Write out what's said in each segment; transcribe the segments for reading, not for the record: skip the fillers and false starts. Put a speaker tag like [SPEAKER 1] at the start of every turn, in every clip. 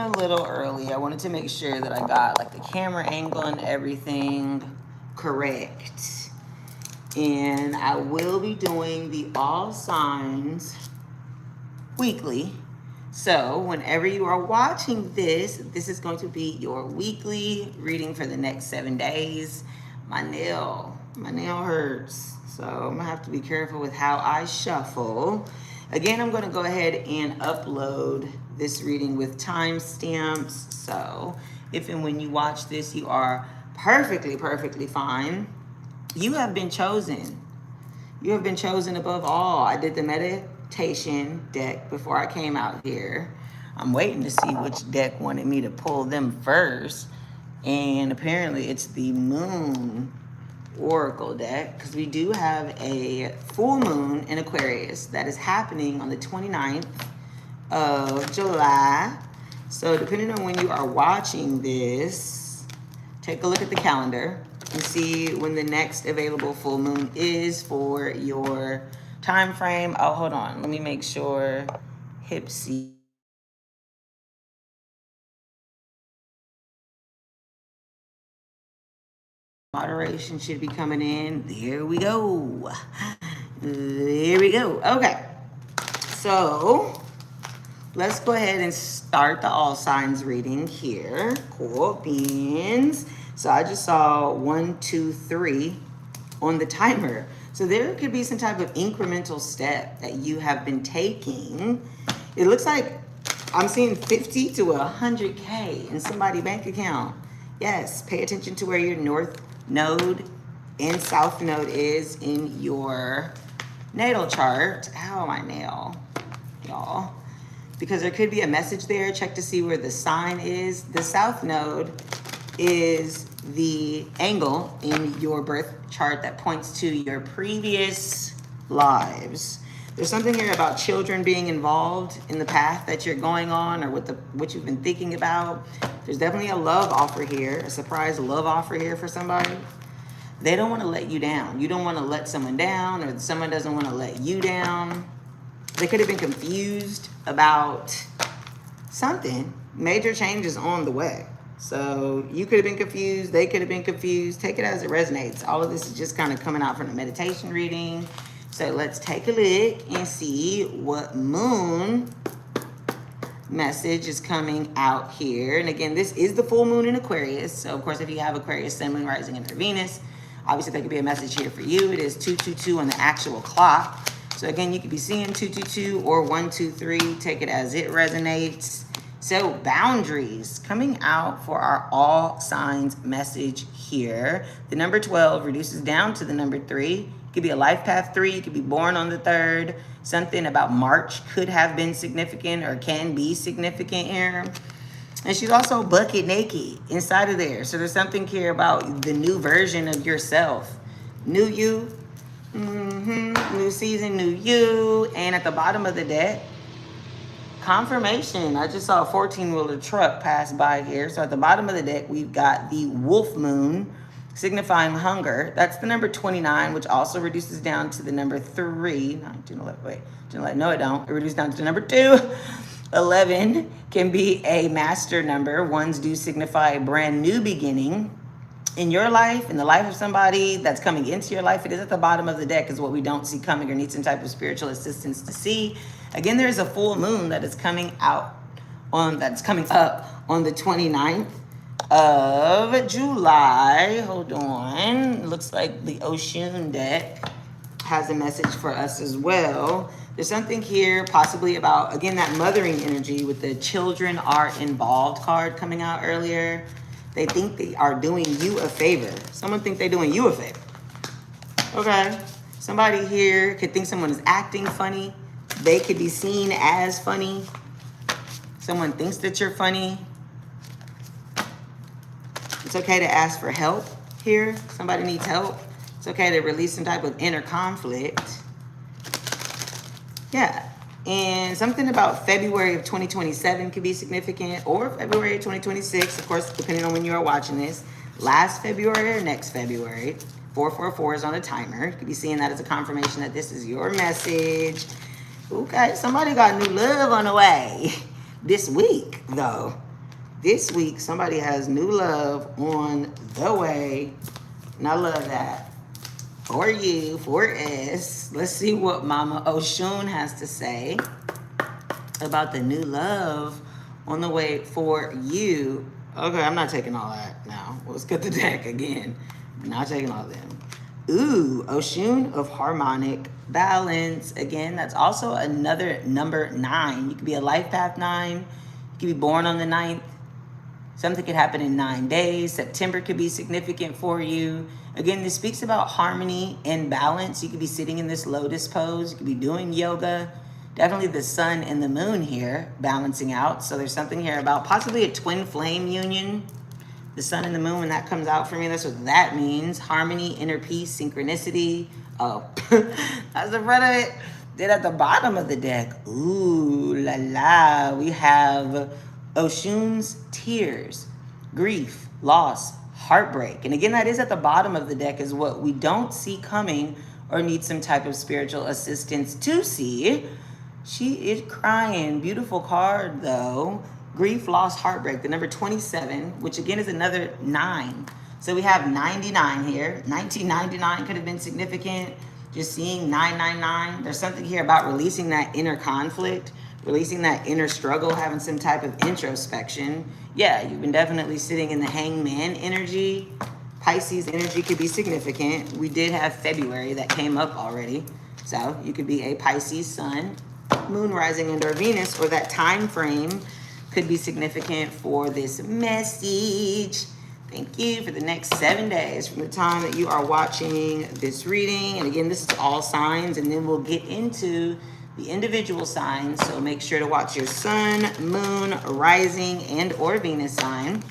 [SPEAKER 1] a little early. I wanted to make sure that I got like the camera angle and everything correct. And I will be doing the all signs weekly. So whenever you are watching this, this is going to be your weekly reading for the next 7 days. My nail hurts. So I'm gonna have to be careful with how I shuffle. Again, I'm gonna go ahead and upload this reading with timestamps. So if and when you watch this, you are perfectly fine. You have been chosen. You have been chosen above all. I did the meditation deck before I came out here. I'm waiting to see which deck wanted me to pull them first. And apparently it's the Moon Oracle deck, because we do have a full moon in Aquarius that is happening on the 29th of July. So depending on when you are watching this, take a look at the calendar and see when the next available full moon is for your time frame. Oh, hold on. Let me make sure Hipsy. Moderation should be coming in. There we go. There we go. Okay. So let's go ahead and start the all signs reading here. Cool beans. So I just saw 1, 2, 3 on the timer. So there could be some type of incremental step that you have been taking. It looks like I'm seeing 50 to 100K in somebody's bank account. Yes, pay attention to where your north node and south node is in your natal chart. Ow, my nail, y'all. Because there could be a message there. Check to see where the sign is. The south node is the angle in your birth chart that points to your previous lives. There's something here about children being involved in the path that you're going on or what you've been thinking about. There's definitely a love offer here, a surprise love offer here for somebody. They don't want to let you down. You don't want to let someone down, or someone doesn't want to let you down. They could have been confused about something. Major changes on the way. So you could have been confused. They could have been confused. Take it as it resonates. All of this is just kind of coming out from the meditation reading. So let's take a look and see what moon message is coming out here. And again, this is the full moon in Aquarius. So of course, if you have Aquarius, Sun, Moon, Rising, and Venus, obviously there could be a message here for you. It is 222 on the actual clock. So again, you could be seeing 222 or 123. Take it as it resonates. So boundaries coming out for our all signs message here. The number 12 reduces down to the number 3. It could be a life path 3. You could be born on the 3rd. Something about March could have been significant or can be significant here. And she's also bucket naked inside of there. So there's something here about the new version of yourself. New you. New season, new you. And at the bottom of the deck, confirmation. I just saw a 14-wheeler truck pass by here. So at the bottom of the deck, we've got the wolf moon, signifying hunger. That's the number 29, which also reduces down to the number 3. 19, 11, wait. No, it don't. It reduces down to the number 2. 11 can be a master number. Ones do signify a brand new beginning in your life, in the life of somebody that's coming into your life. It is at the bottom of the deck is what we don't see coming or need some type of spiritual assistance to see. Again, there is a full moon that is coming up on the 29th of July. Hold on. Looks like the Oshun deck has a message for us as well. There's something here possibly about, again, that mothering energy with the children are involved card coming out earlier. They think they are doing you a favor. Someone think they're doing you a favor. Okay. Somebody here could think someone is acting funny. They could be seen as funny. Someone thinks that you're funny. It's okay to ask for help here. Somebody needs help. It's okay to release some type of inner conflict. Yeah. And something about February of 2027 could be significant, or February of 2026, of course, depending on when you are watching this. Last February or next February. 444 is on a timer. You could be seeing that as a confirmation that this is your message. Okay, somebody got new love on the way this week, though. This week, somebody has new love on the way. And I love that. For you, for us. Let's see what Mama Oshun has to say about the new love on the way for you. Okay, I'm not taking all that now. Let's get the deck again. Not taking all of them. Ooh, Oshun of harmonic balance. Again, that's also another number 9. You could be a life path 9. You could be born on the 9th. Something could happen in 9 days. September could be significant for you. Again, this speaks about harmony and balance. You could be sitting in this lotus pose. You could be doing yoga. Definitely the sun and the moon here balancing out. So there's something here about possibly a twin flame union. The sun and the moon, when that comes out for me, that's what that means. Harmony, inner peace, synchronicity. Oh, that's the front of it. Then at the bottom of the deck, ooh la la, we have Oshun's tears, grief, loss, heartbreak. And again, that is at the bottom of the deck, is what we don't see coming or need some type of spiritual assistance to see. She is crying. Beautiful card though. Grief, loss, heartbreak. The number 27, which again is another 9. So we have 99 here. 1999 could have been significant. Just seeing 999. There's something here about releasing that inner conflict, releasing that inner struggle, having some type of introspection. Yeah, you've been definitely sitting in the hangman energy. Pisces energy could be significant. We did have February that came up already. So you could be a Pisces sun, moon rising under Venus, or that time frame could be significant for this message. Thank you for the next 7 days from the time that you are watching this reading. And again, this is all signs, and then we'll get into the individual signs. So make sure to watch your sun, moon, rising, and or Venus sign.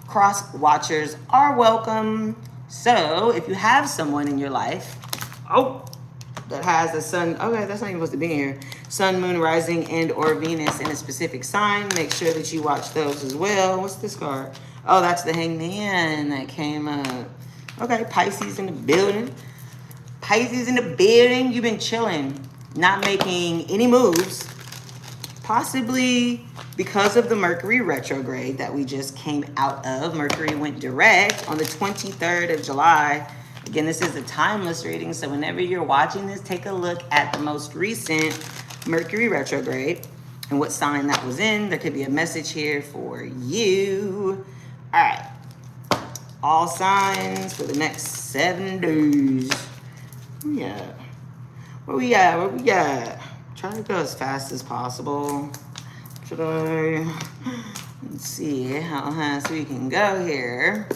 [SPEAKER 1] Cross watchers are welcome. So if you have someone in your life, that has a sun, okay, that's not even supposed to be here. Sun, moon, rising, and or Venus in a specific sign. Make sure that you watch those as well. What's this card? Oh, that's the hangman that came up. Okay, Pisces in the building. Pisces in the building. You've been chilling, not making any moves. Possibly because of the Mercury retrograde that we just came out of. Mercury went direct on the 23rd of July. Again, this is a timeless reading, so whenever you're watching this, take a look at the most recent Mercury retrograde and what sign that was in. There could be a message here for you. All right. All signs for the next 7 days. Yeah. What we got? What we got? Try to go as fast as possible. Should I? Let's see how fast we can go here.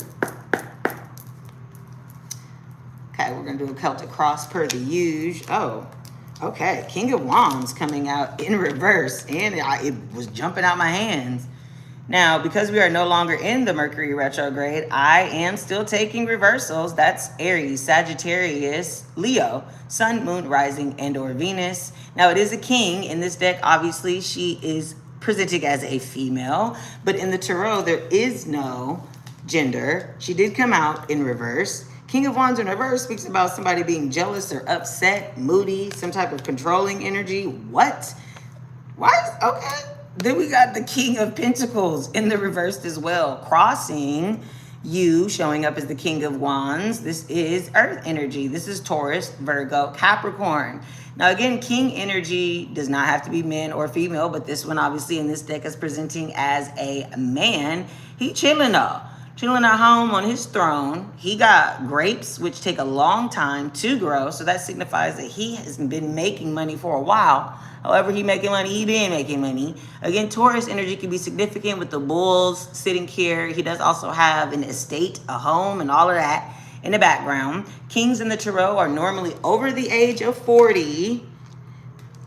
[SPEAKER 1] Okay, we're going to do a Celtic cross per the usual. Oh, okay. King of Wands coming out in reverse. And it was jumping out my hands. Now, because we are no longer in the Mercury retrograde, I am still taking reversals. That's Aries, Sagittarius, Leo, Sun, Moon, Rising, and or Venus. Now, it is a king. In this deck, obviously, she is presenting as a female. But in the tarot, there is no gender. She did come out in reverse. King of Wands in reverse speaks about somebody being jealous or upset, moody, some type of controlling energy. What? Why? Okay. Then we got the King of Pentacles in the reversed as well, crossing you, showing up as the King of Wands. This is Earth energy. This is Taurus, Virgo, Capricorn. Now, again, King energy does not have to be man or female, but this one, obviously, in this deck is presenting as a man. He chilling though. Chilling at home on his throne. He got grapes, which take a long time to grow. So that signifies that he has been making money for a while. However he making money, he been making money. Again, Taurus energy can be significant with the bulls sitting here. He does also have an estate, a home, and all of that in the background. Kings in the tarot are normally over the age of 40,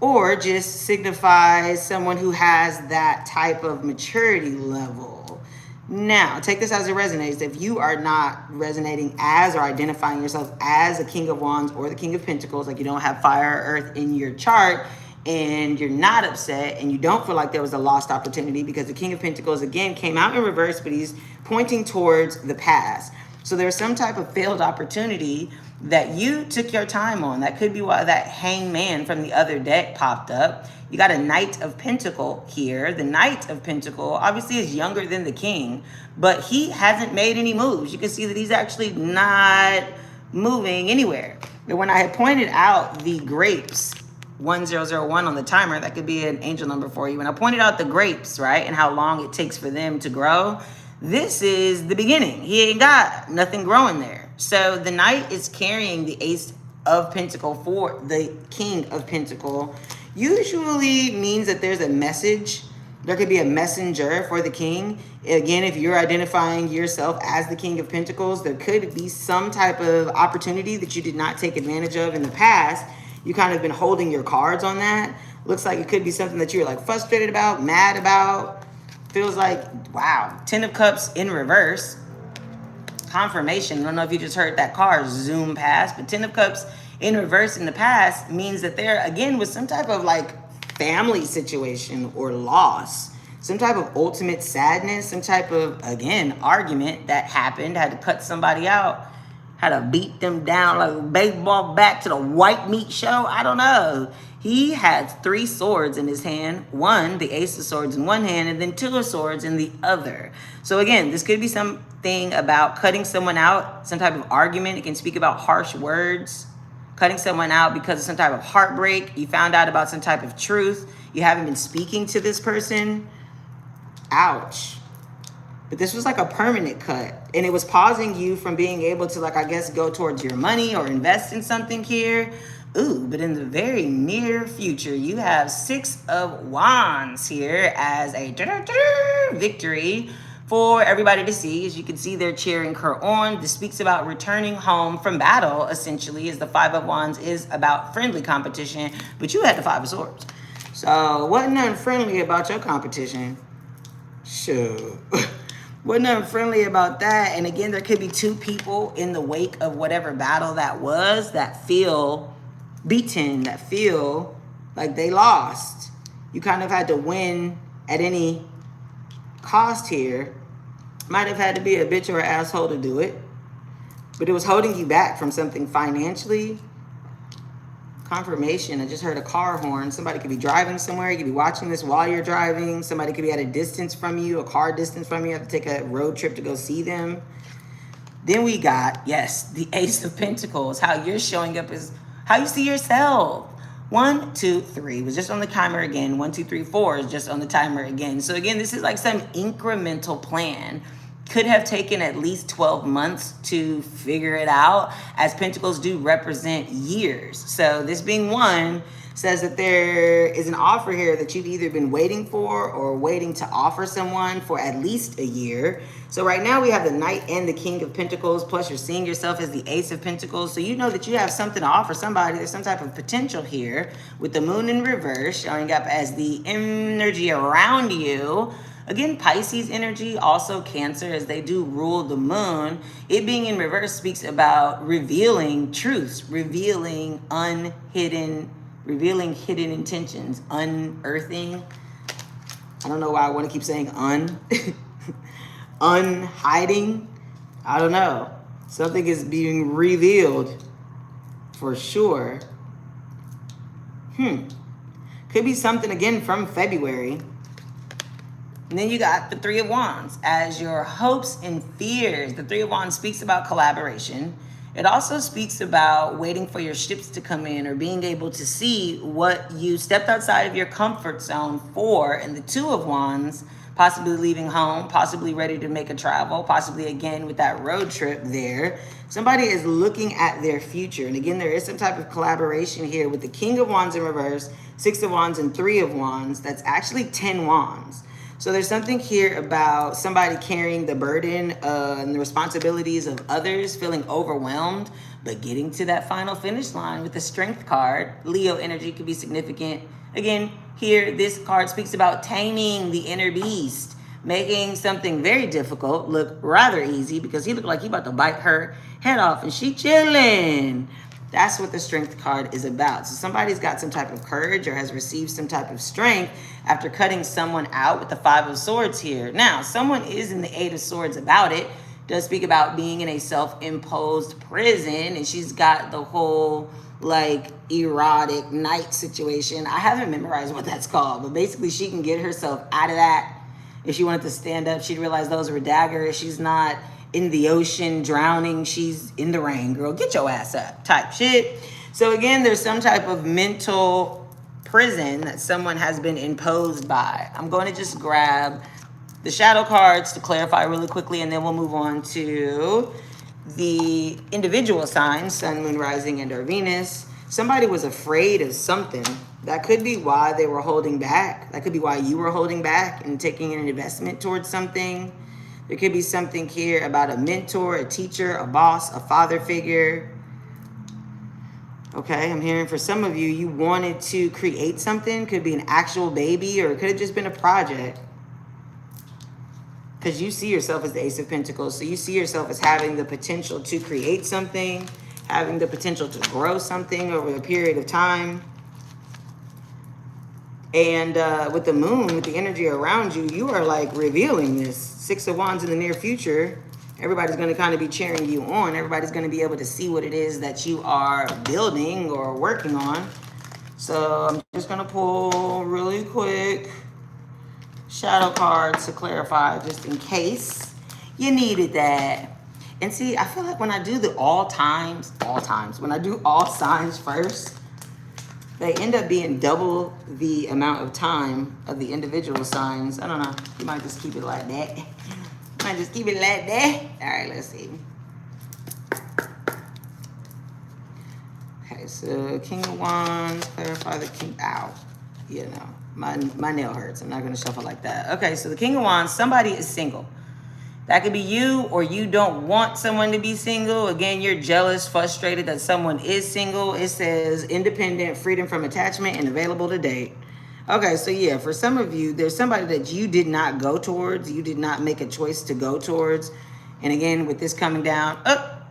[SPEAKER 1] or just signifies someone who has that type of maturity level. Now, take this as it resonates. If you are not resonating as or identifying yourself as a King of Wands or the King of Pentacles, like you don't have fire or earth in your chart, and you're not upset and you don't feel like there was a lost opportunity, because the King of Pentacles, again, came out in reverse, but he's pointing towards the past. So there's some type of failed opportunity that you took your time on. That could be why that hangman from the other deck popped up. You got a Knight of Pentacle here. The Knight of Pentacle obviously is younger than the King, but he hasn't made any moves. You can see that he's actually not moving anywhere. And when I had pointed out the grapes, 1001 on the timer, that could be an angel number for you. When I pointed out the grapes, right, and how long it takes for them to grow, this is the beginning. He ain't got nothing growing there. So the Knight is carrying the Ace of Pentacle for the King of Pentacle. Usually means that there's a message. There could be a messenger for the King. Again, if you're identifying yourself as the King of Pentacles, there could be some type of opportunity that you did not take advantage of in the past. You kind of been holding your cards on that. Looks like it could be something that you're like frustrated about, mad about. Feels like, wow, 10 of Cups in reverse. Confirmation. I don't know if you just heard that card zoom past, but 10 of Cups in reverse in the past means that there, again, was some type of like family situation or loss. Some type of ultimate sadness, some type of, again, argument that happened, had to cut somebody out. Had to beat them down like a baseball bat to the white meat show. I don't know. He had 3 swords in his hand. One, the Ace of Swords in one hand, and then 2 of Swords in the other. So again, this could be something about cutting someone out, some type of argument. It can speak about harsh words, cutting someone out because of some type of heartbreak. You found out about some type of truth. You haven't been speaking to this person. Ouch. But this was like a permanent cut, and it was pausing you from being able to, like, I guess, go towards your money or invest in something here. Ooh, but in the very near future, you have 6 of Wands here as a victory for everybody to see. As you can see, they're cheering her on. This speaks about returning home from battle, essentially, as the 5 of Wands is about friendly competition, but you had the 5 of Swords. So wasn't nothing friendly about your competition. Sure. Wasn't nothing friendly about that. And again, there could be 2 people in the wake of whatever battle that was that feel beaten, that feel like they lost. You kind of had to win at any cost here. Might have had to be a bitch or an asshole to do it, but it was holding you back from something financially. Confirmation. I just heard a car horn. Somebody could be driving somewhere. You could be watching this while you're driving. Somebody could be at a distance from you, a car distance from you. You have to take a road trip to go see them. Then we got, yes, the Ace of Pentacles. How you're showing up is how you see yourself. 1, 2, 3 was just on the timer again. 1, 2, 3, 4 is just on the timer again. So again, this is like some incremental plan. Could have taken at least 12 months to figure it out, as Pentacles do represent years. So this being 1 says that there is an offer here that you've either been waiting for or waiting to offer someone for at least a year. So right now we have the Knight and the King of Pentacles, plus you're seeing yourself as the Ace of Pentacles. So you know that you have something to offer somebody. There's some type of potential here with the Moon in reverse, showing up as the energy around you. Again, Pisces energy, also Cancer, as they do rule the moon. It being in reverse speaks about revealing truths, revealing hidden intentions, unearthing. I don't know why I want to keep saying unhiding. I don't know. Something is being revealed for sure. Could be something, again, from February. And then you got the 3 of Wands as your hopes and fears. The 3 of Wands speaks about collaboration. It also speaks about waiting for your ships to come in or being able to see what you stepped outside of your comfort zone for. And the 2 of Wands, possibly leaving home, possibly ready to make a travel, possibly again with that road trip there. Somebody is looking at their future. And again, there is some type of collaboration here with the King of Wands in reverse, 6 of Wands, and 3 of Wands. That's actually 10 Wands. So there's something here about somebody carrying the burden and the responsibilities of others, feeling overwhelmed, but getting to that final finish line with the Strength card. Leo energy could be significant. Again, here, this card speaks about taming the inner beast, making something very difficult look rather easy, because he looked like he about to bite her head off and she chilling. That's what the Strength card is about. So somebody's got some type of courage or has received some type of strength after cutting someone out with the 5 of Swords here. Now, someone is in the 8 of Swords about it. does speak about being in a self-imposed prison, and she's got the whole like erotic night situation. I haven't memorized what that's called, but basically she can get herself out of that. If she wanted to stand up, she'd realize those were daggers. She's not in the ocean drowning, she's in the rain. Girl, get your ass up type shit. So again, there's some type of mental prison that someone has been imposed by. I'm going to just grab the shadow cards to clarify really quickly, and then we'll move on to the individual signs, Sun, Moon, Rising, and or Venus. Somebody was afraid of something. That could be why they were holding back. That could be why you were holding back and taking an investment towards something. There could be something here about a mentor, a teacher, a boss, a father figure. Okay, I'm hearing for some of you, you wanted to create something. Could be an actual baby, or it could have just been a project. Because you see yourself as the Ace of Pentacles. So you see yourself as having the potential to create something, having the potential to grow something over a period of time. And with the moon, with the energy around you, you are like revealing this. Six of Wands in the near future. Everybody's going to kind of be cheering you on. Everybody's going to be able to see what it is that you are building or working on. So I'm just going to pull really quick shadow cards to clarify, just in case you needed that. And see, I feel like when I do the all times, when I do all signs first, they end up being double the amount of time of the individual signs. I don't know. You might just keep it like that. Might just keep it like that. All right, let's see. Okay, so King of Wands, clarify the King. Ow. You know, my nail hurts. I'm not going to shuffle like that. Okay, so the King of Wands, somebody is single. That could be you, or you don't want someone to be single. Again, you're jealous, frustrated that someone is single. It says independent, freedom from attachment, and available to date. Okay, so yeah, for some of you, there's somebody that you did not go towards. You did not make a choice to go towards. And again, with this coming down, up,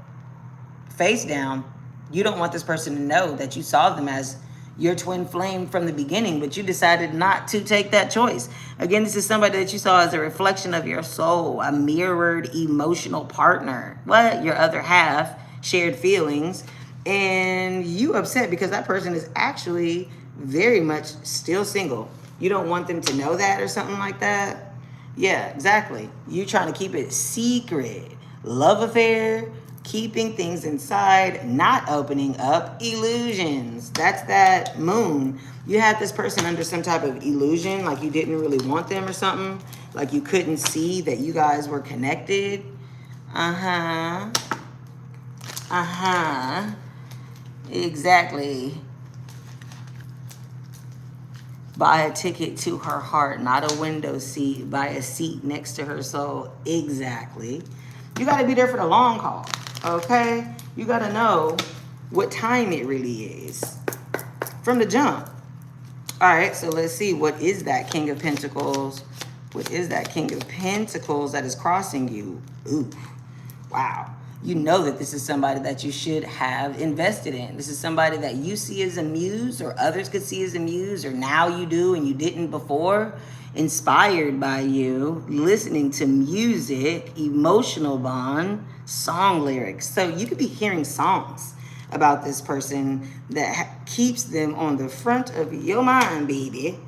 [SPEAKER 1] face down, you don't want this person to know that you saw them as your twin flame from the beginning, but you decided not to take that choice. Again, this is somebody that you saw as a reflection of your soul, a mirrored emotional partner. What? Your other half, shared feelings, and you upset because that person is actually very much still single. You don't want them to know that or something like that. Yeah, exactly. You trying to keep it secret. Love affair, keeping things inside, not opening up, illusions. That's that moon. You had this person under some type of illusion, like you didn't really want them or something, like you couldn't see that you guys were connected. Exactly. Buy a ticket to her heart, not a window seat. Buy a seat next to her soul. Exactly. You got to be there for the long haul. Okay, you got to know what time it really is from the jump. All right, so let's see. What is that King of Pentacles? What is that King of Pentacles that is crossing you? Ooh, wow. You know that this is somebody that you should have invested in. This is somebody that you see as a muse, or others could see as a muse, or now you do and you didn't before. Inspired by you, listening to music, emotional bond, song lyrics. So you could be hearing songs about this person that keeps them on the front of your mind, baby.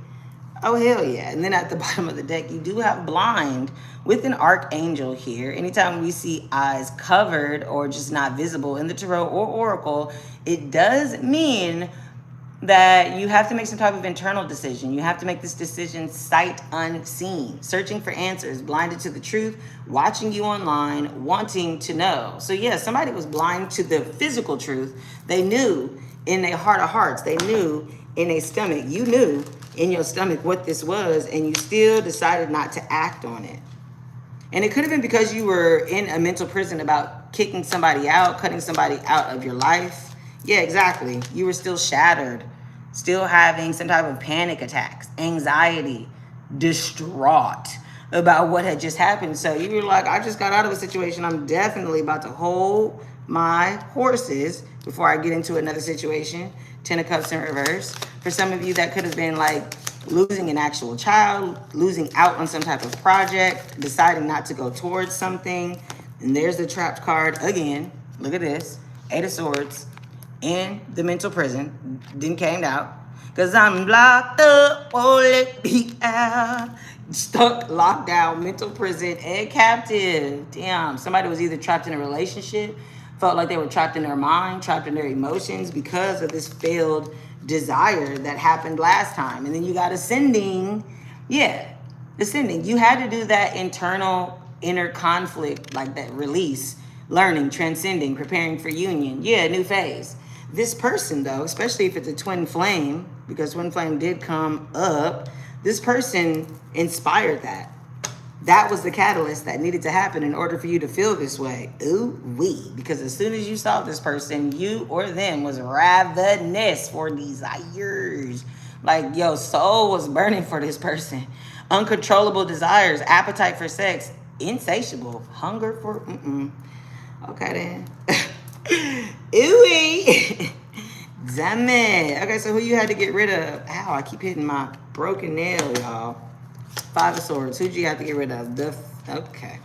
[SPEAKER 1] Oh, hell yeah. And then at the bottom of the deck, you do have blind with an archangel here. Anytime we see eyes covered or just not visible in the tarot or oracle, it does mean that you have to make some type of internal decision. You have to make this decision sight unseen, searching for answers, blinded to the truth, watching you online, wanting to know. So yeah, somebody was blind to the physical truth. They knew in their heart of hearts, they knew in their stomach, you knew in your stomach what this was, and you still decided not to act on it. And it could have been because you were in a mental prison about kicking somebody out, cutting somebody out of your life. Yeah, exactly. You were still shattered, still having some type of panic attacks, anxiety, distraught about what had just happened. So you were like, I just got out of a situation. I'm definitely about to hold my horses before I get into another situation. 10 of Cups in reverse. For some of you, that could have been like losing an actual child, losing out on some type of project, deciding not to go towards something. And there's the trapped card again. Look at this. 8 of Swords. And the mental prison. Then came out. Because I'm locked up, won't let me out. Stuck, locked down, mental prison, and captive. Damn, somebody was either trapped in a relationship, felt like they were trapped in their mind, trapped in their emotions because of this failed desire that happened last time. And then you got ascending. Yeah, ascending. You had to do that internal inner conflict, like that release, learning, transcending, preparing for union. Yeah, new phase. This person, though, especially if it's a twin flame, because twin flame did come up, this person inspired that. That was the catalyst that needed to happen in order for you to feel this way. Ooh-wee. Because as soon as you saw this person, you or them was ravenous for desires. Like, your soul was burning for this person. Uncontrollable desires, appetite for sex, insatiable, hunger for, Okay, then. Ooh-wee. Damn it. Okay, so who you had to get rid of? Ow, I keep hitting my broken nail, y'all. 5 of Swords. Who'd you have to get rid of? Okay.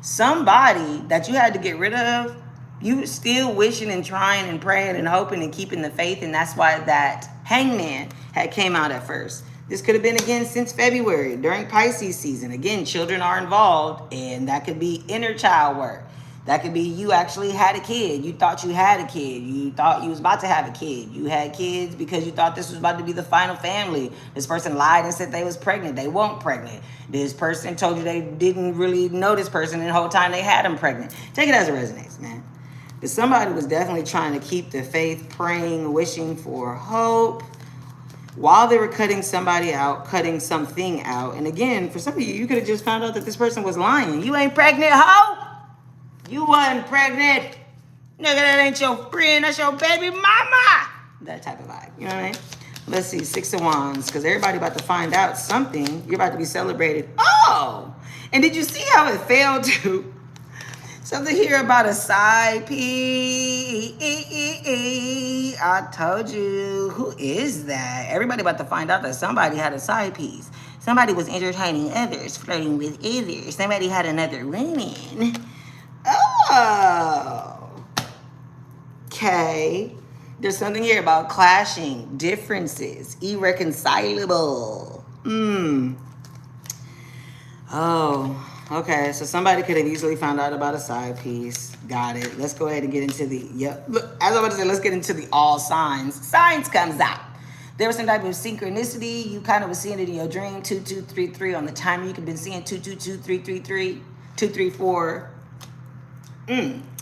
[SPEAKER 1] Somebody that you had to get rid of, you still wishing and trying and praying and hoping and keeping the faith, and that's why that Hangman had came out at first. This could have been, again, since February, during Pisces season. Again, children are involved, and that could be inner child work. That could be you actually had a kid. You thought you had a kid. You thought you was about to have a kid. You had kids because you thought this was about to be the final family. This person lied and said they was pregnant. They weren't pregnant. This person told you they didn't really know this person, and the whole time they had them pregnant. Take it as it resonates, man. But somebody was definitely trying to keep the faith, praying, wishing for hope, while they were cutting somebody out, cutting something out. And again, for some of you, you could have just found out that this person was lying. You ain't pregnant, hoe! You wasn't pregnant. Nigga, that ain't your friend. That's your baby mama. That type of vibe. You know what I mean? Let's see. 6 of Wands. Because everybody about to find out something. You're about to be celebrated. Oh! And did you see how it failed to? Something here about a side piece. I told you. Who is that? Everybody about to find out that somebody had a side piece. Somebody was entertaining others, flirting with others. Somebody had another woman. Oh, okay. There's something here about clashing, differences, irreconcilable. Oh, okay. So somebody could have easily found out about a side piece. Got it. Let's go ahead and get into the, Look, as I was about to say, let's get into the all signs. Signs comes out. There was some type of synchronicity. You kind of was seeing it in your dream. 2233 on the timer. You could have been seeing 222333, 234.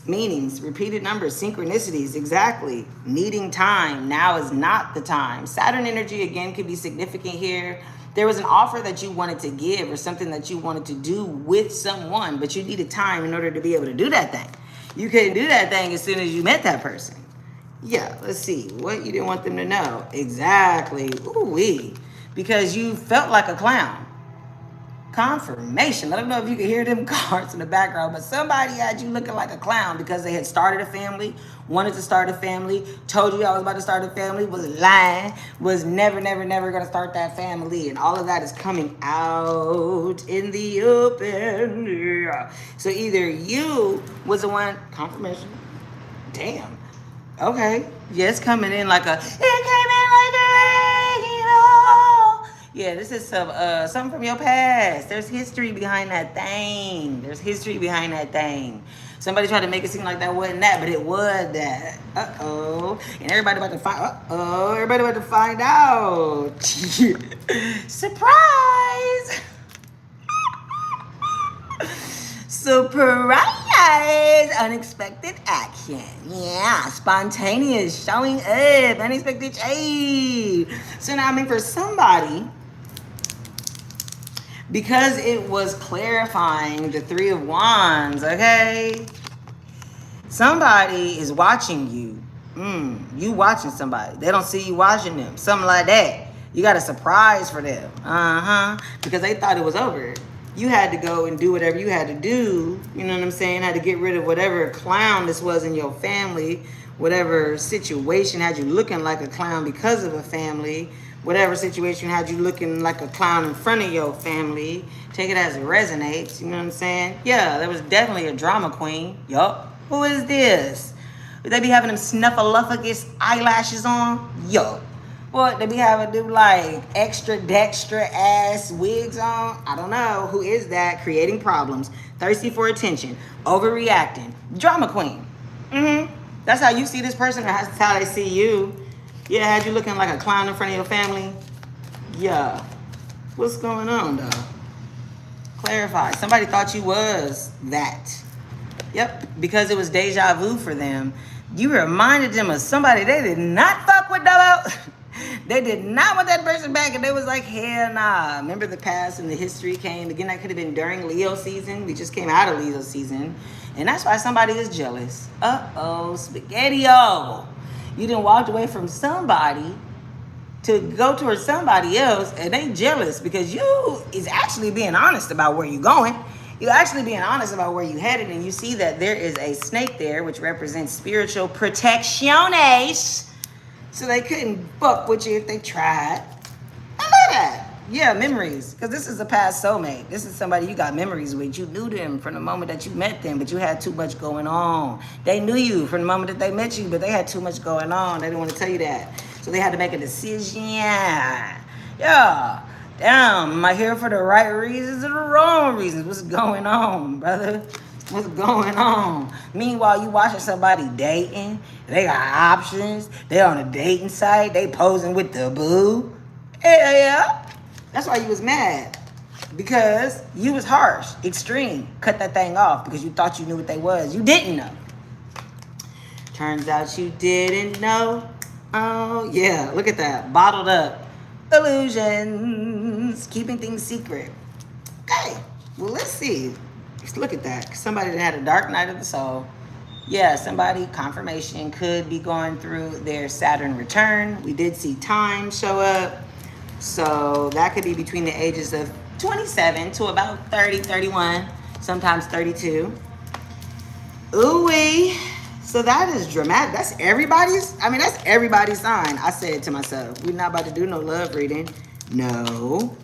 [SPEAKER 1] Meanings, repeated numbers, synchronicities, exactly. Needing time, now is not the time. Saturn energy, again, could be significant here. There was an offer that you wanted to give or something that you wanted to do with someone, but you needed time in order to be able to do that thing. You couldn't do that thing as soon as you met that person. Yeah, let's see. What you didn't want them to know. Exactly. Ooh-wee. Because you felt like a clown. Confirmation. I don't know if you can hear them cards in the background, but somebody had you looking like a clown because they had started a family, wanted to start a family, told you I was about to start a family, was lying, was never going to start that family, and all of that is coming out in the open. Yeah. So either you was the one, confirmation, damn, okay, yes, coming in like a, it came in like a, you know. Yeah, this is something from your past. There's history behind that thing. Somebody tried to make it seem like that wasn't that, but it was that. Uh-oh. And everybody about to find out. Surprise! Surprise! Unexpected action. Yeah, spontaneous, showing up, unexpected change. So now, I mean, for somebody, because it was clarifying the 3 of Wands, okay? Somebody is watching you. You watching somebody. They don't see you watching them. Something like that. You got a surprise for them. Because they thought it was over. You had to go and do whatever you had to do. You know what I'm saying? Had to get rid of whatever clown this was in your family. Whatever situation had you looking like a clown because of a family. whatever situation had you looking like a clown in front of your family. Take it as it resonates. You know what I'm saying? Yeah, there was definitely a drama queen. Yup. Who is this? Would they be having them snuffleupagus eyelashes on? Yup. What, they be having them like extra dextra ass wigs on? I don't know. Who is that? Creating problems. Thirsty for attention. Overreacting. Drama queen. Mm-hmm. That's how you see this person, or that's how they see you. Yeah, had you looking like a clown in front of your family? Yeah. What's going on, though? Clarify. Somebody thought you was that. Yep, because it was deja vu for them. You reminded them of somebody they did not fuck with, though. They did not want that person back, and they was like, hell nah. Remember the past and the history came. Again, that could have been during Leo season. We just came out of Leo season. And that's why somebody is jealous. Uh-oh, spaghetti-o. You done walked away from somebody to go towards somebody else, and they jealous because you is actually being honest about where you're going. You're actually being honest about where you're headed, and you see that there is a snake there, which represents spiritual protecciones. So they couldn't fuck with you if they tried. I love that. Yeah, memories. Because this is a past soulmate. This is somebody you got memories with. You knew them from the moment that you met them, but you had too much going on. They knew you from the moment that they met you, but they had too much going on. They didn't want to tell you that. So they had to make a decision. Yeah. Damn, am I here for the right reasons or the wrong reasons? What's going on, brother? What's going on? Meanwhile, you watching somebody dating. They got options. They on a dating site. They posing with the boo. Yeah. That's why you was mad. Because you was harsh, extreme. Cut that thing off because you thought you knew what they was. You didn't know. Turns out you didn't know. Oh, yeah. Look at that. Bottled up. Illusions. Keeping things secret. Okay. Well, let's see. Let's look at that. Somebody that had a dark night of the soul. Yeah, somebody, confirmation, could be going through their Saturn return. We did see time show up. So that could be between the ages of 27 to about 30, 31, sometimes 32. Ooh-wee. So that is dramatic. That's everybody's sign. I said to myself, we're not about to do no love reading. No.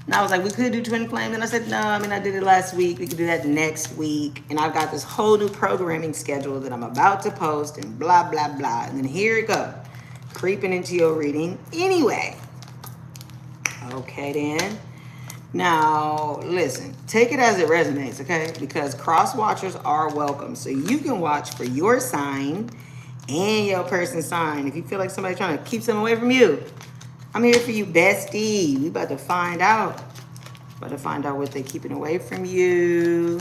[SPEAKER 1] And I was like, we could do twin flame. And I said, no, I did it last week. We could do that next week. And I've got this whole new programming schedule that I'm about to post and blah, blah, blah. And then here it goes, creeping into your reading anyway. Okay, then. Now, listen, take it as it resonates, okay? Because cross watchers are welcome. So you can watch for your sign and your person's sign. If you feel like somebody's trying to keep something away from you, I'm here for you, bestie. We about to find out. About to find out what they're keeping away from you.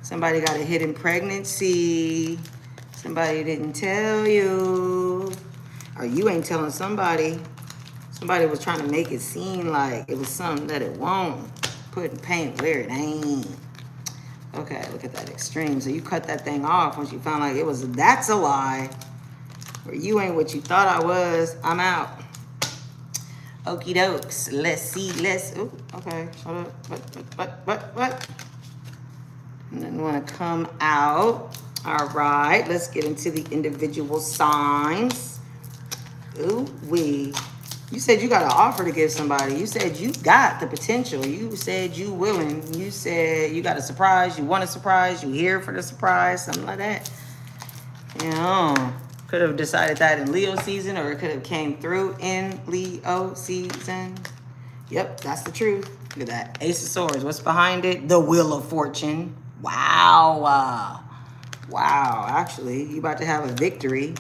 [SPEAKER 1] Somebody got a hidden pregnancy. Somebody didn't tell you. Or you ain't telling somebody. Somebody was trying to make it seem like it was something that it won't. Putting paint where it ain't. Okay, look at that extreme. So you cut that thing off once you found like that's a lie. Or you ain't what you thought I was. I'm out. Okie dokes. Let's see. Ooh, okay. Hold up. What? And then want to come out. All right. Let's get into the individual signs. Ooh, You said you got an offer to give somebody. You said you got the potential. You said you willing. You said you got a surprise. You want a surprise. You here for the surprise. Something like that. Could have decided that in Leo season, or it could have came through in Leo season. Yep, that's the truth. Look at that. Ace of Swords. What's behind it? The Wheel of Fortune. Wow. Wow. Actually, you about to have a victory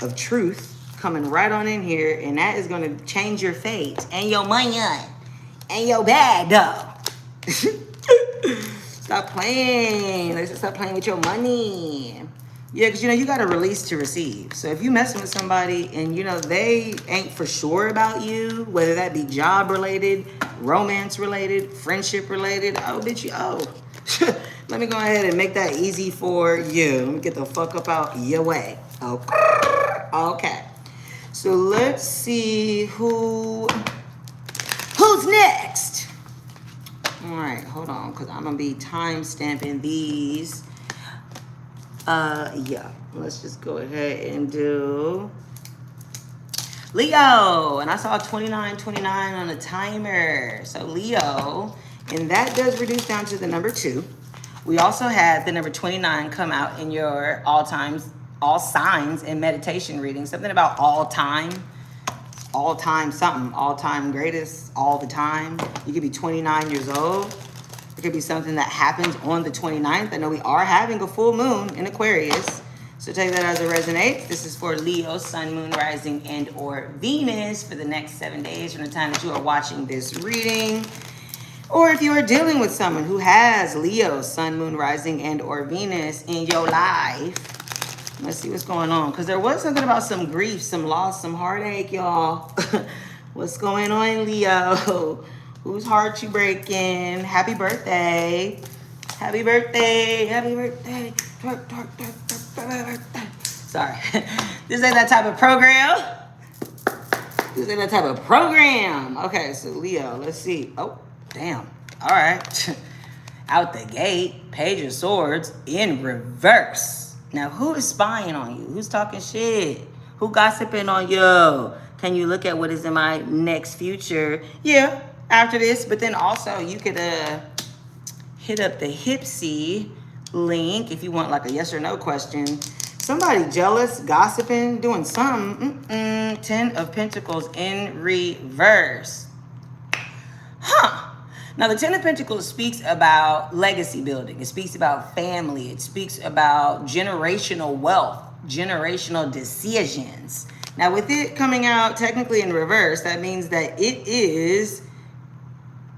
[SPEAKER 1] of truth coming right on in here, and that is going to change your fate and your money and your bag, though. Stop playing. Let's stop playing with your money. Yeah, because, you got to release to receive. So if you messing with somebody and, they ain't for sure about you, whether that be job related, romance related, friendship related, let me go ahead and make that easy for you. Let me get the fuck up out your way. Okay. So let's see who's next. All right, hold on, because I'm going to be time stamping these. Yeah, let's just go ahead and do Leo, and I saw 2929 on the timer. So Leo, and that does reduce down to the number 2. We also had the number 29 come out in your all signs and meditation reading. Something about all time something, all time greatest, all the time. You could be 29 years old. It could be something that happens on the 29th. I know we are having a full moon in Aquarius. So take that as it resonates. This is for Leo, Sun, Moon, Rising, and or Venus for the next 7 days from the time that you are watching this reading. Or if you are dealing with someone who has Leo, Sun, Moon, Rising, and or Venus in your life. Let's see what's going on. Because there was something about some grief, some loss, some heartache, y'all. What's going on, Leo? Whose heart you breaking? Happy birthday. Happy birthday. Happy birthday. Twerk, twerk, twerk, twerk, twerk. Sorry. This ain't that type of program. This ain't that type of program. Okay, so Leo, let's see. Oh, damn. All right. Out the gate. Page of Swords in reverse. Now, who is spying on you? Who's talking shit? Who gossiping on you? Can you look at what is in my next future? Yeah, after this. But then also, you could hit up the Hipsy link if you want like a yes or no question. Somebody jealous, gossiping, doing something. 10 of Pentacles in reverse. Huh. Now, the 10 of Pentacles speaks about legacy building. It speaks about family. It speaks about generational wealth, generational decisions. Now, with it coming out technically in reverse, that means that it is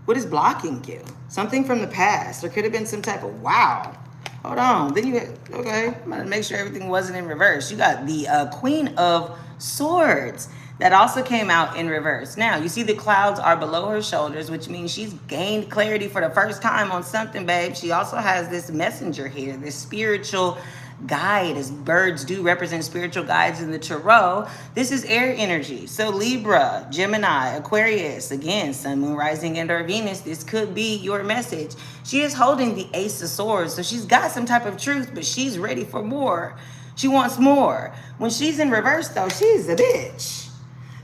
[SPEAKER 1] what is blocking you? Something from the past. There could have been some type of, wow. Hold on. Then you, okay, I'm going to make sure everything wasn't in reverse. You got the Queen of Swords. That also came out in reverse. Now, you see the clouds are below her shoulders, which means she's gained clarity for the first time on something, babe. She also has this messenger here, this spiritual guide, as birds do represent spiritual guides in the tarot. This is air energy. So Libra, Gemini, Aquarius, again, Sun, Moon, Rising, and or Venus, this could be your message. She is holding the Ace of Swords. So she's got some type of truth, but she's ready for more. She wants more. When she's in reverse, though, she's a bitch.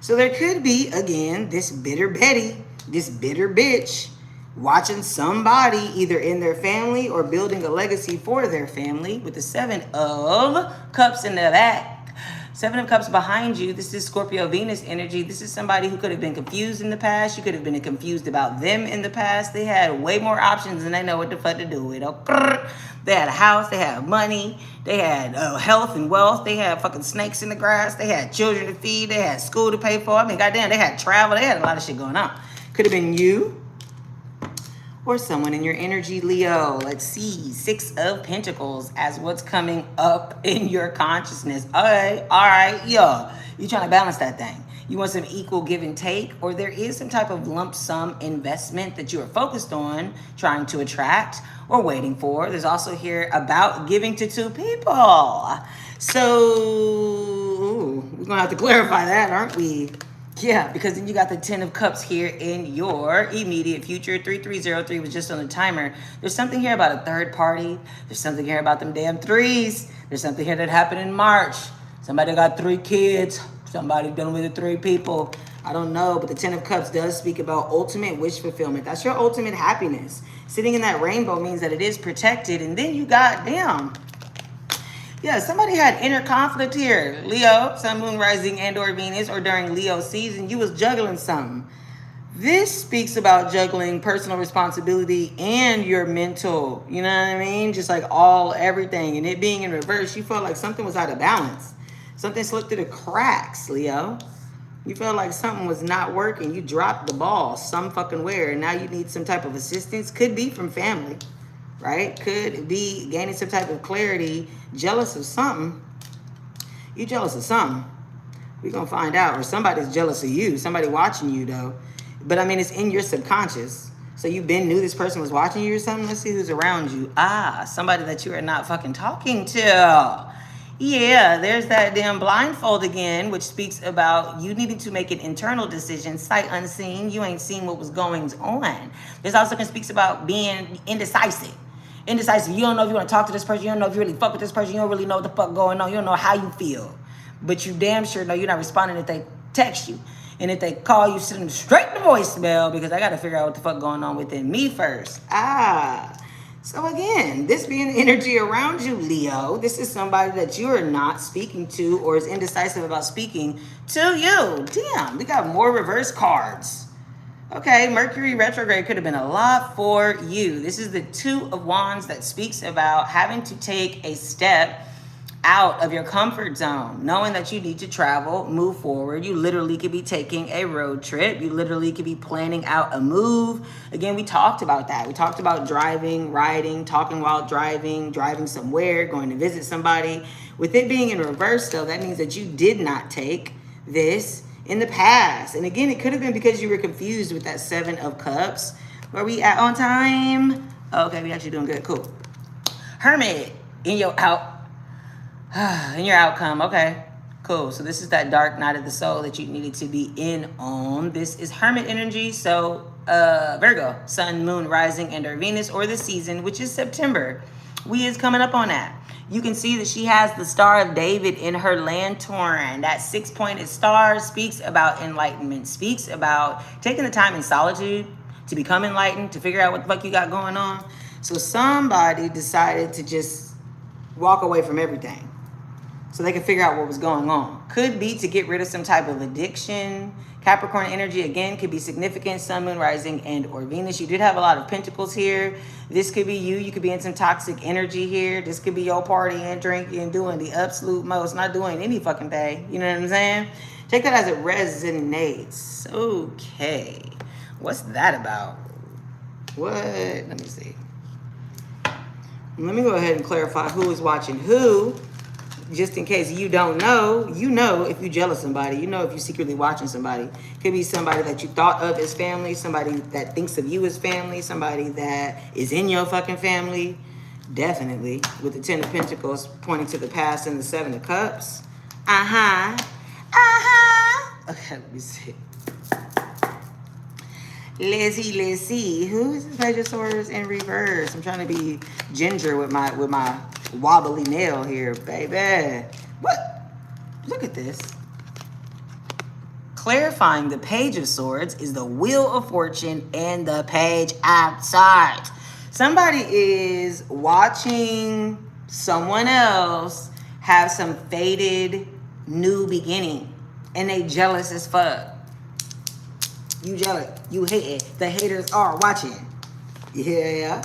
[SPEAKER 1] So there could be, again, this bitter Betty, this bitter bitch, watching somebody either in their family or building a legacy for their family with the 7 of Cups in the back. 7 of Cups behind you. This is Scorpio Venus energy. This is somebody who could have been confused in the past. You could have been confused about them in the past. They had way more options than they know what the fuck to do with. They had a house. They had money. They had health and wealth. They had fucking snakes in the grass. They had children to feed. They had school to pay for. I mean, goddamn, they had travel. They had a lot of shit going on. Could have been you or someone in your energy, Leo. Let's see. 6 of Pentacles as what's coming up in your consciousness. All right, yo. You're trying to balance that thing. You want some equal give and take, or there is some type of lump sum investment that you are focused on trying to attract or waiting for. There's also here about giving to 2 people. So we're going to have to clarify that, aren't we? Yeah, because then you got the 10 of Cups here in your immediate future. 3303 was just on the timer. There's something here about a third party. There's something here about them damn threes. There's something here that happened in March. Somebody got 3 kids. Somebody dealing with the 3 people. I don't know, but the 10 of Cups does speak about ultimate wish fulfillment. That's your ultimate happiness. Sitting in that rainbow means that it is protected. And then you got, damn. Yeah, somebody had inner conflict here. Leo, Sun, Moon, Rising, and or Venus, or during Leo season, you was juggling something. This speaks about juggling personal responsibility and your mental, you know what I mean? Just like everything. And it being in reverse, you felt like something was out of balance. Something slipped through the cracks, Leo. You felt like something was not working. You dropped the ball some fucking where, and now you need some type of assistance. Could be from family, right? Could be gaining some type of clarity, jealous of something. You jealous of something. We're going to find out. Or somebody's jealous of you. Somebody watching you, though. But, I mean, it's in your subconscious. So you knew this person was watching you or something? Let's see who's around you. Somebody that you are not fucking talking to. Yeah, there's that damn blindfold again, which speaks about you needing to make an internal decision, sight unseen. You ain't seen what was going on. This also speaks about being indecisive. Indecisive. You don't know if you want to talk to this person. You don't know if you really fuck with this person. You don't really know what the fuck going on. You don't know how you feel. But you damn sure know you're not responding if they text you. And if they call you, send them straight to voicemail because I got to figure out what the fuck going on within me first. So again, this being the energy around you, Leo, this is somebody that you are not speaking to or is indecisive about speaking to you. Damn, we got more reverse cards. Okay, Mercury retrograde could have been a lot for you. This is the Two of Wands that speaks about having to take a step out of your comfort zone, knowing that you need to travel, move forward. You literally could be taking a road trip. You literally could be planning out a move. Again, we talked about that. We talked about driving, riding, talking while driving somewhere, going to visit somebody. With it being in reverse, though, that means that you did not take this in the past. And again, it could have been because you were confused with that Seven of Cups. Where we at on time? Okay, we actually doing good. Cool. Hermit in your outcome. Okay, cool. So this is that dark night of the soul that you needed to be in on. This is Hermit energy. So Virgo, Sun, Moon, Rising, and her Venus, or the season, which is September. We is coming up on that. You can see that she has the Star of David in her lantern. That 6-pointed star speaks about enlightenment, speaks about taking the time in solitude to become enlightened, to figure out what the fuck you got going on. So somebody decided to just walk away from everything so they can figure out what was going on. Could be to get rid of some type of addiction. Capricorn energy, again, could be significant. Sun, Moon, Rising, and or Venus. You did have a lot of pentacles here. This could be you. You could be in some toxic energy here. This could be your partying, drinking, doing the absolute most, not doing any fucking thing. You know what I'm saying? Take that as it resonates. Okay. What's that about? What? Let me see. Let me go ahead and clarify who is watching who. Just in case you don't know, you know if you jealous somebody, you know if you're secretly watching somebody. Could be somebody that you thought of as family, somebody that thinks of you as family, somebody that is in your fucking family. Definitely. With the Ten of Pentacles pointing to the past and the Seven of Cups. Okay, let me see. Let's see. Who is this Page of Swords in reverse? I'm trying to be ginger with my wobbly nail here, baby. What? Look at this. Clarifying the Page of Swords is the Wheel of Fortune and the Page outside. Somebody is watching someone else have some faded new beginning and they jealous as fuck. You jealous. You hate it. The haters are watching. Yeah.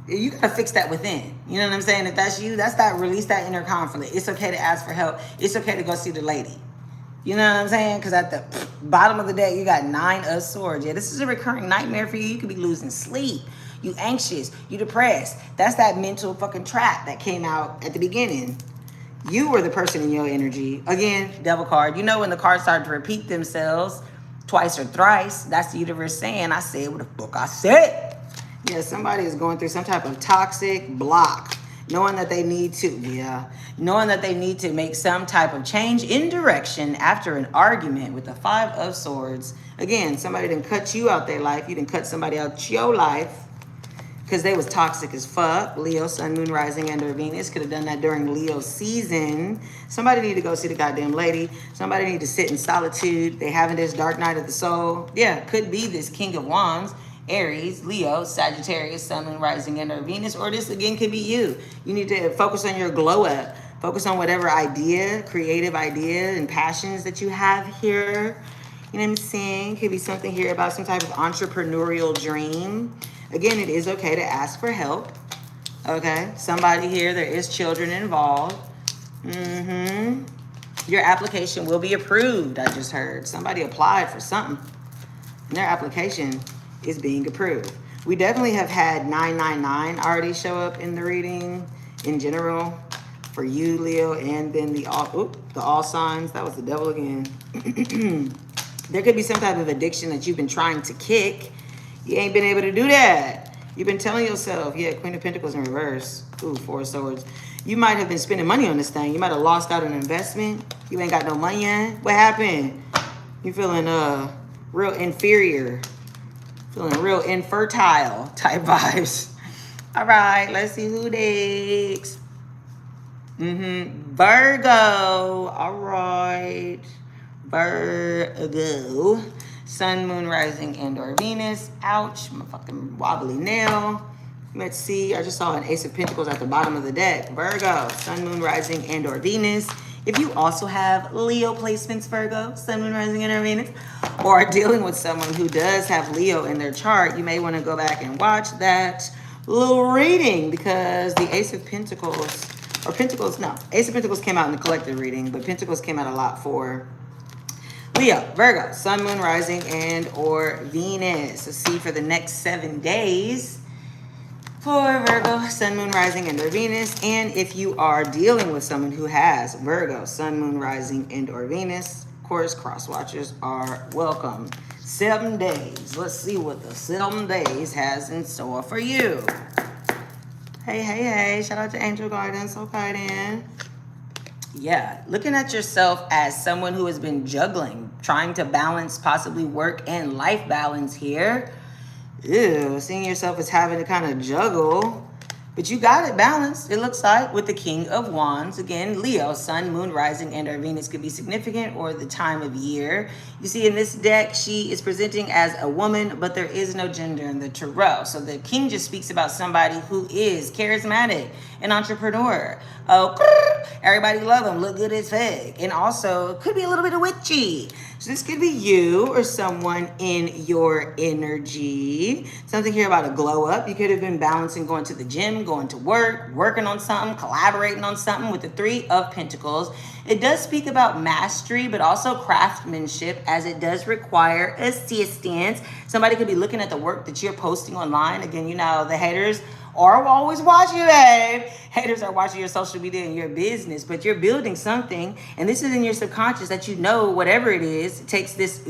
[SPEAKER 1] You gotta fix that within. You know what I'm saying? If that's you, that's that release that inner conflict. It's okay to ask for help. It's okay to go see the lady. You know what I'm saying? Because at the bottom of the day, you got 9 of Swords. Yeah, this is a recurring nightmare for you. You could be losing sleep. You anxious. You depressed. That's that mental fucking trap that came out at the beginning. You were the person in your energy. Again, Devil card. You know when the cards start to repeat themselves twice or thrice, that's the universe saying, I said what the fuck I said. Yeah, somebody is going through some type of toxic block, knowing that they need to, knowing that they need to make some type of change in direction after an argument with the 5 of Swords. Again, somebody didn't cut you out their life. You didn't cut somebody out your life because they was toxic as fuck. Leo, Sun, Moon, Rising, and or Venus could have done that during Leo season. Somebody need to go see the goddamn lady. Somebody need to sit in solitude. They having this dark night of the soul. Yeah, could be this King of Wands. Aries, Leo, Sagittarius, Sun, Moon, Rising, and or Venus, or this again could be you. You need to focus on your glow up. Focus on whatever idea, creative idea and passions that you have here. You know what I'm saying? Could be something here about some type of entrepreneurial dream. Again, it is okay to ask for help. Okay, somebody here, there is children involved. Your application will be approved, I just heard. Somebody applied for something, and their application is being approved. We definitely have had 999 already show up in the reading in general for you, Leo, and then the all signs. That was the devil again. There could be some type of addiction that you've been trying to kick. You ain't been able to do that. You've been telling yourself, yeah, Queen of Pentacles in reverse. Ooh, 4 of Swords. You might have been spending money on this thing. You might have lost out on an investment. You ain't got no money yet. What happened? You feeling real inferior. Feeling real infertile type vibes. All right, let's see who next. Virgo. All right. Virgo, Sun, Moon, Rising, and or Venus. Ouch, my fucking wobbly nail. Let's see, I just saw an Ace of Pentacles at the bottom of the deck. Virgo, Sun, Moon, Rising, and or Venus. If you also have Leo placements, Virgo, Sun, Moon, Rising, and or Venus, or are dealing with someone who does have Leo in their chart, you may want to go back and watch that little reading, because the Ace of Pentacles, or Pentacles, no, Ace of Pentacles came out in the collective reading, but Pentacles came out a lot for Leo, Virgo, Sun, Moon, Rising, and or Venus. Let's see for the next 7 days for Virgo, Sun, Moon, Rising, and or Venus. And if you are dealing with someone who has Virgo, Sun, Moon, Rising, and or Venus, of course, cross watchers are welcome. 7 days. Let's see what the 7 days has in store for you. Hey, hey, hey. Shout out to Angel Guidance. Okay, then. Yeah, looking at yourself as someone who has been juggling, trying to balance possibly work and life balance here. Ew, seeing yourself as having to kind of juggle, but you got it balanced, it looks like, with the King of Wands. Again, Leo, Sun, Moon, Rising, and or Venus could be significant, or the time of year. You see in this deck, she is presenting as a woman, but there is no gender in the tarot. So the King just speaks about somebody who is charismatic, an entrepreneur. Oh, everybody love them, look good as fuck. And also, it could be a little bit of witchy. So this could be you or someone in your energy. Something here about a glow up. You could have been balancing going to the gym, going to work, working on something, collaborating on something with the Three of Pentacles. It does speak about mastery, but also craftsmanship, as it does require assistance. Somebody could be looking at the work that you're posting online. Again, you know, the haters are always watching you, babe. Haters are watching your social media and your business, but you're building something, and this is in your subconscious that you know whatever it is, it takes this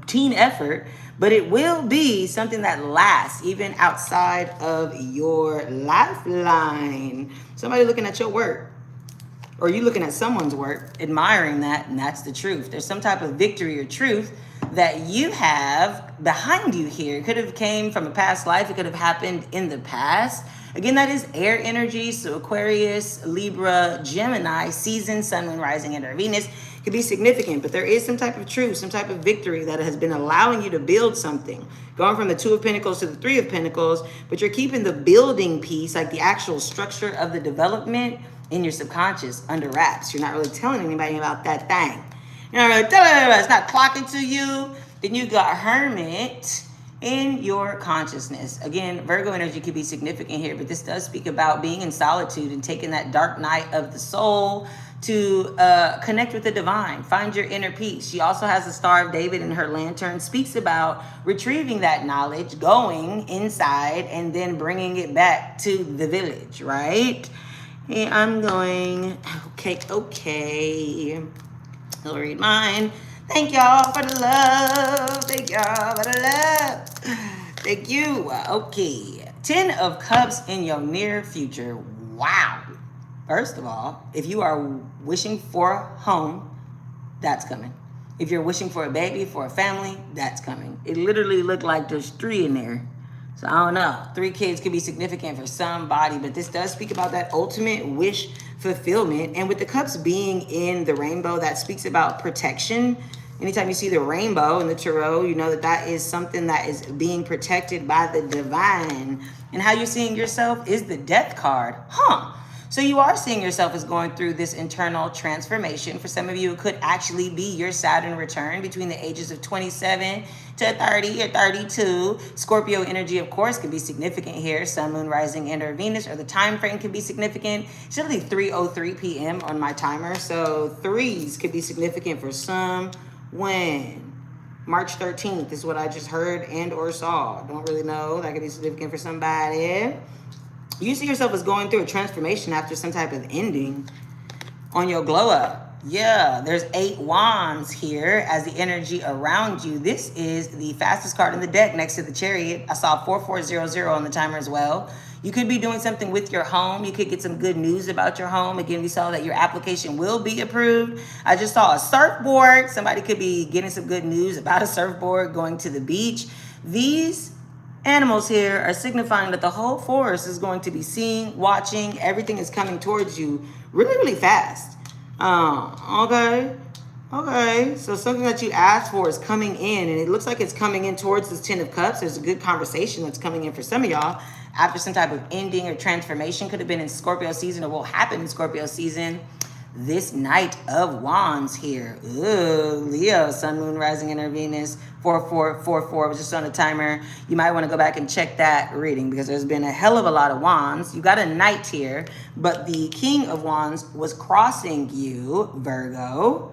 [SPEAKER 1] team effort, but it will be something that lasts even outside of your lifeline. Somebody looking at your work, or you looking at someone's work, admiring that, and that's the truth. There's some type of victory or truth that you have behind you here. It could have came from a past life. It could have happened in the past. Again, that is air energy. So Aquarius, Libra, Gemini, season, Sun, Moon, Rising, and or Venus could be significant. But there is some type of truth, some type of victory that has been allowing you to build something. Going from the Two of Pentacles to the Three of Pentacles, but you're keeping the building piece, like the actual structure of the development, in your subconscious under wraps. You're not really telling anybody about that thing. You're not really telling anybody. It's not clocking to you. Then you got Hermit in your consciousness. Again, Virgo energy could be significant here, but this does speak about being in solitude and taking that dark night of the soul to connect with the divine, find your inner peace. She also has the Star of David in her lantern, speaks about retrieving that knowledge, going inside, and then bringing it back to the village, right? Hey, I'm going, okay. I'll read mine. Thank y'all for the love. Thank y'all for the love. Thank you. Okay. 10 of Cups in your near future. Wow. First of all, if you are wishing for a home, that's coming. If you're wishing for a baby, for a family, that's coming. It literally looked like there's 3 in there. So I don't know. 3 kids could be significant for somebody, but this does speak about that ultimate wish fulfillment. And with the cups being in the rainbow, that speaks about protection. Anytime you see the rainbow in the tarot, you know that that is something that is being protected by the divine. And how you're seeing yourself is the Death card. So you are seeing yourself as going through this internal transformation. For some of you, it could actually be your Saturn return between the ages of 27 to 30 or 32. Scorpio energy, of course, could be significant here. Sun, Moon, Rising, and or Venus, or the time frame could be significant. It's usually 3:03 p.m. on my timer. So 3s could be significant for some. When? March 13th is what I just heard and or saw. Don't really know. That could be significant for somebody. You see yourself as going through a transformation after some type of ending on your glow up. Yeah, there's 8 wands here as the energy around you. This is the fastest card in the deck next to the Chariot. I saw 4400 on the timer as well. You could be doing something with your home. You could get some good news about your home. Again, we saw that your application will be approved. I just saw a surfboard. Somebody could be getting some good news about a surfboard, going to the beach. These animals here are signifying that the whole forest is going to be seeing, watching. Everything is coming towards you really, really fast. Okay. Okay, so something that you asked for is coming in, and it looks like it's coming in towards this 10 of Cups. There's a good conversation that's coming in for some of y'all after some type of ending or transformation. Could have been in Scorpio season or will happen in Scorpio season. This Knight of Wands here. Ooh, Leo, Sun, Moon, Rising, Inner Venus, 4444, was just on a timer. You might want to go back and check that reading because there's been a hell of a lot of wands. You got a Knight here, but the King of Wands was crossing you, Virgo.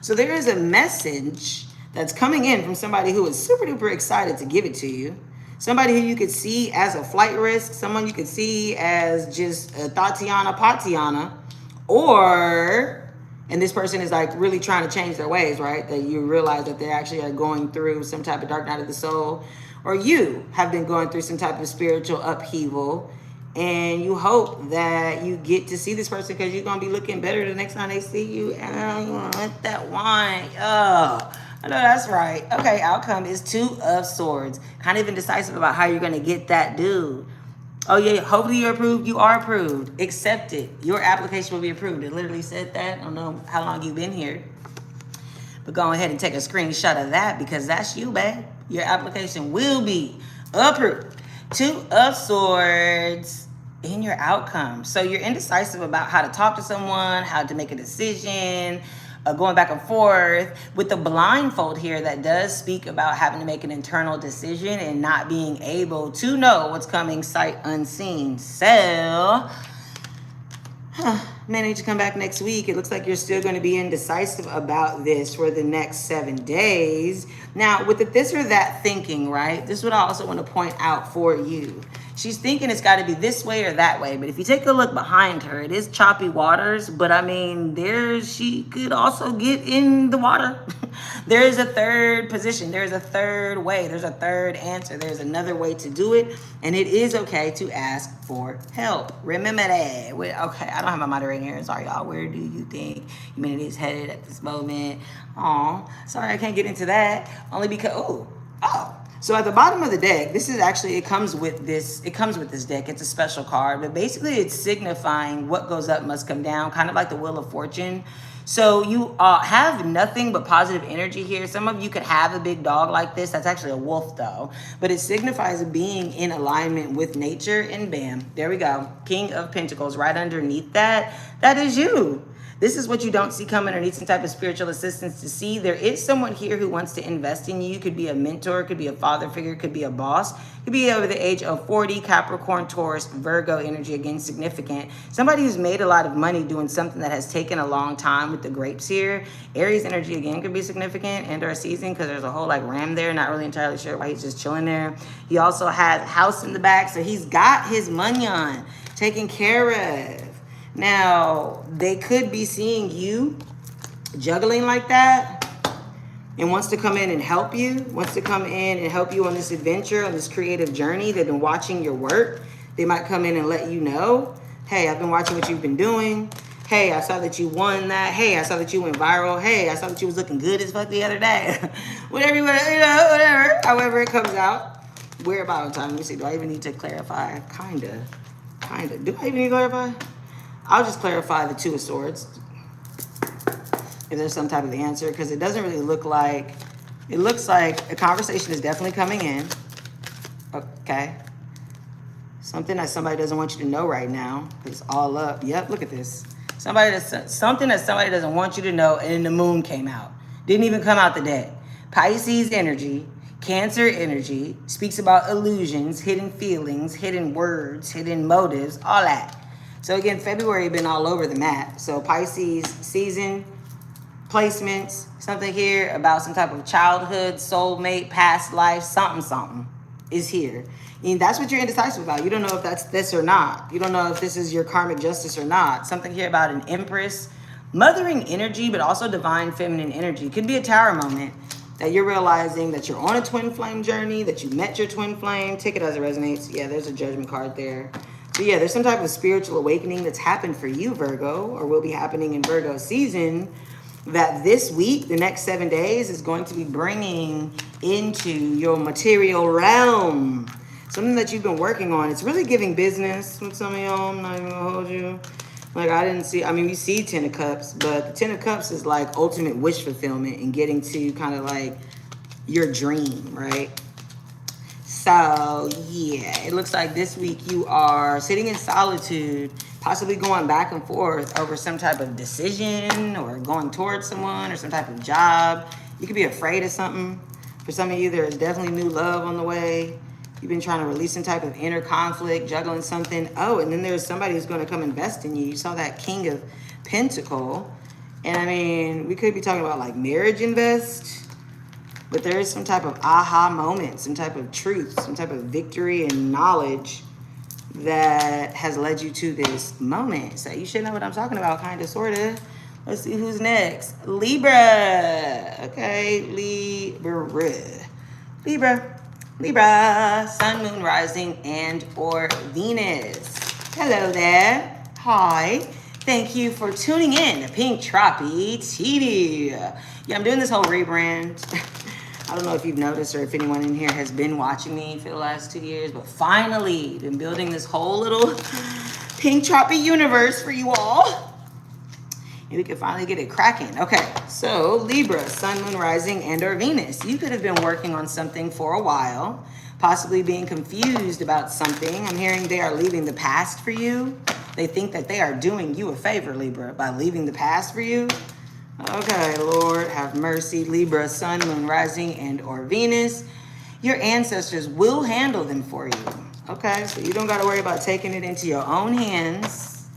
[SPEAKER 1] So there is a message that's coming in from somebody who is super duper excited to give it to you. Somebody who you could see as a flight risk. Someone you could see as just a Tatiana Patiana. Or, and this person is like really trying to change their ways, right? That you realize that they actually are going through some type of dark night of the soul. Or you have been going through some type of spiritual upheaval. And you hope that you get to see this person because you're going to be looking better the next time they see you. And you want that wine. Oh, I know that's right. Okay, outcome is 2 of Swords. Kind of indecisive about how you're going to get that dude. Oh, yeah, hopefully you're approved. You are approved. Accept it. Your application will be approved. It literally said that. I don't know how long you've been here. But go ahead and take a screenshot of that because that's you, babe. Your application will be approved. 2 of Swords in your outcome. So you're indecisive about how to talk to someone, how to make a decision, going back and forth. With the blindfold here, that does speak about having to make an internal decision and not being able to know what's coming sight unseen. So, may need to come back next week. It looks like you're still going to be indecisive about this for the next 7 days. Now, with the this or that thinking, right? This is what I also want to point out for you. She's thinking it's got to be this way or that way. But if you take a look behind her, it is choppy waters. But I mean, she could also get in the water. There is a third position. There's a third way. There's a third answer. There's another way to do it. And it is okay to ask for help. Remember that. Okay, I don't have my moderator here. Sorry, y'all. Where do you think humanity is headed at this moment? Oh, sorry, I can't get into that. Only because, oh. So at the bottom of the deck, this is actually, it comes with this deck. It's a special card, but basically it's signifying what goes up must come down, kind of like the Wheel of Fortune. So you have nothing but positive energy here. Some of you could have a big dog like this. That's actually a wolf though, but it signifies being in alignment with nature, and bam, there we go. King of Pentacles right underneath that. That is you. This is what you don't see coming or need some type of spiritual assistance to see. There is someone here who wants to invest in you. Could be a mentor, could be a father figure, could be a boss, could be over the age of 40, Capricorn, Taurus, Virgo energy, again, significant. Somebody who's made a lot of money doing something that has taken a long time with the grapes here. Aries energy, again, could be significant and or season because there's a whole like ram there. Not really entirely sure why he's just chilling there. He also has house in the back. So he's got his money on, taken care of. Now, they could be seeing you juggling like that and wants to come in and help you, wants to come in and help you on this adventure, on this creative journey. They've been watching your work. They might come in and let you know, hey, I've been watching what you've been doing. Hey, I saw that you won that. Hey, I saw that you went viral. Hey, I saw that you was looking good as fuck the other day. whatever, however it comes out. We're about on time. Let me see, do I even need to clarify? Kinda. Do I even need to clarify? I'll just clarify the 2 of Swords if there's some type of answer, because it doesn't really look like, it looks like a conversation is definitely coming in. Okay. Something that somebody doesn't want you to know right now. It's all up. Yep, look at this. Something that somebody doesn't want you to know, and the moon came out. Didn't even come out the deck. Pisces energy, Cancer energy, speaks about illusions, hidden feelings, hidden words, hidden motives, all that. So again, February been all over the map. So Pisces season, placements, something here about some type of childhood, soulmate, past life, something is here. And that's what you're indecisive about. You don't know if that's this or not. You don't know if this is your karmic justice or not. Something here about an empress, mothering energy, but also divine feminine energy. Could be a tower moment that you're realizing that you're on a twin flame journey, that you met your twin flame. Take it as it resonates. Yeah, there's a judgment card there. So yeah, there's some type of spiritual awakening that's happened for you, Virgo, or will be happening in Virgo season, that this week, the next 7 days, is going to be bringing into your material realm. Something that you've been working on. It's really giving business from some of y'all. I'm not even gonna hold you. Like, I didn't see, I mean, we see 10 of Cups, but the 10 of Cups is like ultimate wish fulfillment and getting to kind of like your dream, right? So, yeah, it looks like this week you are sitting in solitude, possibly going back and forth over some type of decision or going towards someone or some type of job. You could be afraid of something. For some of you, there is definitely new love on the way. You've been trying to release some type of inner conflict, juggling something. Oh, and then there's somebody who's going to come invest in you. You saw that King of Pentacle. And I mean, we could be talking about like marriage invest. But there is some type of aha moment, some type of truth, some type of victory and knowledge that has led you to this moment. So you should know what I'm talking about, kind of, sort of. Let's see who's next. Libra. Okay, Libra. Libra, Sun, Moon, Rising, and or Venus. Hello there. Hi. Thank you for tuning in to Pink Tropi TV. Yeah, I'm doing this whole rebrand. I don't know if you've noticed or if anyone in here has been watching me for the last 2 years, but finally been building this whole little Pink Tropi universe for you all. And we can finally get it cracking. Okay, so Libra, Sun, Moon, Rising, and or Venus. You could have been working on something for a while, possibly being confused about something. I'm hearing they are leaving the past for you. They think that they are doing you a favor, Libra, by leaving the past for you. Okay, Lord, have mercy. Libra, Sun, Moon, Rising, and or Venus. Your ancestors will handle them for you. Okay, so you don't got to worry about taking it into your own hands.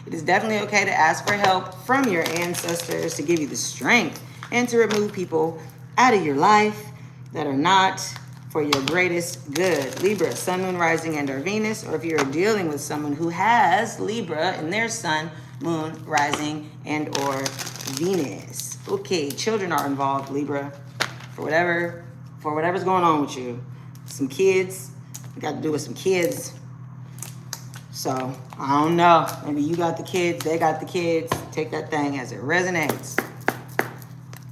[SPEAKER 1] It is definitely okay to ask for help from your ancestors to give you the strength and to remove people out of your life that are not for your greatest good. Libra, Sun, Moon, Rising, and or Venus, or if you're dealing with someone who has Libra in their Sun, Moon, Rising, and or Venus. Okay, children are involved, Libra, for whatever's going on with you. Some kids, you got to do with some kids. So, I don't know. Maybe you got the kids, they got the kids. Take that thing as it resonates.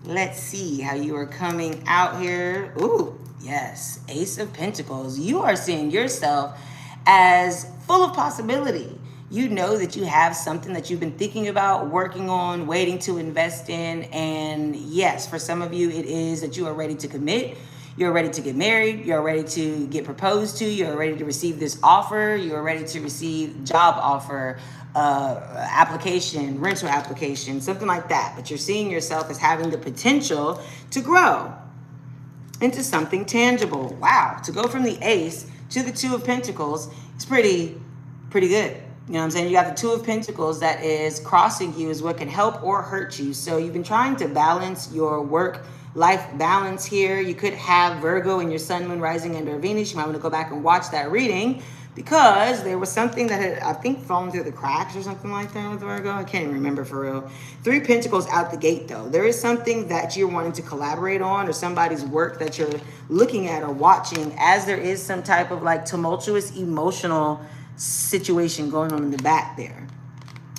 [SPEAKER 1] Let's see how you are coming out here. Ooh, yes, Ace of Pentacles. You are seeing yourself as full of possibility. You know that you have something that you've been thinking about, working on, waiting to invest in. And yes, for some of you, it is that you are ready to commit. You're ready to get married. You're ready to get proposed to. You're ready to receive this offer. You're ready to receive job offer, application, rental application, something like that. But you're seeing yourself as having the potential to grow into something tangible. Wow. To go from the Ace to the Two of Pentacles is pretty good. You know what I'm saying? You got the Two of Pentacles that is crossing you is what can help or hurt you. So you've been trying to balance your work-life balance here. You could have Virgo in your Sun, Moon, Rising, and or Venus. You might want to go back and watch that reading because there was something that had, I think, fallen through the cracks or something like that with Virgo. I can't even remember for real. Three Pentacles out the gate, though. There is something that you're wanting to collaborate on or somebody's work that you're looking at or watching as there is some type of like tumultuous emotional situation going on in the back there.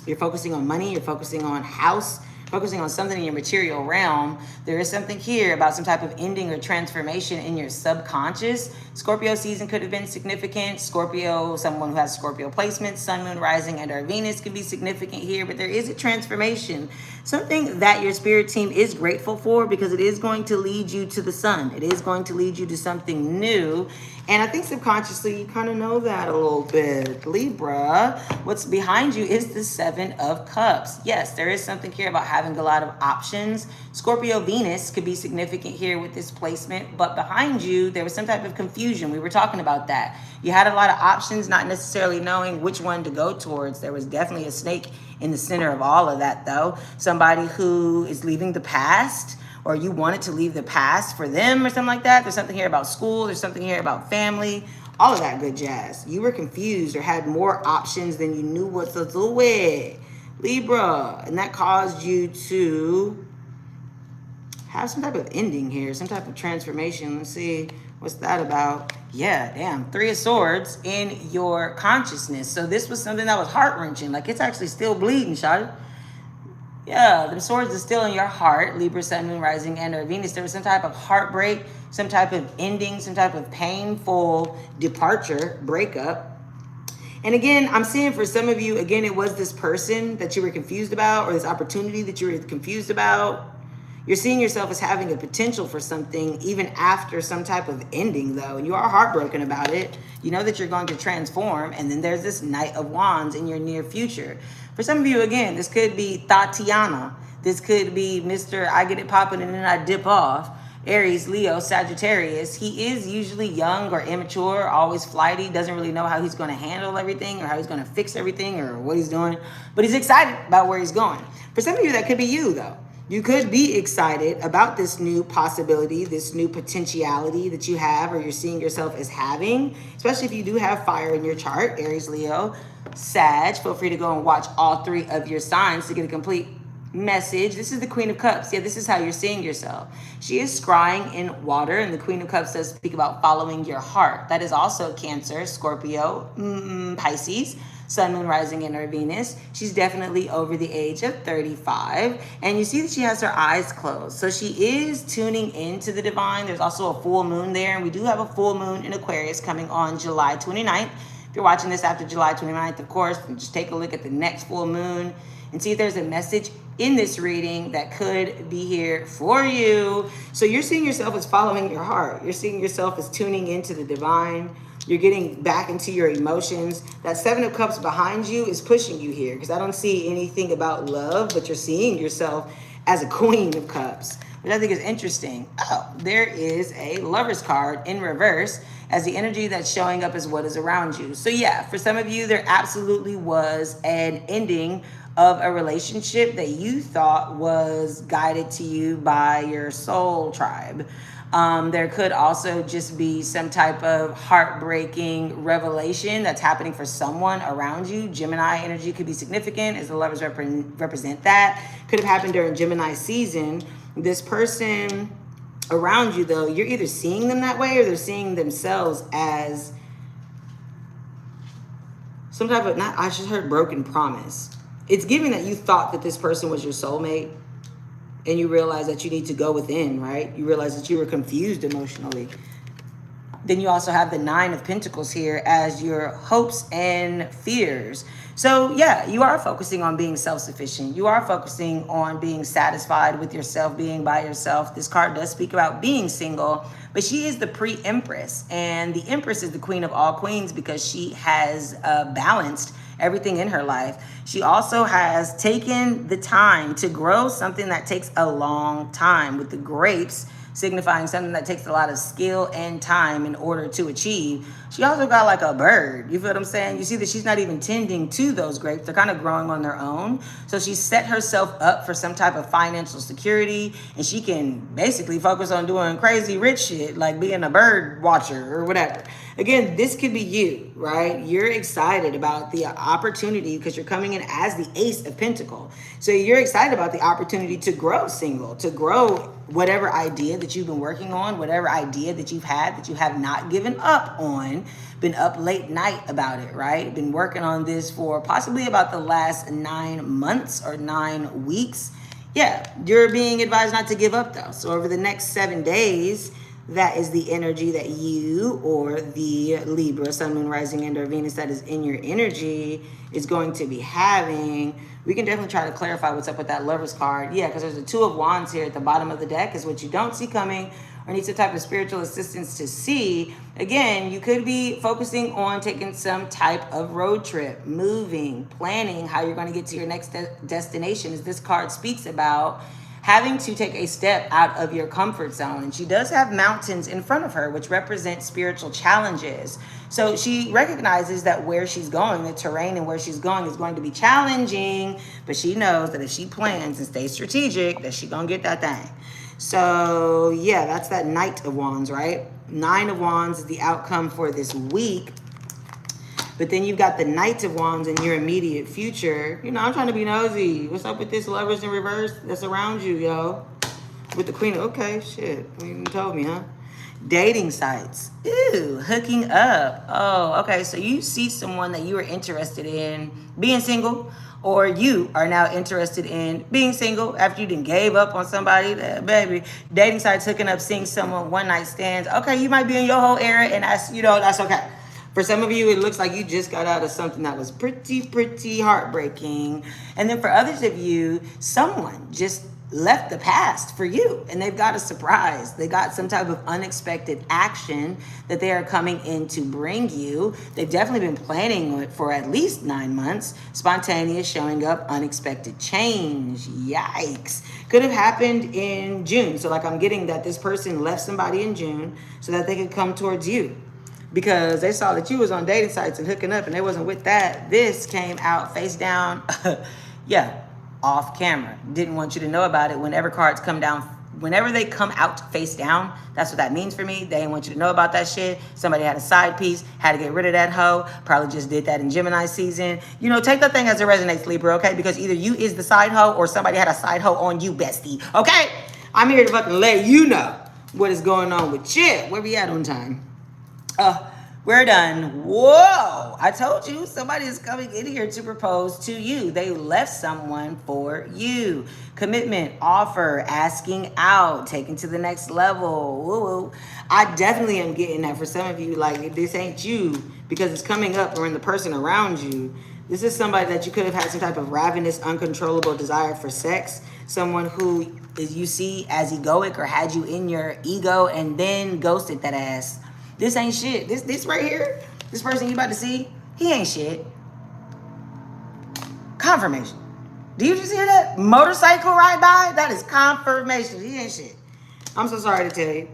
[SPEAKER 1] You're focusing on money, you're focusing on house, focusing on something in your material realm. There is something here about some type of ending or transformation in your subconscious. Scorpio season could have been significant. Scorpio, someone who has Scorpio placement, Sun, Moon, Rising, and or Venus could be significant here, but there is a transformation. Something that your spirit team is grateful for because it is going to lead you to the sun. It is going to lead you to something new. And I think subconsciously you kind of know that a little bit. Libra, what's behind you is the Seven of Cups. Yes, there is something here about having a lot of options. Scorpio Venus could be significant here with this placement, but behind you, there was some type of confusion. We were talking about that. You had a lot of options, not necessarily knowing which one to go towards. There was definitely a snake in the center of all of that, though. Somebody who is leaving the past, or you wanted to leave the past for them or something like that. There's something here about school. There's something here about family. All of that good jazz. You were confused or had more options than you knew what to do with. Libra. And that caused you to have some type of ending here, some type of transformation. Let's see. What's that about? Yeah, damn. Three of Swords in your consciousness. So this was something that was heart-wrenching. Like, it's actually still bleeding, Shawty. Yeah, the swords are still in your heart. Libra, Sun, Moon, Rising, and or Venus. There was some type of heartbreak, some type of ending, some type of painful departure, breakup. And again, I'm seeing for some of you, again, it was this person that you were confused about, or this opportunity that you were confused about. You're seeing yourself as having a potential for something even after some type of ending, though. And you are heartbroken about it. You know that you're going to transform. And then there's this Knight of Wands in your near future. For some of you, again, this could be Tatiana. This could be Mr. I get it popping and then I dip off. Aries, Leo, Sagittarius. He is usually young or immature, always flighty, doesn't really know how he's going to handle everything or how he's going to fix everything or what he's doing. But he's excited about where he's going. For some of you, that could be you, though. You could be excited about this new possibility, this new potentiality that you have or you're seeing yourself as having, especially if you do have fire in your chart, Aries, Leo, Sag. Feel free to go and watch all 3 of your signs to get a complete message. This is the Queen of Cups. Yeah, this is how you're seeing yourself. She is scrying in water, and the Queen of Cups does speak about following your heart. That is also Cancer, Scorpio, Pisces, Sun, Moon, Rising, and her Venus. She's definitely over the age of 35. And you see that she has her eyes closed. So she is tuning into the divine. There's also a full moon there. And we do have a full moon in Aquarius coming on July 29th. If you're watching this after July 29th, of course, just take a look at the next full moon and see if there's a message in this reading that could be here for you. So you're seeing yourself as following your heart. You're seeing yourself as tuning into the divine. You're getting back into your emotions. That 7 of Cups behind you is pushing you here because I don't see anything about love, but you're seeing yourself as a Queen of Cups, which I think is interesting. Oh, there is a Lover's card in reverse as the energy that's showing up as what is around you. So yeah, for some of you, there absolutely was an ending of a relationship that you thought was guided to you by your soul tribe. There could also just be some type of heartbreaking revelation that's happening for someone around you. Gemini energy could be significant as the Lovers represent that. Could have happened during Gemini season. This person around you, though, you're either seeing them that way or they're seeing themselves as some type of, I just heard broken promise. It's giving that you thought that this person was your soulmate. And you realize that you need to go within, right? You realize that you were confused emotionally. Then you also have the 9 of Pentacles here as your hopes and fears. So yeah, you are focusing on being self-sufficient. You are focusing on being satisfied with yourself, being by yourself. This card does speak about being single, but she is the pre-empress. And the empress is the queen of all queens because she has balanced everything in her life. She also has taken the time to grow something that takes a long time, with the grapes signifying something that takes a lot of skill and time in order to achieve. She also got like a bird. You feel what I'm saying? You see that she's not even tending to those grapes. They're kind of growing on their own. So she set herself up for some type of financial security, and she can basically focus on doing crazy rich shit like being a bird watcher or whatever. Again, this could be you, right? You're excited about the opportunity because you're coming in as the Ace of Pentacles. So you're excited about the opportunity to grow single, to grow whatever idea that you've been working on, whatever idea that you've had that you have not given up on, been up late night about it, right? Been working on this for possibly about the last 9 months or 9 weeks. Yeah, you're being advised not to give up though. So over the next 7 days, that is the energy that you or the Libra, Sun, Moon, Rising, and or Venus that is in your energy is going to be having. We can definitely try to clarify what's up with that Lover's card. Yeah, because there's a 2 of Wands here at the bottom of the deck is what you don't see coming or need some type of spiritual assistance to see. Again, you could be focusing on taking some type of road trip, moving, planning how you're going to get to your next destination, as this card speaks about having to take a step out of your comfort zone. And she does have mountains in front of her, which represent spiritual challenges. So she recognizes that where she's going, the terrain and where she's going is going to be challenging, but she knows that if she plans and stays strategic, that she's gonna get that thing. So yeah, that's that Knight of Wands, right? 9 of Wands is the outcome for this week. But then you've got the Knight of Wands in your immediate future. You know, I'm trying to be nosy. What's up with this Lovers in reverse that's around you, yo? With the Queen. Okay, shit. You even told me, huh? Dating sites. Ew, hooking up. Oh, okay. So you see someone that you are interested in being single, or you are now interested in being single after you done gave up on somebody. Baby, dating sites, hooking up, seeing someone, one night stands. Okay, you might be in your whole era, and that's, you know, that's okay. For some of you, it looks like you just got out of something that was pretty heartbreaking. And then for others of you, someone just left the past for you and they've got a surprise. They got some type of unexpected action that they are coming in to bring you. They've definitely been planning it for at least 9 months. Spontaneous showing up, unexpected change. Yikes. Could have happened in June. So like I'm getting that this person left somebody in June so that they could come towards you, because they saw that you was on dating sites and hooking up and they wasn't with that. This came out face down. Yeah. Off camera. Didn't want you to know about it. Whenever cards come down, whenever they come out face down, that's what that means for me. They didn't want you to know about that shit. Somebody had a side piece, had to get rid of that hoe. Probably just did that in Gemini season. You know, take that thing as it resonates, Libra, okay? Because either you is the side hoe or somebody had a side hoe on you, bestie, okay? I'm here to fucking let you know what is going on with you. Where we at on time? We're done. Whoa! I told you somebody is coming in here to propose to you. They left someone for you. Commitment, offer, asking out, taking to the next level. Woo-woo. I definitely am getting that for some of you. Like, this ain't you because it's coming up or in the person around you. This is somebody that you could have had some type of ravenous, uncontrollable desire for sex. Someone who is you see as egoic or had you in your ego and then ghosted that ass. This ain't shit. This right here, this person you about to see, he ain't shit. Confirmation. Do you just hear that? Motorcycle ride by? That is confirmation. He ain't shit. I'm so sorry to tell you.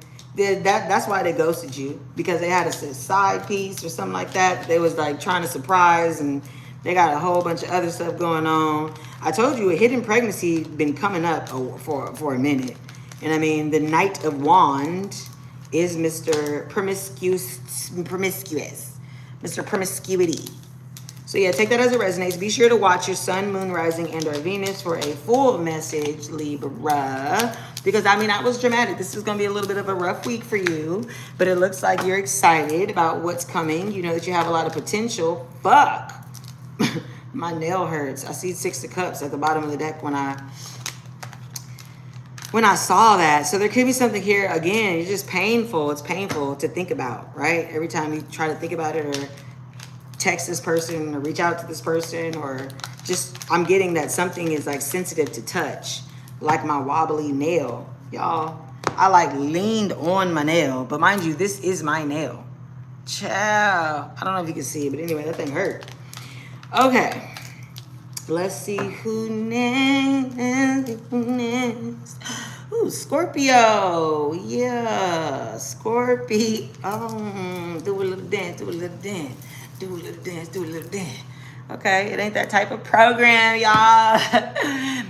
[SPEAKER 1] That's why they ghosted you, because they had a side piece or something like that. They was like trying to surprise, and they got a whole bunch of other stuff going on. I told you a hidden pregnancy been coming up for a minute. And I mean, the Knight of Wands is Mr. Promiscuous, Mr. Promiscuity. So yeah, take that as it resonates. Be sure to watch your sun, moon, rising, and or Venus for a full message, Libra. Because I mean, that was dramatic. This is going to be a little bit of a rough week for you, but it looks like you're excited about what's coming. You know that you have a lot of potential. Fuck. My nail hurts. I see 6 of Cups at the bottom of the deck when I saw that. So there could be something here. Again, it's just painful. It's painful to think about, right? Every time you try to think about it or text this person or reach out to this person, or just, I'm getting that something is like sensitive to touch, like my wobbly nail. Y'all, I like leaned on my nail, but mind you, this is my nail. Ciao. I don't know if you can see it, but anyway, that thing hurt. Okay. Let's see who next. Ooh, Scorpio. Yeah, Scorpio. Do a little dance, do a little dance, do a little dance, do a little dance. Okay, it ain't that type of program, y'all.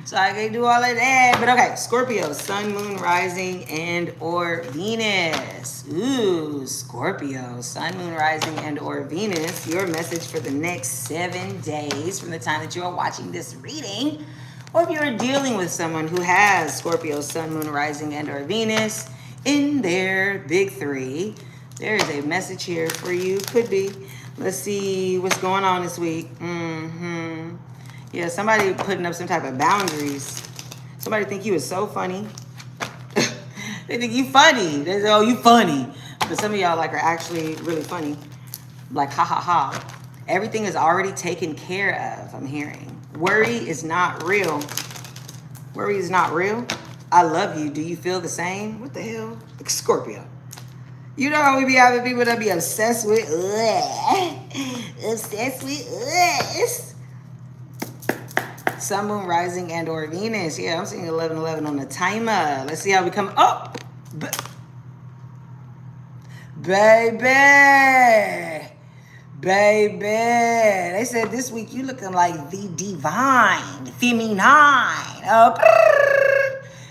[SPEAKER 1] So I can't do all of that. But okay, Scorpio, sun, moon, rising, and or Venus. Ooh, Scorpio, sun, moon, rising, and or Venus. Your message for the next 7 days from the time that you are watching this reading. Or if you're dealing with someone who has Scorpio, sun, moon, rising, and or Venus in their big 3, there is a message here for you. Could be. Let's see what's going on this week. Yeah, somebody putting up some type of boundaries. Somebody think you is so funny. They think you funny. They say, oh, you funny. But some of y'all like are actually really funny. Like, ha, ha, ha. Everything is already taken care of, I'm hearing. Worry is not real. Worry is not real. I love you. Do you feel the same? What the hell? Like Scorpio. You know how we be having people that be obsessed with us. Sun, moon, rising, and or Venus. Yeah, I'm seeing 11-11 on the timer. Let's see how we come. Oh, baby. They said this week you looking like the divine, feminine.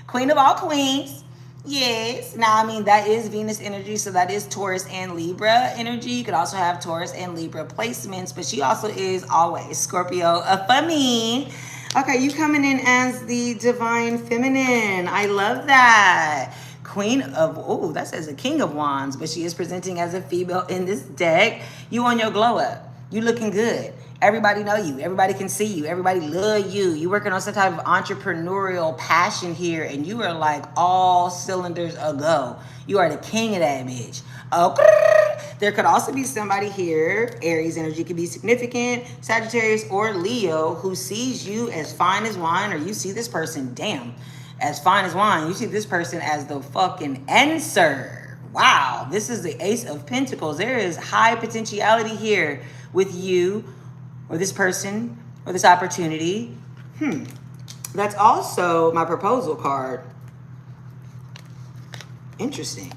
[SPEAKER 1] Queen of all queens. Yes. Now, I mean, that is Venus energy, so that is Taurus and Libra energy. You could also have Taurus and Libra placements, but she also is always Scorpio for me. Okay, you coming in as the divine feminine. I love that. Queen of, oh, that says a King of Wands, but she is presenting as a female in this deck. You on your glow up. You looking good. Everybody know you. Everybody can see you. Everybody love you. You working on some type of entrepreneurial passion here, and you are like all cylinders a go. You are the king of that bitch. Oh, there could also be somebody here, Aries energy could be significant, Sagittarius or Leo, who sees you as fine as wine, or you see this person, damn, as fine as wine. You see this person as the fucking answer. Wow, this is the Ace of Pentacles. There is high potentiality here with you or this person or this opportunity. That's also my proposal card. Interesting.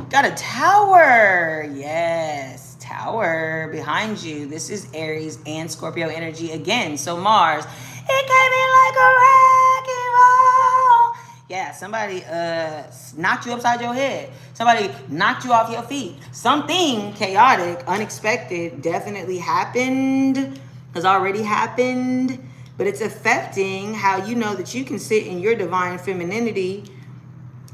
[SPEAKER 1] Got a Tower. Yes, Tower behind you. This is Aries and Scorpio energy again. So Mars, it came in like a wrecking ball. Yeah, somebody knocked you upside your head. Somebody knocked you off your feet. Something chaotic, unexpected definitely happened, has already happened, but it's affecting how you know that you can sit in your divine femininity.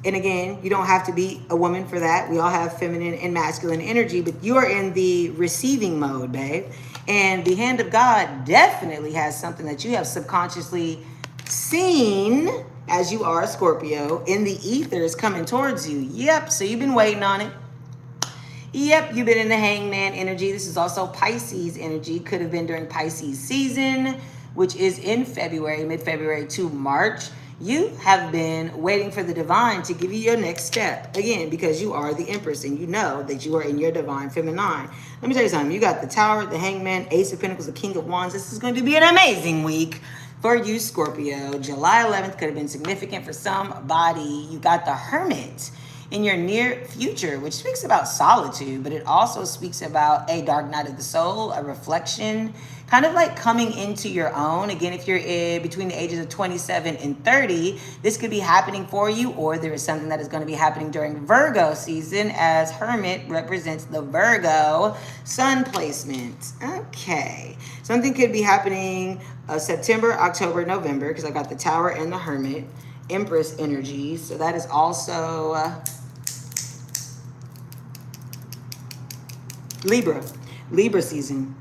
[SPEAKER 1] And again, you don't have to be a woman for that. We all have feminine and masculine energy, but you are in the receiving mode, babe. And the hand of God definitely has something that you have subconsciously seen as you are a Scorpio in the ethers coming towards you. Yep, so you've been waiting on it. Yep, you've been in the Hangman energy. This is also Pisces energy. Could have been during Pisces season, which is in February, mid-February to March. You have been waiting for the divine to give you your next step. Again, because you are the Empress and you know that you are in your divine feminine. Let me tell you something. You got the Tower, the Hangman, Ace of Pentacles, the King of Wands. This is going to be an amazing week for you, Scorpio. July 11th could have been significant for somebody. You got the Hermit in your near future, which speaks about solitude, but it also speaks about a dark night of the soul, a reflection, kind of like coming into your own. Again, if you're between the ages of 27 and 30, this could be happening for you, or there is something that is going to be happening during Virgo season, as Hermit represents the Virgo sun placement. Okay, something could be happening September, October, November, because I got the Tower and the Hermit, Empress energy. So that is also Libra season.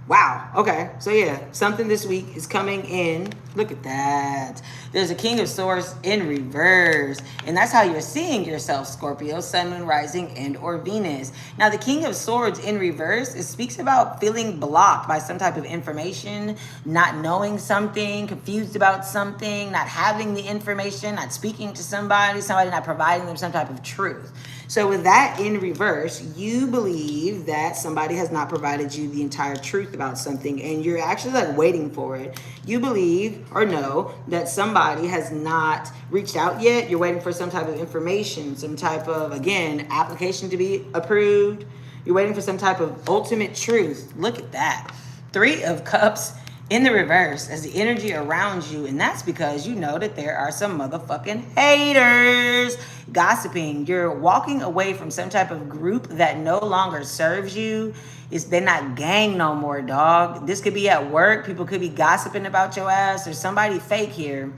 [SPEAKER 1] Wow. Okay. So yeah, something this week is coming in. Look at that. There's a King of Swords in reverse. And that's how you're seeing yourself, Scorpio, Sun, Moon, Rising, and or Venus. Now, the King of Swords in reverse, it speaks about feeling blocked by some type of information, not knowing something, confused about something, not having the information, not speaking to somebody not providing them some type of truth. So with that in reverse, you believe that somebody has not provided you the entire truth about something, and you're actually like waiting for it. You believe or know that somebody has not reached out yet. You're waiting for some type of information, some type of, again, application to be approved. You're waiting for some type of ultimate truth. Look at that. 3 of Cups in the reverse as the energy around you, and that's because you know that there are some motherfucking haters gossiping. You're walking away from some type of group that no longer serves you. They're not gang no more, dog. This could be at work. People could be gossiping about your ass. There's somebody fake here,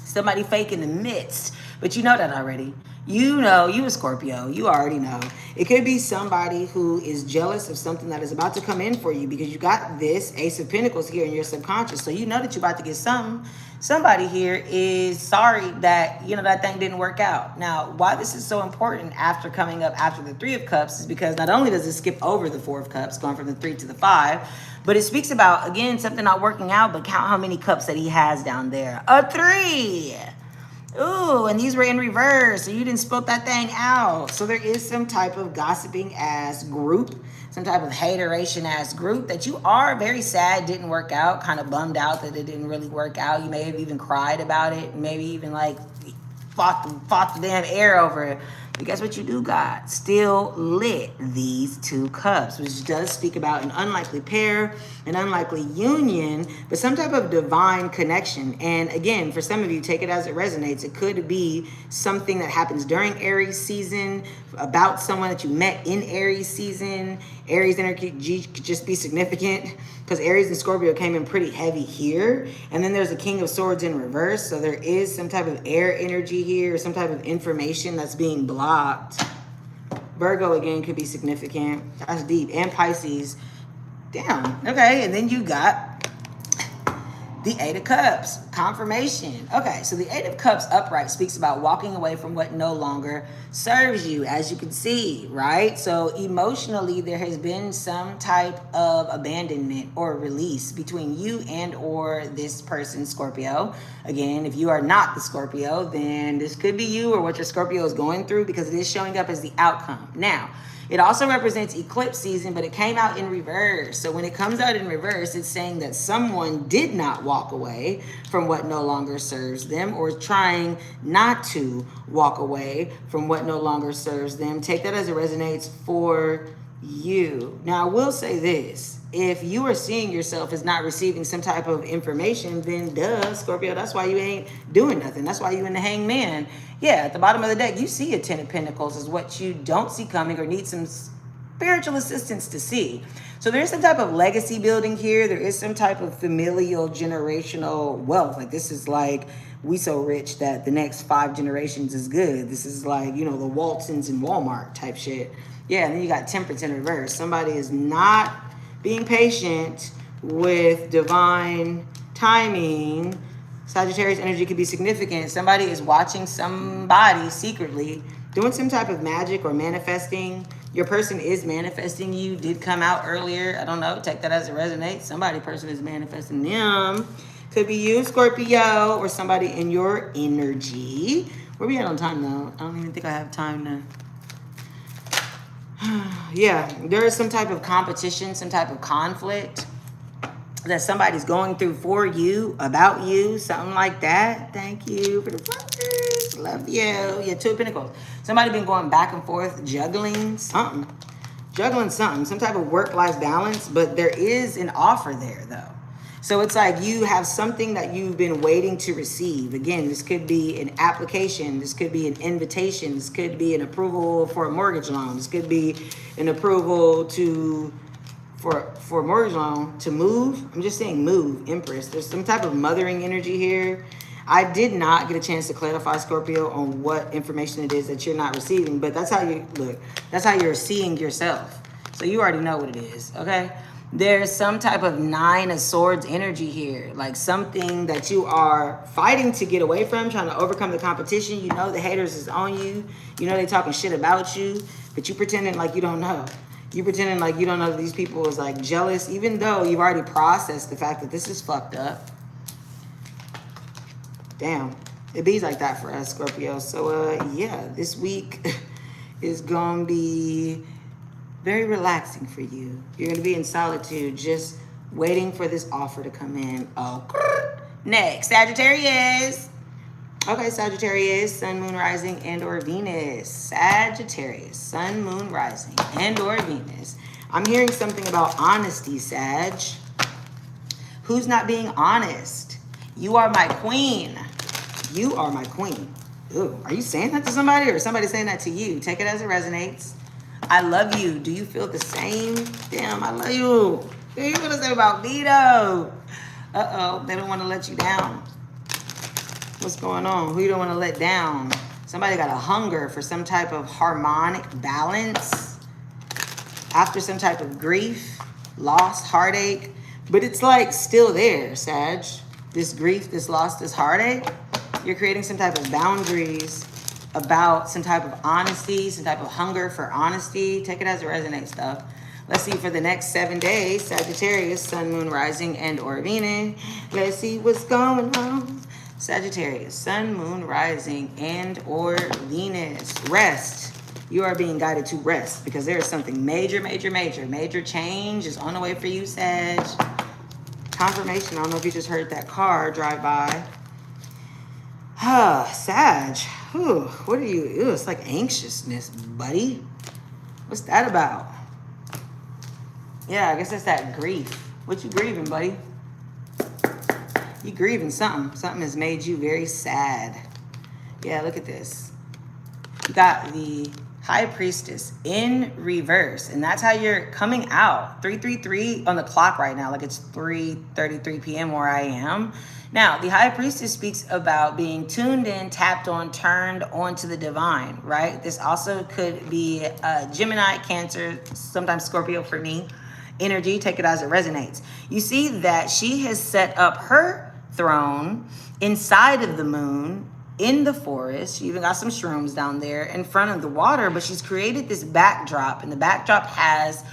[SPEAKER 1] somebody fake in the midst, but you know that already. You know, you a Scorpio, you already know. It could be somebody who is jealous of something that is about to come in for you, because you got this Ace of Pentacles here in your subconscious. So you know that you're about to get something. Somebody here is sorry that, you know, that thing didn't work out. Now, why this is so important after coming up after the 3 of Cups is because not only does it skip over the 4 of Cups, going from the 3 to the 5, but it speaks about, again, something not working out, but count how many cups that he has down there. A 3. Ooh, and these were in reverse, so you didn't spoke that thing out. So there is some type of gossiping ass group, some type of hateration ass group that you are very sad didn't work out, kind of bummed out that it didn't really work out. You may have even cried about it, maybe even like fought the damn air over it. But guess what you do got? Still lit, these 2 cups, which does speak about an unlikely pair, an unlikely union, but some type of divine connection. And again, for some of you, take it as it resonates. It could be something that happens during Aries season, about someone that you met in Aries season. Aries energy could just be significant because Aries and Scorpio came in pretty heavy here. And then there's a King of Swords in reverse. So there is some type of air energy here, some type of information that's being blocked. Virgo, again, could be significant. That's deep. And Pisces. Damn. Okay. And then you got The Eight of Cups, confirmation. Okay, so the Eight of Cups upright speaks about walking away from what no longer serves you, as you can see, right? So emotionally, there has been some type of abandonment or release between you and or this person, Scorpio. Again, if you are not the Scorpio, then this could be you or what your Scorpio is going through, because it is showing up as the outcome. Now, it also represents eclipse season, but it came out in reverse. So when it comes out in reverse, it's saying that someone did not walk away from what no longer serves them, or is trying not to walk away from what no longer serves them. Take that as it resonates for you. Now, I will say this. If you are seeing yourself as not receiving some type of information, then duh, Scorpio, that's why you ain't doing nothing. That's why you in the Hangman. Yeah, at the bottom of the deck, you see a Ten of Pentacles is what you don't see coming or need some spiritual assistance to see. So there's some type of legacy building here. There is some type of familial generational wealth. Like this is like, we so rich that the next 5 generations is good. This is like, you know, the Waltons and Walmart type shit. Yeah, and then you got Temperance in reverse. Somebody is not being patient with divine timing. Sagittarius energy could be significant. Somebody is watching somebody secretly doing some type of magic or manifesting. Your person is manifesting you. Did come out earlier. I don't know. Take that as it resonates. Somebody person is manifesting them. Could be you, Scorpio, or somebody in your energy. Where we at on time, though? I don't even think I have time to... Yeah, there is some type of competition, some type of conflict that somebody's going through for you, about you, something like that. Thank you for the flowers. Love you. Yeah, Two of Pentacles. Somebody been going back and forth, juggling something. Juggling something, some type of work-life balance, but there is an offer there, though. So it's like you have something that you've been waiting to receive. Again, this could be an application. This could be an invitation. This could be an approval for a mortgage loan. This could be an approval for a mortgage loan to move. I'm just saying move, Empress. There's some type of mothering energy here. I did not get a chance to clarify, Scorpio, on what information it is that you're not receiving, but that's how you look. That's how you're seeing yourself. So you already know what it is, okay? There's some type of 9 of Swords energy here, like something that you are fighting to get away from, trying to overcome the competition. You know the haters is on you. You know they talking shit about you, but you pretending like you don't know. You pretending like you don't know that these people is like jealous, even though you've already processed the fact that this is fucked up. Damn, it be like that for us, Scorpio. So yeah, this week is gonna be very relaxing for you. You're gonna be in solitude, just waiting for this offer to come in. Oh, next, Sagittarius. Okay, Sagittarius, Sun, Moon, Rising, and or Venus. Sagittarius, Sun, Moon, Rising, and or Venus. I'm hearing something about honesty, Sag. Who's not being honest? You are my queen. You are my queen. Ooh, are you saying that to somebody or somebody saying that to you? Take it as it resonates. I love you. Do you feel the same? Damn, I love you. What are you gonna say about me though? Uh-oh, they don't want to let you down. What's going on? Who you don't want to let down? Somebody got a hunger for some type of harmonic balance after some type of grief, loss, heartache. But it's like still there, Sag. This grief, this loss, this heartache. You're creating some type of boundaries about some type of honesty, some type of hunger for honesty. Take it as it resonates, stuff. Let's see for the next 7 days, Sagittarius, Sun, Moon, Rising, and or Venus. Let's see what's going on. Sagittarius, Sun, Moon, Rising, and or Venus. Rest. You are being guided to rest because there is something major change is on the way for you, Sag. Confirmation. I don't know if you just heard that car drive by. Sag. Whew, what are you? Ew, it's like anxiousness, buddy. What's that about? Yeah, I guess that's that grief. What you grieving, buddy? You grieving something. Something has made you very sad. Yeah, look at this. You got the High Priestess in reverse, and that's how you're coming out. 333 on the clock right now, like it's 3:33 p.m. where I am. Now, the High Priestess speaks about being tuned in, tapped on, turned onto the divine, right? This also could be Gemini, Cancer, sometimes Scorpio for me. Energy, take it as it resonates. You see that she has set up her throne, inside of the moon, in the forest. She even got some shrooms down there in front of the water, but she's created this backdrop, and the backdrop has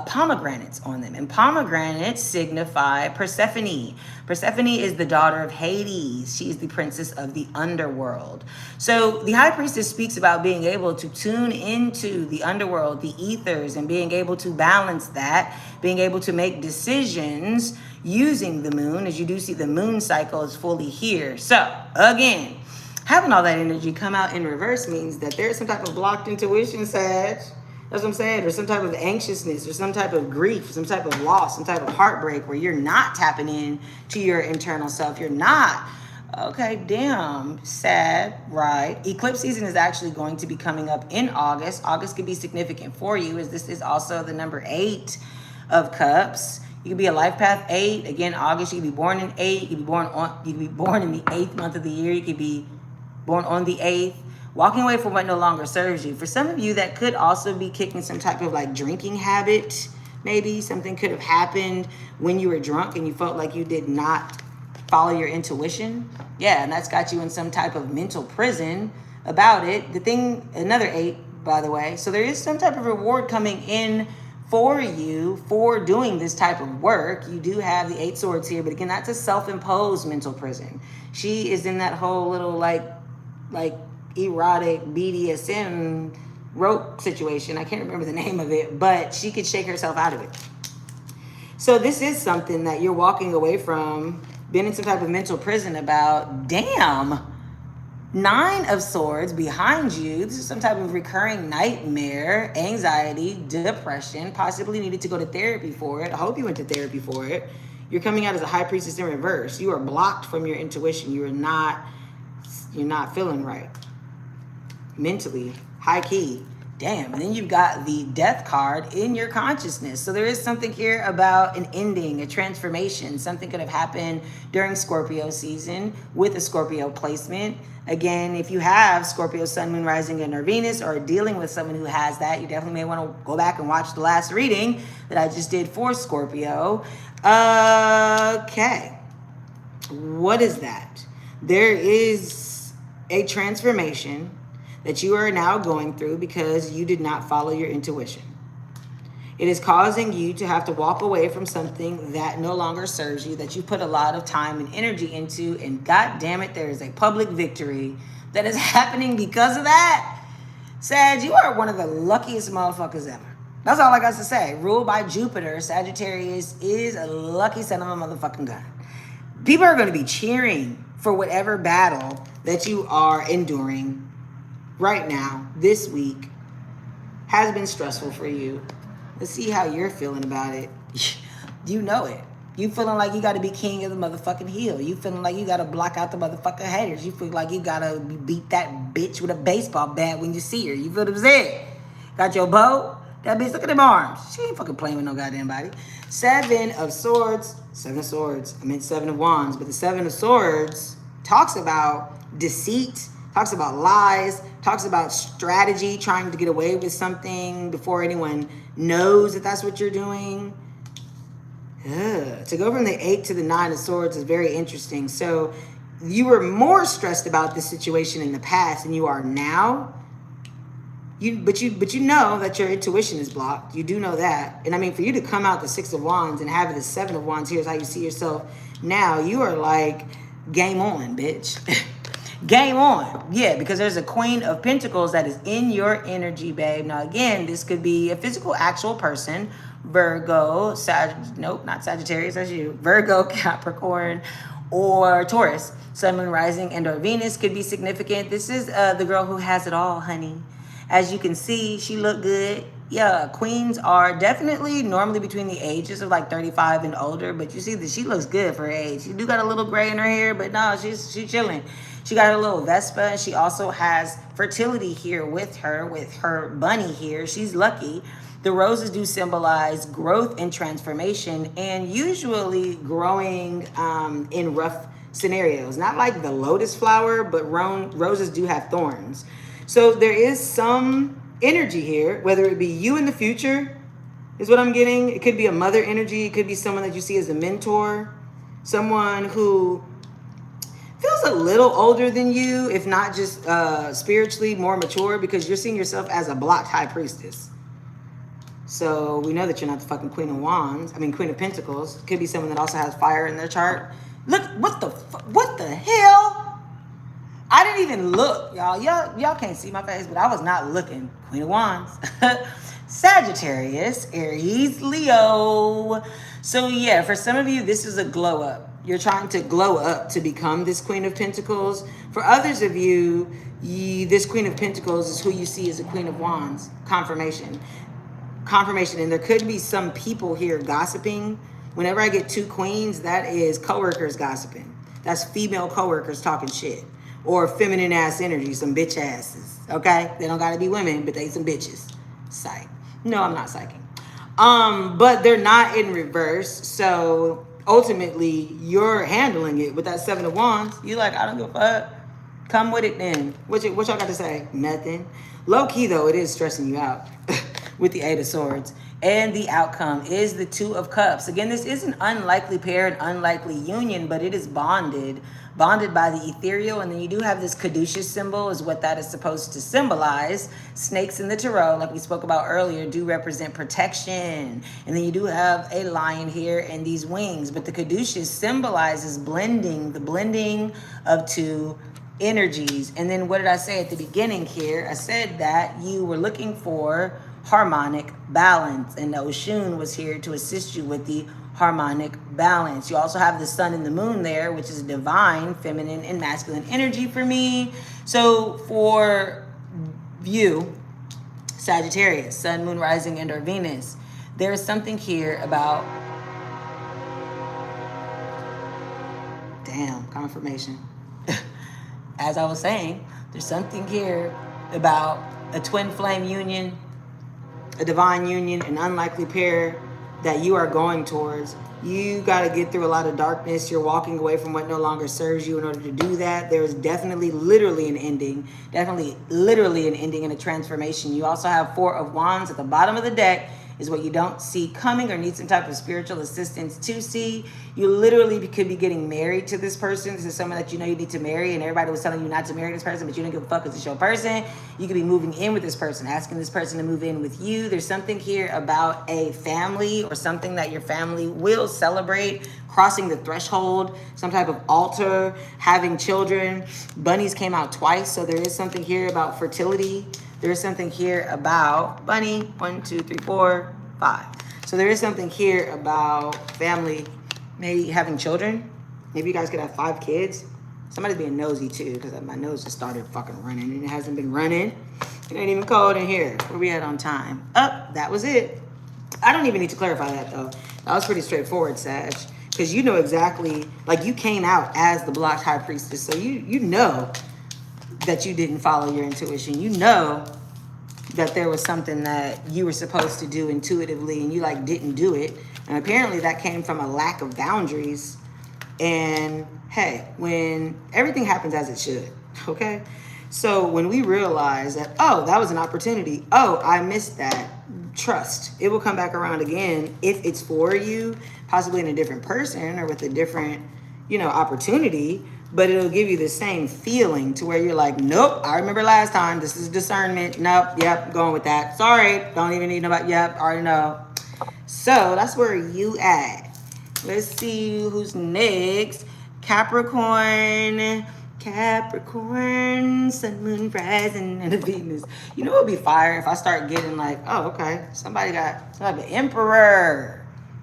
[SPEAKER 1] pomegranates on them, and pomegranates signify Persephone. Persephone is the daughter of Hades. She is the princess of the underworld. So the high priestess speaks about being able to tune into the underworld, the ethers, and being able to balance that, being able to make decisions using the moon. As you do see, the moon cycle is fully here. So again, having all that energy come out in reverse means that there's some type of blocked intuition, Sag. That's what I'm saying. Or some type of anxiousness, or some type of grief, some type of loss, some type of heartbreak where you're not tapping in to your internal self. You're not. Okay, damn, sad, right? Eclipse season is actually going to be coming up in August. August could be significant for you, as this is also the number 8 of cups. You could be a life path 8. Again, August, you could be born in 8. You could be born in the 8th month of the year. You could be born on the 8th. Walking away from what no longer serves you. For some of you, that could also be kicking some type of like drinking habit. Maybe something could have happened when you were drunk and you felt like you did not follow your intuition. Yeah, and that's got you in some type of mental prison about it. The thing, another 8, by the way. So there is some type of reward coming in for you for doing this type of work. You do have the 8 swords here, but again, that's a self-imposed mental prison. She is in that whole little like erotic BDSM rope situation. I can't remember the name of it, but she could shake herself out of it. So this is something that you're walking away from, been in some type of mental prison about. Damn, 9 of swords behind you. This is some type of recurring nightmare, anxiety, depression, possibly needed to go to therapy for it. I hope you went to therapy for it. You're coming out as a high priestess in reverse. You are blocked from your intuition. You're not feeling right. Mentally, high key. Damn. And then you've got the death card in your consciousness. So there is something here about an ending, a transformation. Something could have happened during Scorpio season with a Scorpio placement. Again, if you have Scorpio, Sun, Moon, Rising, and or Venus, or dealing with someone who has that, you definitely may want to go back and watch the last reading that I just did for Scorpio. Okay. What is that? There is a transformation that you are now going through because you did not follow your intuition. It is causing you to have to walk away from something that no longer serves you, that you put a lot of time and energy into, and God damn it, there is a public victory that is happening because of that. Sag, you are one of the luckiest motherfuckers ever. That's all I got to say. Ruled by Jupiter, Sagittarius is a lucky son of a motherfucking gun. People are going to be cheering for whatever battle that you are enduring right now, this week, has been stressful for you. Let's see how you're feeling about it. You know it. You feeling like you got to be king of the motherfucking hill. You feeling like you got to block out the motherfucking haters. You feel like you got to beat that bitch with a baseball bat when you see her. You feel what I'm saying? Got your bow? That bitch, look at them arms. She ain't fucking playing with no goddamn body. 7 of swords. 7 of swords. I meant 7 of wands. But the 7 of swords talks about deceit, talks about lies, talks about strategy, trying to get away with something before anyone knows that that's what you're doing. To go from the 8 to the 9 of swords is very interesting. So you were more stressed about this situation in the past than you are now. But you know that your intuition is blocked. You do know that. And I mean, for you to come out the 6 of wands and have the 7 of wands, here's how you see yourself now. You are like, game on, bitch. Game on. Yeah, because there's a Queen of Pentacles that is in your energy, babe. Now, again, this could be a physical, actual person. Virgo, nope, not Sagittarius, that's you. Virgo, Capricorn, or Taurus. Sun, Moon, Rising, and or Venus could be significant. This is the girl who has it all, honey. As you can see, she look good. Yeah, queens are definitely normally between the ages of like 35 and older, but you see that she looks good for her age. She do got a little gray in her hair, but no, she's chilling. She got a little Vespa, and she also has fertility here with her bunny here. She's lucky. The roses do symbolize growth and transformation, and usually growing in rough scenarios. Not like the lotus flower, but roses do have thorns. So there is some energy here, whether it be you in the future, is what I'm getting. It could be a mother energy. It could be someone that you see as a mentor, someone who feels a little older than you, if not just spiritually more mature, because you're seeing yourself as a blocked high priestess. So we know that you're not the fucking Queen of Wands. I mean, Queen of Pentacles. Could be someone that also has fire in their chart. Look, what the hell? I didn't even look, y'all. Y'all can't see my face, but I was not looking. Queen of Wands. Sagittarius, Aries, Leo. So yeah, for some of you, this is a glow up. You're trying to glow up to become this Queen of Pentacles. For others of you, this Queen of Pentacles is who you see as a Queen of Wands. Confirmation. And there could be some people here gossiping. Whenever I get two queens, that is coworkers gossiping. That's female coworkers talking shit. Or feminine ass energy, some bitch asses. Okay? They don't gotta be women, but they some bitches. Psych. No, I'm not psyching. But they're not in reverse. So ultimately, you're handling it with that Seven of Wands. You like, I don't give a fuck. Come with it then. What y'all got to say? Nothing. Low key though, it is stressing you out with the Eight of Swords. And the outcome is the Two of Cups. Again, this is an unlikely pair, an unlikely union, but it is bonded by the ethereal. And then you do have this caduceus symbol is what that is supposed to symbolize. Snakes in the tarot, like we spoke about earlier, do represent protection. And then you do have a lion here and these wings. But the caduceus symbolizes blending, the blending of two energies. And then what did I say at the beginning here? I said that you were looking for harmonic balance, and Oshun was here to assist you with the harmonic balance. You also have the sun and the moon there, which is divine feminine and masculine energy for me. So for you, Sagittarius, sun, moon, rising, and or Venus, there is something here about, damn, confirmation. As I was saying, there's something here about a twin flame union, a divine union, an unlikely pair that you are going towards. You got to get through a lot of darkness. You're walking away from what no longer serves you in order to do that. There is definitely literally an ending. Definitely literally an ending and a transformation. You also have Four of Wands at the bottom of the deck is what you don't see coming or need some type of spiritual assistance to see. You literally could be getting married to this person. This is someone that you know you need to marry, and everybody was telling you not to marry this person, but you didn't give a fuck because it's your person. You could be moving in with this person, asking this person to move in with you. There's something here about a family or something that your family will celebrate, crossing the threshold, some type of altar, having children. Bunnies came out twice, so there is something here about fertility. There is something here about bunny, 1, 2, 3, 4, 5. So there is something here about family, maybe having children. Maybe you guys could have 5 kids. Somebody's being nosy too, because my nose just started fucking running and it hasn't been running. It ain't even cold in here. Where we at on time? That was it. I don't even need to clarify that though. That was pretty straightforward, Sag. Because you know exactly, like you came out as the blocked high priestess. So you know that you didn't follow your intuition. You know that there was something that you were supposed to do intuitively and you like didn't do it. And apparently that came from a lack of boundaries. And hey, when everything happens as it should, okay? So when we realize that, oh, that was an opportunity. Oh, I missed that. Trust. It will come back around again if it's for you, possibly in a different person or with a different, opportunity. But it'll give you the same feeling to where you're like, nope, I remember last time. This is discernment. Nope, yep, going with that. Sorry, don't even need to know about, yep, already know. So that's where you at. Let's see who's next. Capricorn, sun, moon, rising, and a Venus. You know what would be fire if I start getting like, oh, okay, somebody got an emperor.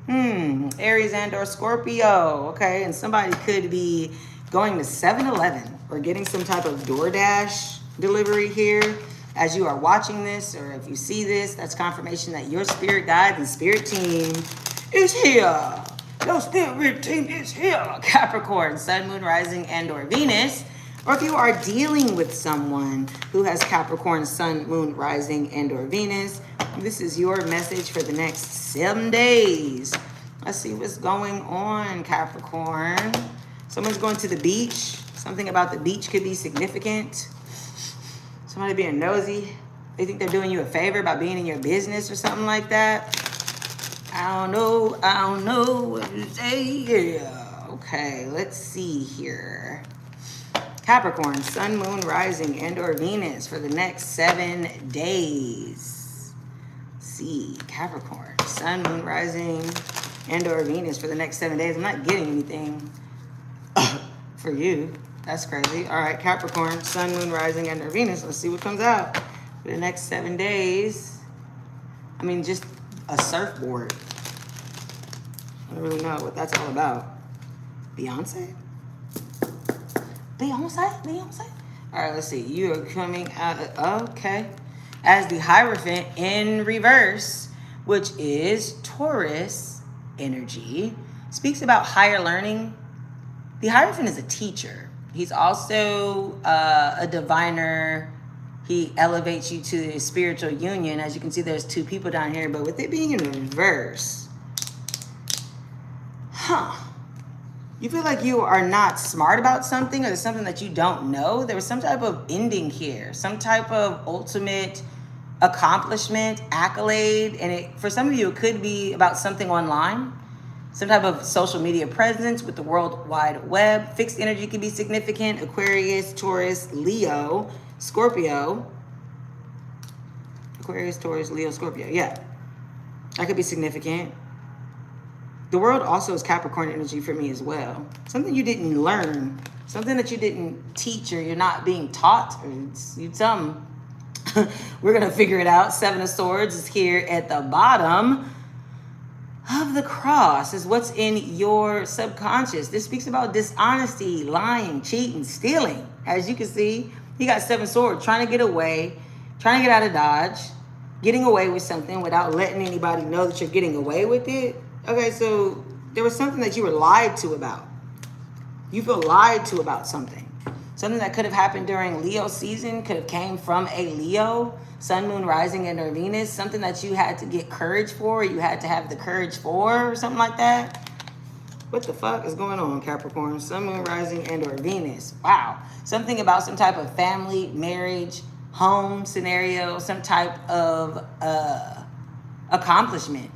[SPEAKER 1] Aries and or Scorpio, okay? And somebody could be going to 7-Eleven or getting some type of DoorDash delivery here as you are watching this, or if you see this, that's confirmation that your spirit guide and spirit team is here. Your spirit team is here. Capricorn, sun, moon, rising, and or Venus. Or if you are dealing with someone who has Capricorn, sun, moon, rising, and or Venus, this is your message for the next 7 days. Let's see what's going on, Capricorn. Someone's going to the beach. Something about the beach could be significant. Somebody being nosy. They think they're doing you a favor by being in your business or something like that. I don't know what to say. Yeah. Okay, let's see here. Capricorn, sun, moon, rising, and or Venus for the next 7 days. See, Capricorn, sun, moon, rising, and or Venus for the next 7 days. I'm not getting anything for you. That's crazy. All right, Capricorn, sun, moon, rising, and or Venus. Let's see what comes out for the next 7 days. I mean, just a surfboard. I don't really know what that's all about. Beyonce? Beyonce? All right, let's see. You are coming out, okay, as the Hierophant in reverse, which is Taurus energy. Speaks about higher learning. The Hierophant is a teacher. He's also a diviner. He elevates you to a spiritual union. As you can see, there's 2 people down here, but with it being in reverse, you feel like you are not smart about something, or there's something that you don't know. There was some type of ending here, some type of ultimate accomplishment, accolade. And for some of you, it could be about something online, some type of social media presence with the World Wide Web. Fixed energy can be significant. Aquarius, Taurus, Leo, Scorpio. Aquarius, Taurus, Leo, Scorpio. Yeah, that could be significant. The world also is Capricorn energy for me as well. Something you didn't learn, something that you didn't teach, or you're not being taught, or you tell them. We're going to figure it out. 7 of Swords is here at the bottom of the cross, is what's in your subconscious. This speaks about dishonesty, lying, cheating, stealing. As you can see, you got 7 Swords, trying to get away, trying to get out of Dodge, getting away with something without letting anybody know that you're getting away with it. Okay, so there was something that you were lied to about. You feel lied to about something. Something that could have happened during Leo season, could have came from a Leo, sun, moon, rising, and or Venus. Something that you had to get courage for, you had to have the courage for, or something like that. What the fuck is going on, Capricorn? Sun, moon, rising, and or Venus. Wow. Something about some type of family, marriage, home scenario, some type of accomplishment.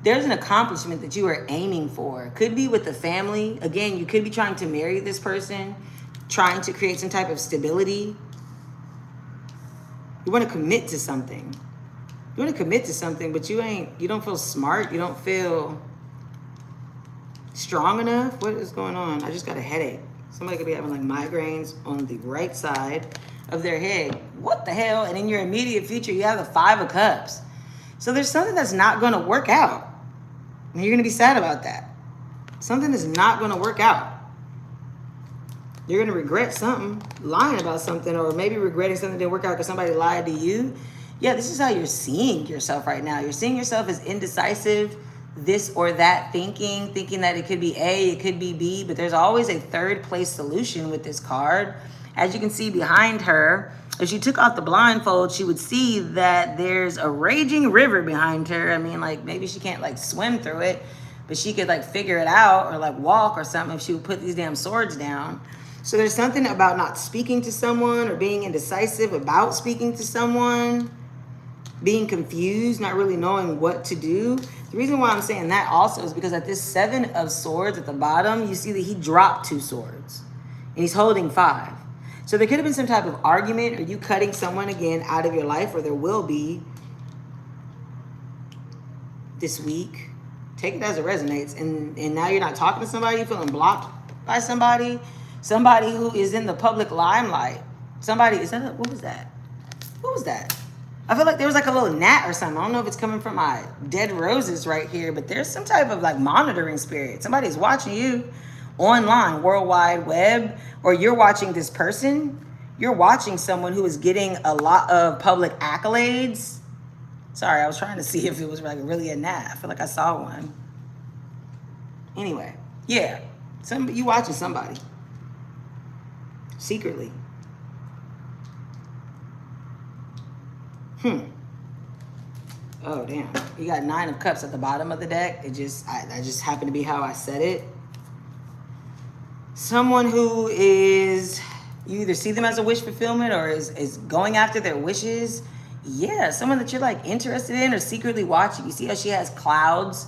[SPEAKER 1] There's an accomplishment that you are aiming for. Could be with the family. Again, you could be trying to marry this person, trying to create some type of stability. You want to commit to something. You want to commit to something, but you don't feel smart. You don't feel strong enough. What is going on? I just got a headache. Somebody could be having like migraines on the right side of their head. What the hell? And in your immediate future, you have the 5 of Cups. So there's something that's not going to work out. And you're going to be sad about that. Something is not going to work out. You're going to regret something, lying about something, or maybe regretting something didn't work out because somebody lied to you. Yeah, this is how you're seeing yourself right now. You're seeing yourself as indecisive, this or that thinking that it could be A, it could be B, but there's always a 3rd place solution with this card. As you can see behind her, if she took off the blindfold, she would see that there's a raging river behind her. I mean, like, maybe she can't, like, swim through it, but she could, like, figure it out or, like, walk or something if she would put these damn swords down. So there's something about not speaking to someone or being indecisive about speaking to someone, being confused, not really knowing what to do. The reason why I'm saying that also is because at this 7 of Swords at the bottom, you see that he dropped 2 swords and he's holding 5. So there could have been some type of argument, or you cutting someone again out of your life, or there will be this week. Take it as it resonates. And now you're not talking to somebody, you're feeling blocked by somebody who is in the public limelight. What was that? What was that? I feel like there was like a little gnat or something. I don't know if it's coming from my dead roses right here, but there's some type of like monitoring spirit. Somebody's watching you online, World Wide Web, or you're watching this person. You're watching someone who is getting a lot of public accolades. Sorry, I was trying to see if it was like really a gnat. I feel like I saw one. Anyway, yeah, you watching somebody secretly. Oh damn! You got 9 of Cups at the bottom of the deck. I just happened to be how I said it. Someone who is, you either see them as a wish fulfillment or is going after their wishes. Yeah, someone that you're like interested in or secretly watching. You see how she has clouds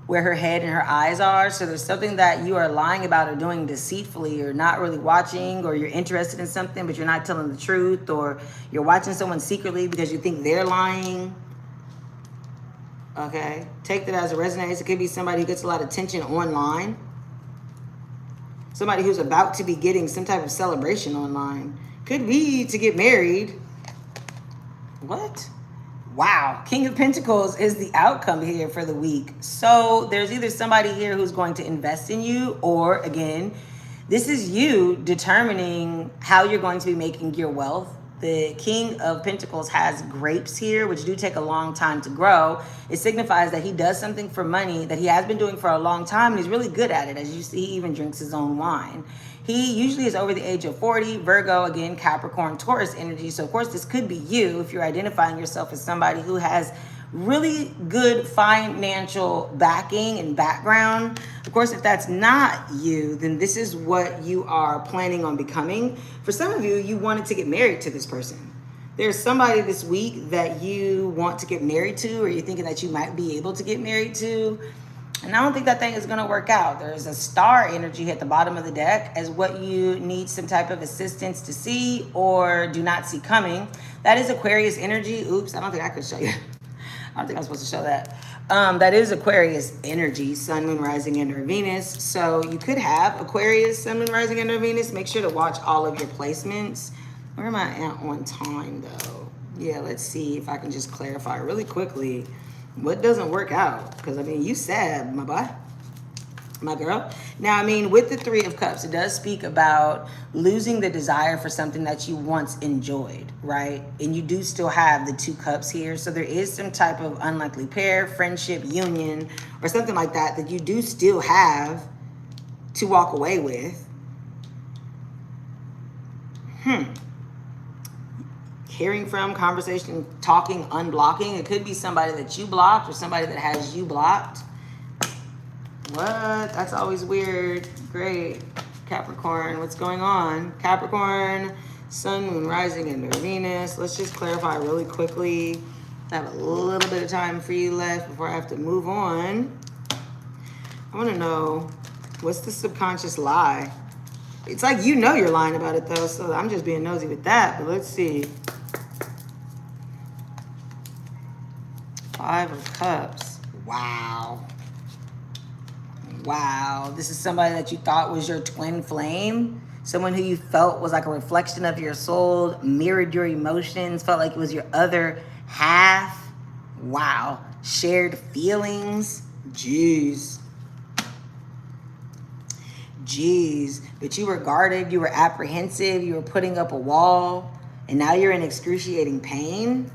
[SPEAKER 1] where her head and her eyes are. So there's something that you are lying about or doing deceitfully, or not really watching, or you're interested in something but you're not telling the truth, or you're watching someone secretly because you think they're lying. Okay, take that as it resonates. It could be somebody who gets a lot of attention online. Somebody who's about to be getting some type of celebration online. Could be to get married. What? Wow, King of Pentacles is the outcome here for the week. So there's either somebody here who's going to invest in you, or again, this is you determining how you're going to be making your wealth. The King of Pentacles has grapes here, which do take a long time to grow. It signifies that he does something for money that he has been doing for a long time, and he's really good at it. As you see, he even drinks his own wine. He usually is over the age of 40, Virgo, again, Capricorn, Taurus energy. So, of course, this could be you if you're identifying yourself as somebody who has really good financial backing and background. Of course, if that's not you, then this is what you are planning on becoming. For some of you, you wanted to get married to this person. There's somebody this week that you want to get married to, or you're thinking that you might be able to get married to. And I don't think that thing is going to work out. There's a star energy at the bottom of the deck as what you need some type of assistance to see or do not see coming. That is Aquarius energy. Oops, I don't think I could show you. I don't think I'm supposed to show that. That is Aquarius energy, Sun, Moon, Rising, and or Venus. So you could have Aquarius, Sun, Moon, Rising, and or Venus. Make sure to watch all of your placements. Where am I at on time, though? Yeah, let's see if I can just clarify really quickly what doesn't work out. Because, I mean, you sad, my boy, my girl. Now, I mean, with the Three of Cups, it does speak about losing the desire for something that you once enjoyed, right? And you do still have the Two Cups here. So there is some type of unlikely pair, friendship, union, or something like that that you do still have to walk away with. Hearing from, conversation, talking, unblocking. It could be somebody that you blocked or somebody that has you blocked. What? That's always weird. Great. Capricorn, what's going on? Capricorn, Sun, Moon, Rising, and Venus. Let's just clarify really quickly. I have a little bit of time for you left before I have to move on. I want to know, what's the subconscious lie? It's like you know you're lying about it, though, so I'm just being nosy with that. But let's see. Five of Cups. Wow. Wow. This is somebody that you thought was your twin flame. Someone who you felt was like a reflection of your soul, mirrored your emotions, felt like it was your other half. Wow. Shared feelings. Jeez. Jeez. But you were guarded, you were apprehensive, you were putting up a wall, and now you're in excruciating pain?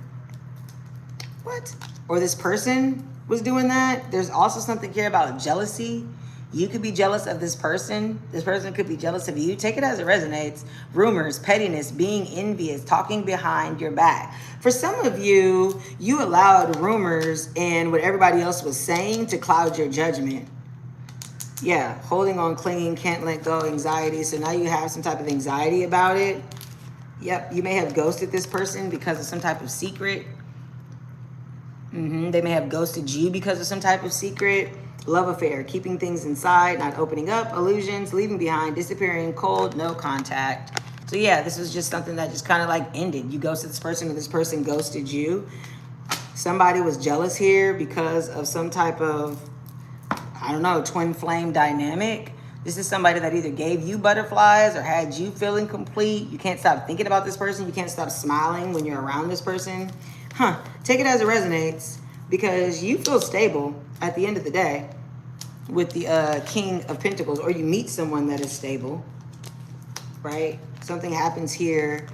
[SPEAKER 1] What? Or this person was doing that. There's also something here about jealousy. You could be jealous of this person. This person could be jealous of you. Take it as it resonates. Rumors, pettiness, being envious, talking behind your back. For some of you, you allowed rumors and what everybody else was saying to cloud your judgment. Yeah, holding on, clinging, can't let go, anxiety. So now you have some type of anxiety about it. Yep, you may have ghosted this person because of some type of secret. They may have ghosted you because of some type of secret. Love affair, keeping things inside, not opening up, illusions, leaving behind, disappearing, cold, no contact. So yeah, this was just something that just kind of like ended. You ghosted this person and this person ghosted you. Somebody was jealous here because of some type of, I don't know, twin flame dynamic. This is somebody that either gave you butterflies or had you feeling complete. You can't stop thinking about this person. You can't stop smiling when you're around this person. Take it as it resonates, because you feel stable at the end of the day with the King of Pentacles, or you meet someone that is stable, right? Something happens here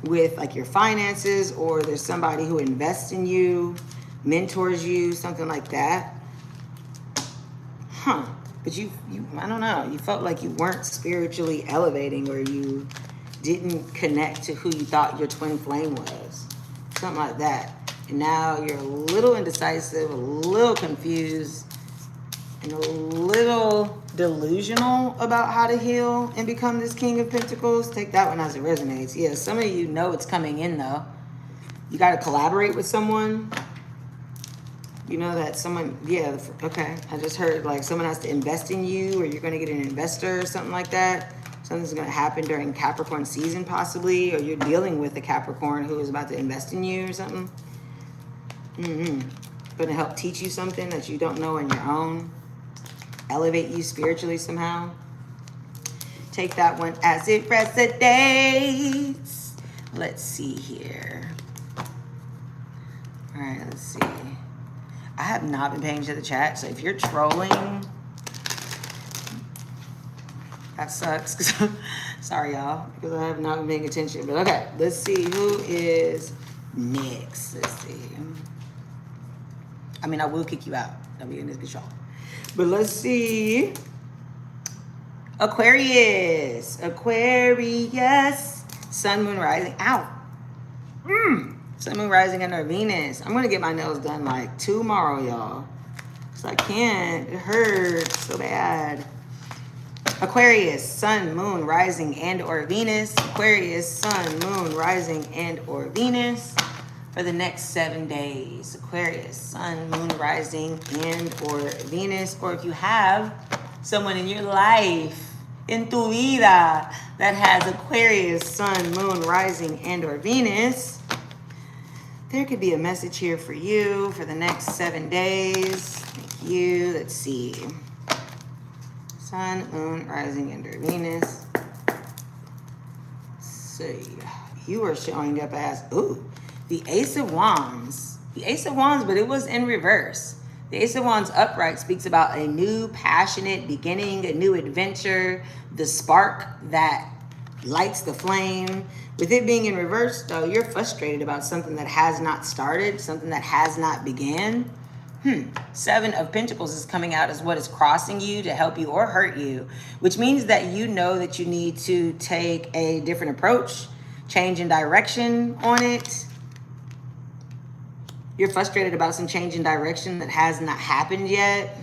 [SPEAKER 1] with like your finances, or there's somebody who invests in you, mentors you, something like that. But you, I don't know, you felt like you weren't spiritually elevating, or you didn't connect to who you thought your twin flame was. Something like that. And now you're a little indecisive, a little confused, and a little delusional about how to heal and become this King of Pentacles. Take that one as it resonates. Yeah, some of you know it's coming in, though. You got to collaborate with someone. You know that someone, yeah, okay. I just heard like someone has to invest in you, or you're going to get an investor or something like that. Something's going to happen during Capricorn season possibly, or you're dealing with a Capricorn who is about to invest in you or something. Going to help teach you something that you don't know on your own. Elevate you spiritually somehow. Take that one as it resonates. Let's see here. All right, let's see. I have not been paying attention to the chat, so if you're trolling, that sucks. Sorry, y'all, because I have not been paying attention. But okay, let's see who is next. Let's see. I mean, I will kick you out. I'll be in this control. But let's see. Aquarius. Aquarius. Sun, moon, rising. Ow. Sun, moon, rising under Venus. I'm going to get my nails done like tomorrow, y'all. Because I can't. It hurts so bad. Aquarius, sun, moon, rising, and or Venus. Aquarius, sun, moon, rising, and or Venus. For the next 7 days. Aquarius, sun, moon, rising, and or Venus. Or if you have someone in your life, in tu vida, that has Aquarius, sun, moon, rising, and or Venus, there could be a message here for you for the next 7 days. Thank you. Let's see. Sun, moon, rising, and or Venus. Let's see. You are showing up as, ooh, the Ace of Wands. The Ace of Wands, but it was in reverse. The Ace of Wands upright speaks about a new passionate beginning, a new adventure, the spark that lights the flame. With it being in reverse, though, you're frustrated about something that has not started, something that has not began. Seven of Pentacles is coming out as what is crossing you to help you or hurt you, which means that you know that you need to take a different approach, change in direction on it. You're frustrated about some change in direction that has not happened yet.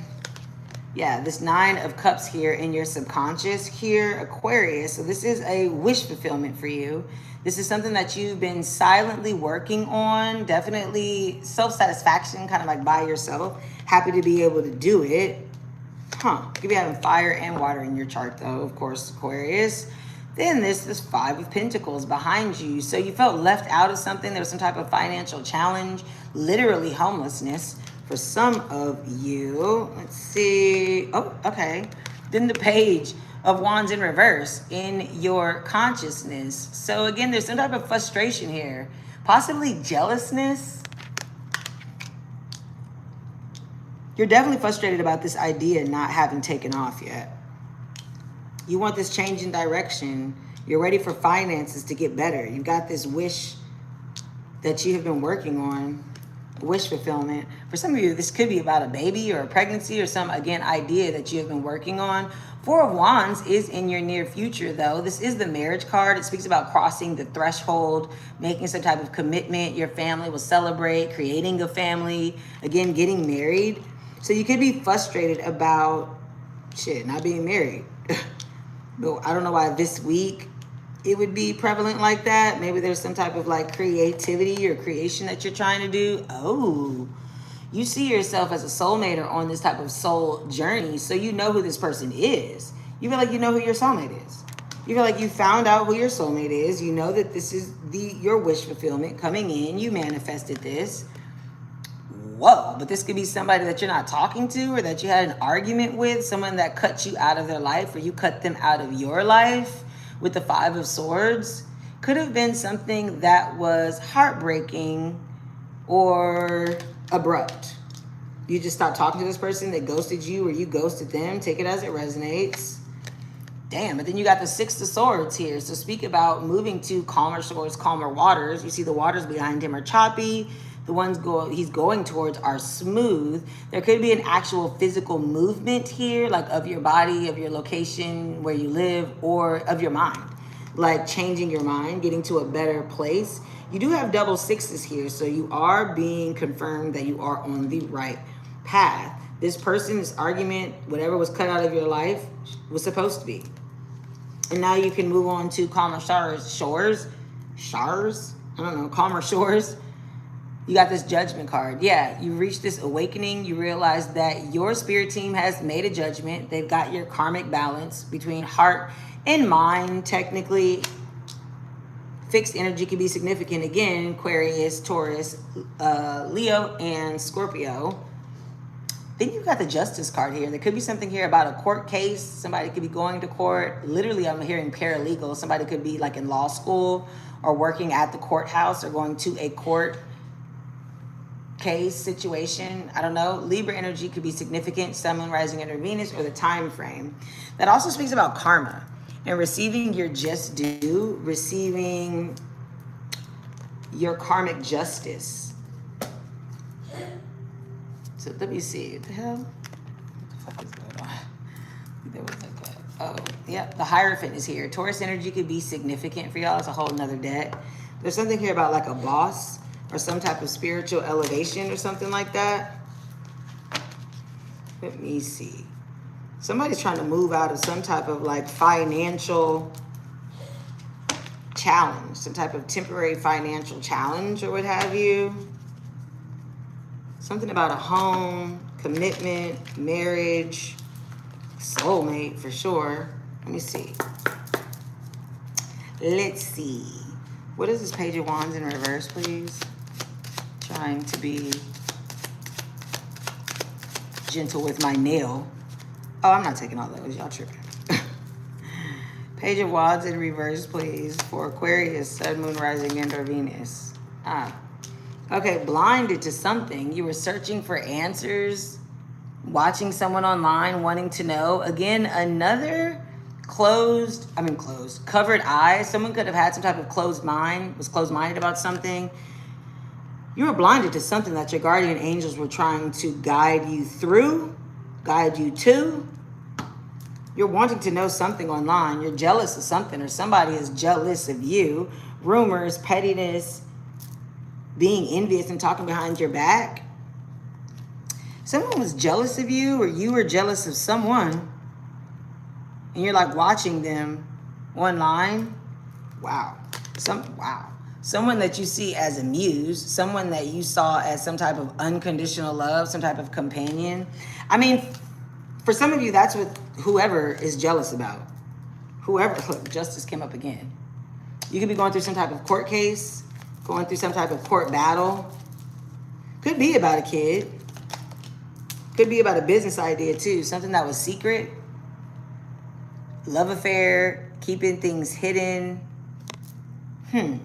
[SPEAKER 1] Yeah, this 9 of Cups here in your subconscious here, Aquarius. So this is a wish fulfillment for you. This is something that you've been silently working on. Definitely self-satisfaction, kind of like by yourself. Happy to be able to do it. You could be having fire and water in your chart though, of course, Aquarius. Then there's this 5 of Pentacles behind you. So you felt left out of something. There was some type of financial challenge, literally homelessness for some of you. Let's see. Oh, okay. Then the Page of Wands in reverse in your consciousness. So again, there's some type of frustration here, possibly jealousness. You're definitely frustrated about this idea not having taken off yet. You want this change in direction. You're ready for finances to get better. You've got this wish that you have been working on, wish fulfillment. For some of you, this could be about a baby or a pregnancy or some, again, idea that you have been working on. 4 of Wands is in your near future, though. This is the marriage card. It speaks about crossing the threshold, making some type of commitment. Your family will celebrate, creating a family, again, getting married. So you could be frustrated about, not being married. I don't know why this week it would be prevalent like that. Maybe there's some type of like creativity or creation that you're trying to do. Oh, you see yourself as a soulmate or on this type of soul journey. So you know who this person is. You feel like you know who your soulmate is. You feel like you found out who your soulmate is. You know that this is your wish fulfillment coming in. You manifested this. Whoa, but this could be somebody that you're not talking to or that you had an argument with, someone that cut you out of their life or you cut them out of your life with the 5 of Swords. Could have been something that was heartbreaking or abrupt. You just stopped talking to this person, they ghosted you or you ghosted them. Take it as it resonates. Damn, but then you got the 6 of Swords here. So speak about moving to calmer shores, calmer waters. You see the waters behind him are choppy. The ones he's going towards are smooth. There could be an actual physical movement here, like of your body, of your location, where you live, or of your mind. Like changing your mind, getting to a better place. You do have double 6s here, so you are being confirmed that you are on the right path. This person, this argument, whatever was cut out of your life, was supposed to be. And now you can move on to calmer shores. I don't know, calmer shores. You got this Judgment card. Yeah, you reached this awakening. You realize that your spirit team has made a judgment. They've got your karmic balance between heart and mind, technically. Fixed energy can be significant. Again, Aquarius, Taurus, Leo, and Scorpio. Then you've got the Justice card here. There could be something here about a court case. Somebody could be going to court. Literally, I'm hearing paralegal. Somebody could be like in law school or working at the courthouse or going to a court case situation. I don't know. Libra energy could be significant. Sun, Moon, Rising, under Venus, or the time frame. That also speaks about karma and receiving your just due, receiving your karmic justice. So let me see. What the hell? What the fuck is going on? There was like that. Oh, yeah. The Hierophant is here. Taurus energy could be significant for y'all. It's a whole nother deck. There's something here about like a boss or some type of spiritual elevation or something like that. Let me see. Somebody's trying to move out of some type of like financial challenge, some type of temporary financial challenge or what have you. Something about a home, commitment, marriage, soulmate for sure. Let me see. Let's see. What is this Page of Wands in reverse, please? Trying to be gentle with my nail. Oh, I'm not taking all those. Y'all tripping. Page of Wands in reverse, please, for Aquarius, Sun, Moon, Rising, and or Venus. Okay, blinded to something. You were searching for answers, watching someone online, wanting to know. Again, another covered eyes. Someone could have had some type of closed mind, was closed-minded about something. You were blinded to something that your guardian angels were trying to guide you through, guide you to. You're wanting to know something online. You're jealous of something, or somebody is jealous of you. Rumors, pettiness, being envious and talking behind your back. Someone was jealous of you, or you were jealous of someone, and you're like watching them online. Wow. Someone that you see as a muse, someone that you saw as some type of unconditional love, some type of companion. I mean, for some of you, that's what whoever is jealous about. Whoever, look, justice came up again. You could be going through some type of court case, going through some type of court battle. Could be about a kid. Could be about a business idea too, something that was secret. Love affair, keeping things hidden.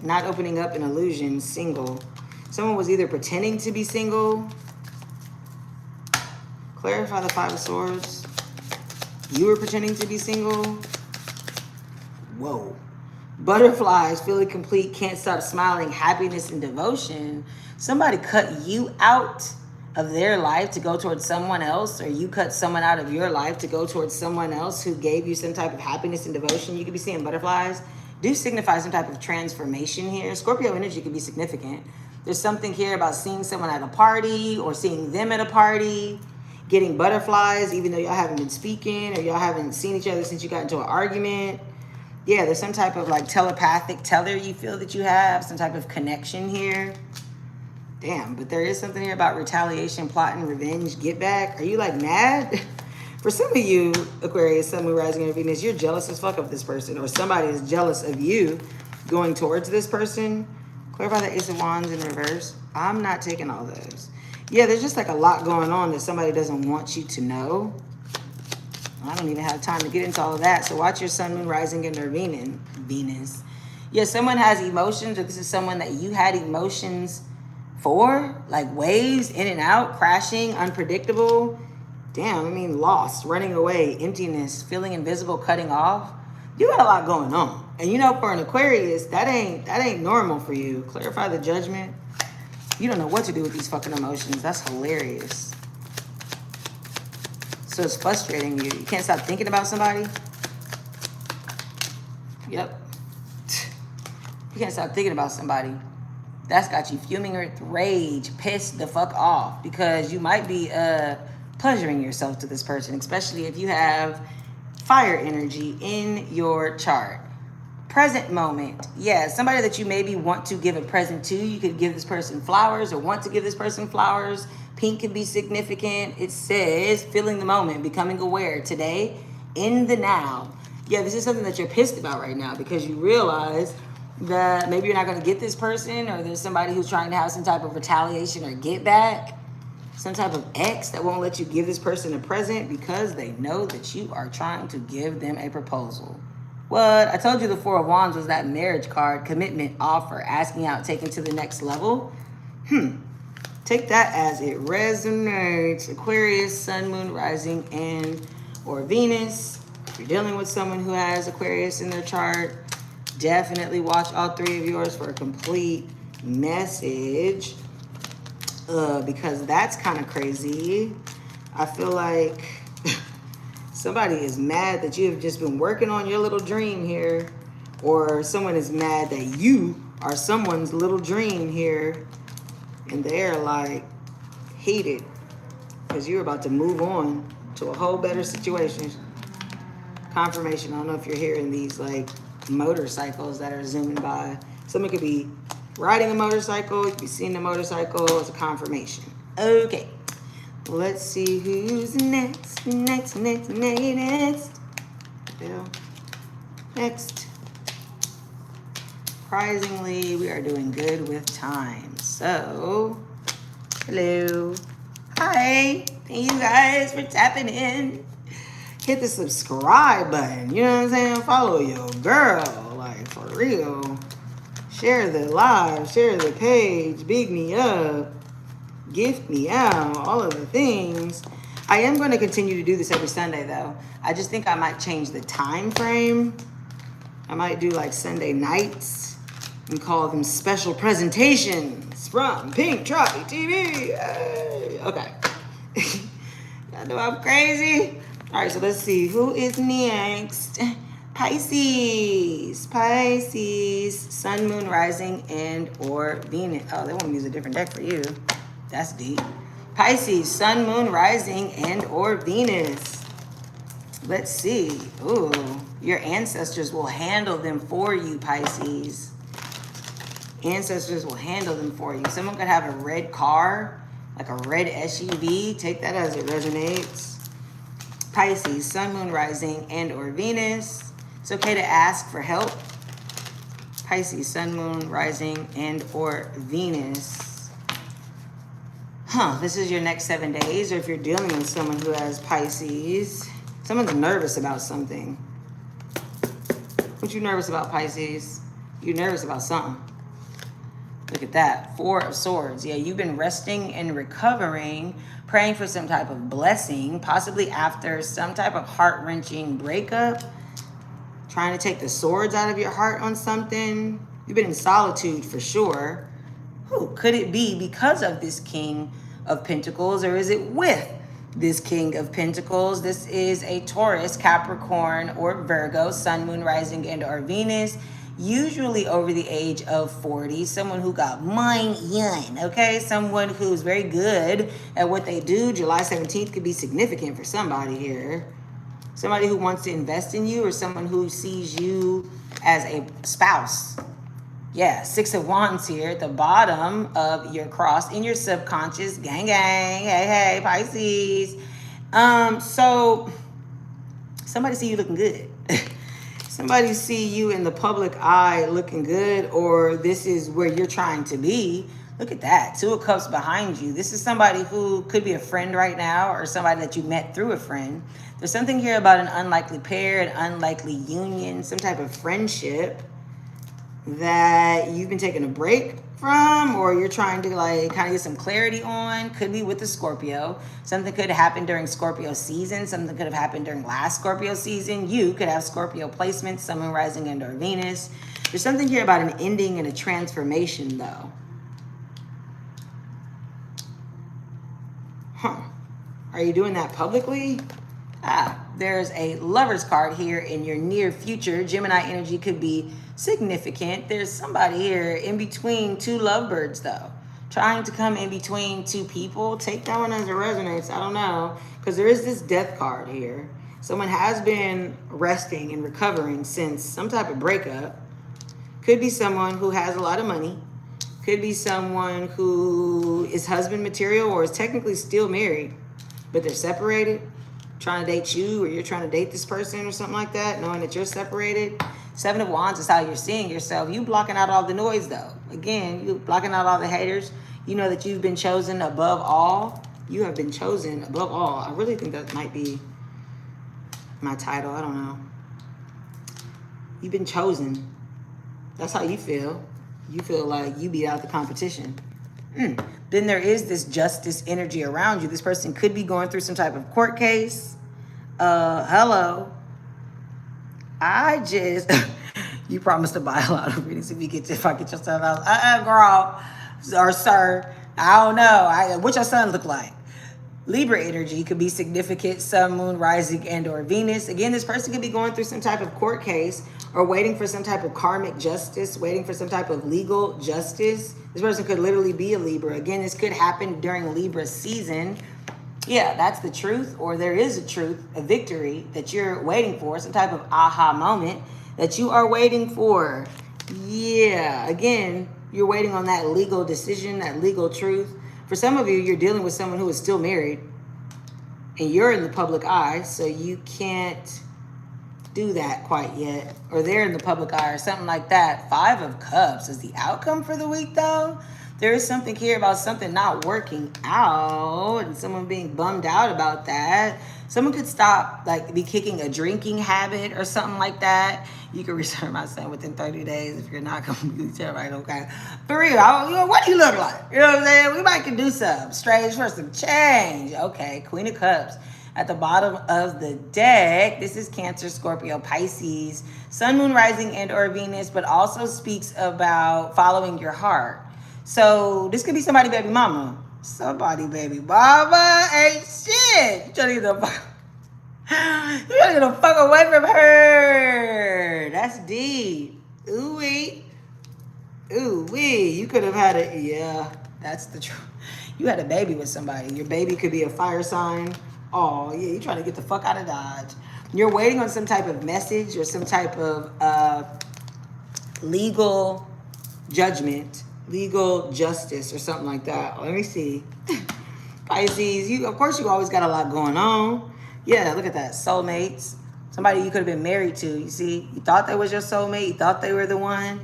[SPEAKER 1] Not opening up an illusion, single. Someone was either pretending to be single. Clarify the Five of Swords. You were pretending to be single. Whoa. Butterflies, feeling complete, can't stop smiling, happiness and devotion. Somebody cut you out of their life to go towards someone else, or you cut someone out of your life to go towards someone else who gave you some type of happiness and devotion. You could be seeing butterflies. Do signify some type of transformation here. Scorpio energy could be significant. There's something here about seeing someone at a party or seeing them at a party, getting butterflies, even though y'all haven't been speaking or y'all haven't seen each other since you got into an argument. Yeah, there's some type of like telepathic tether you feel that you have, some type of connection here. Damn, but there is something here about retaliation, plotting, revenge, get back. Are you like mad? For some of you, Aquarius, Sun, Moon, Rising, and Venus, you're jealous as fuck of this person, or somebody is jealous of you going towards this person. Clarify the Ace of Wands in reverse. I'm not taking all those. Yeah, there's just like a lot going on that somebody doesn't want you to know. I don't even have time to get into all of that. So watch your Sun, Moon, Rising, and or Venus. Yeah, someone has emotions, or this is someone that you had emotions for, like waves, in and out, crashing, unpredictable. Damn, I mean, lost, running away, emptiness, feeling invisible, cutting off. You got a lot going on. And you know, for an Aquarius, that ain't normal for you. Clarify the Judgment. You don't know what to do with these fucking emotions. That's hilarious. So it's frustrating you. You can't stop thinking about somebody. Yep. You can't stop thinking about somebody. That's got you fuming with rage, pissed the fuck off, because you might be pleasuring yourself to this person, especially if you have fire energy in your chart. Present moment. Yeah, somebody that you maybe want to give a present to. You could give this person flowers or want to give this person flowers. Pink could be significant. It says feeling the moment, becoming aware today, in the now. Yeah, this is something that you're pissed about right now because you realize that maybe you're not going to get this person, or there's somebody who's trying to have some type of retaliation or get back. Some type of ex that won't let you give this person a present because they know that you are trying to give them a proposal. What? I told you the Four of Wands was that marriage card, commitment, offer, asking out, taking to the next level. Take that as it resonates. Aquarius, Sun, Moon, Rising, and or Venus. If you're dealing with someone who has Aquarius in their chart, definitely watch all three of yours for a complete message. Because that's kind of crazy. I feel like somebody is mad that you have just been working on your little dream here, or someone is mad that you are someone's little dream here, and they're like heated because you're about to move on to a whole better situation. Confirmation. I don't know if you're hearing these like motorcycles that are zooming by. Someone could be riding a motorcycle, you could be seeing a motorcycle as a confirmation. Okay, let's see who's next. Next. Surprisingly, we are doing good with time. So, hello. Hi. Thank you guys for tapping in. Hit the subscribe button. You know what I'm saying? Follow your girl. Like, for real. Share the live, share the page, big me up, gift me out, all of the things. I am going to continue to do this every Sunday, though. I just think I might change the time frame. I might do like Sunday nights and call them special presentations from Pink Tropi TV. Hey. Okay. I know I'm crazy. All right, so let's see. Who is next? Pisces, Sun, Moon, Rising, and or Venus. Oh, they want to use a different deck for you. That's deep. Pisces, Sun, Moon, Rising, and or Venus. Let's see. Ooh, your ancestors will handle them for you, Pisces. Ancestors will handle them for you. Someone could have a red car, like a red SUV. Take that as it resonates. Pisces, Sun, Moon, Rising, and or Venus. It's okay to ask for help. Pisces, Sun, Moon, Rising, and or Venus. This is your next 7 days, or if you're dealing with someone who has Pisces, someone's nervous about something. What you nervous about, Pisces? You're nervous about something. Look at that. Four of Swords. Yeah, you've been resting and recovering, praying for some type of blessing, possibly after some type of heart-wrenching breakup. Trying to take the swords out of your heart on something. You've been in solitude for sure. Who could it be because of this King of Pentacles, or is it with this King of Pentacles? This is a Taurus, Capricorn, or Virgo, Sun, Moon, Rising, and or Venus. Usually over the age of 40. Someone who got money, okay? Someone who's very good at what they do. July 17th could be significant for somebody here. Somebody who wants to invest in you, or someone who sees you as a spouse. Yeah, Six of Wands here at the bottom of your cross in your subconscious. Gang, gang. Hey, Pisces. So somebody see you looking good. Somebody see you in the public eye looking good, or this is where you're trying to be. Look at that. Two of Cups behind you. This is somebody who could be a friend right now, or somebody that you met through a friend. There's something here about an unlikely pair, an unlikely union, some type of friendship that you've been taking a break from, or you're trying to like kind of get some clarity on. Could be with the Scorpio. Something could happen during Scorpio season. Something could have happened during last Scorpio season. You could have Scorpio placements, Sun, Moon, Rising, and or Venus. There's something here about an ending and a transformation, though. Are you doing that publicly? There's a Lover's card here in your near future. Gemini energy could be significant. There's somebody here in between two lovebirds, though. Trying to come in between two people. Take that one as it resonates. I don't know. Because there is this Death card here. Someone has been resting and recovering since some type of breakup. Could be someone who has a lot of money. Could be someone who is husband material or is technically still married, but they're separated, trying to date you, or you're trying to date this person or something like that, knowing that you're separated. 7 of Wands is how you're seeing yourself. You blocking out all the noise, though. Again, you blocking out all the haters. You know that you've been chosen above all. You have been chosen above all. I really think that might be my title. I don't know. You've been chosen. That's how you feel. You feel like you beat out the competition. Then there is this justice energy around you. This person could be going through some type of court case. Hello. You promised to buy a lot of readings if I get yourself out. Girl or sir, I don't know. What your son look like? Libra energy could be significant, sun, moon, rising, and or Venus. Again, this person could be going through some type of court case or waiting for some type of karmic justice, waiting for some type of legal justice. This person could literally be a Libra. Again, this could happen during Libra season. Yeah, that's the truth, or there is a truth, a victory that you're waiting for, some type of aha moment that you are waiting for. Yeah, again, you're waiting on that legal decision, that legal truth. For some of you, you're dealing with someone who is still married and you're in the public eye, so you can't do that quite yet. Or they're in the public eye or something like that. 5 of Cups is the outcome for the week, though. There is something here about something not working out and someone being bummed out about that. Someone could stop, like, be kicking a drinking habit or something like that. You can return my son within 30 days if you're not completely terrified, okay? For real, what do you look like? You know what I'm saying? We might can do something strange for some change. Okay, Queen of Cups. At the bottom of the deck, this is Cancer, Scorpio, Pisces, Sun, Moon, Rising, and or Venus, but also speaks about following your heart. So this could be somebody baby mama. Somebody baby mama ain't shit. You trying to get the fuck away from her. That's deep. Ooh-wee. Ooh-wee. You could have had yeah, that's the truth. You had a baby with somebody. Your baby could be a fire sign. Oh, yeah, you're trying to get the fuck out of Dodge. You're waiting on some type of message or some type of legal judgment, legal justice or something like that. Let me see. Pisces, of course you always got a lot going on. Yeah, look at that. Soulmates. Somebody you could have been married to, you see. You thought that was your soulmate. You thought they were the one.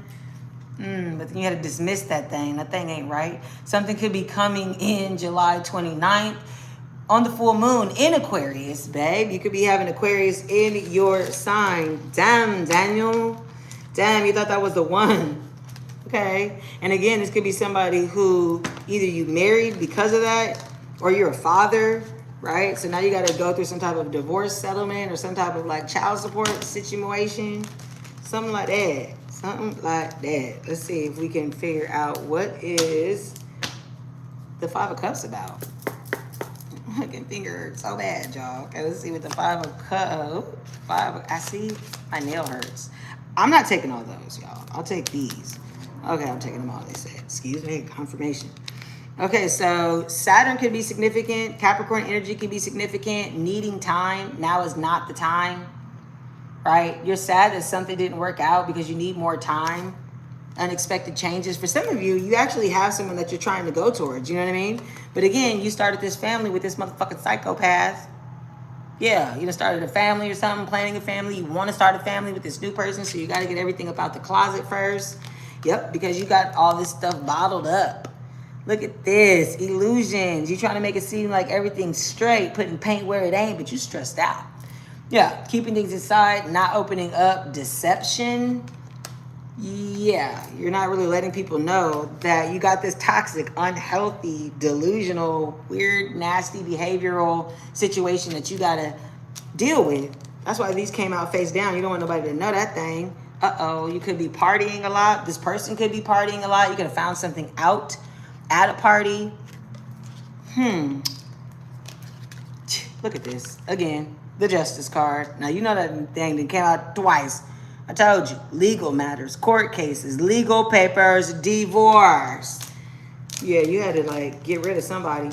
[SPEAKER 1] But then you had to dismiss that thing. That thing ain't right. Something could be coming in July 29th on the full moon in Aquarius, babe. You could be having Aquarius in your sign. Damn, Daniel. Damn, you thought that was the one. Okay. And again, this could be somebody who either you married because of that or you're a father, right? So now you got to go through some type of divorce settlement or some type of like child support situation. Something like that. Something like that. Let's see if we can figure out what is the 5 of Cups about. I can finger hurt so bad, y'all. Okay, let's see what the 5 of Cups. I see my nail hurts. I'm not taking all those, y'all. I'll take these. Okay, I'm taking them all, they said. Excuse me, confirmation. Okay, so Saturn could be significant. Capricorn energy can be significant. Needing time. Now is not the time, right? You're sad that something didn't work out because you need more time. Unexpected changes. For some of you, you actually have someone that you're trying to go towards. You know what I mean? But again, you started this family with this motherfucking psychopath. Yeah, you done started a family or something, planning a family. You want to start a family with this new person, so you got to get everything up out the closet first. Yep, because you got all this stuff bottled up. Look at this. Illusions. You're trying to make it seem like everything's straight, putting paint where it ain't, but you stressed out. Yeah, keeping things inside, not opening up, deception. Yeah, you're not really letting people know that you got this toxic, unhealthy, delusional, weird, nasty behavioral situation that you got to deal with. That's why these came out face down. You don't want nobody to know that thing. Uh-oh, you could be partying a lot. This person could be partying a lot. You could have found something out at a party. Look at this. Again, the Justice card. Now, you know that thing that came out twice. I told you, legal matters, court cases, legal papers, divorce. Yeah, you had to like get rid of somebody.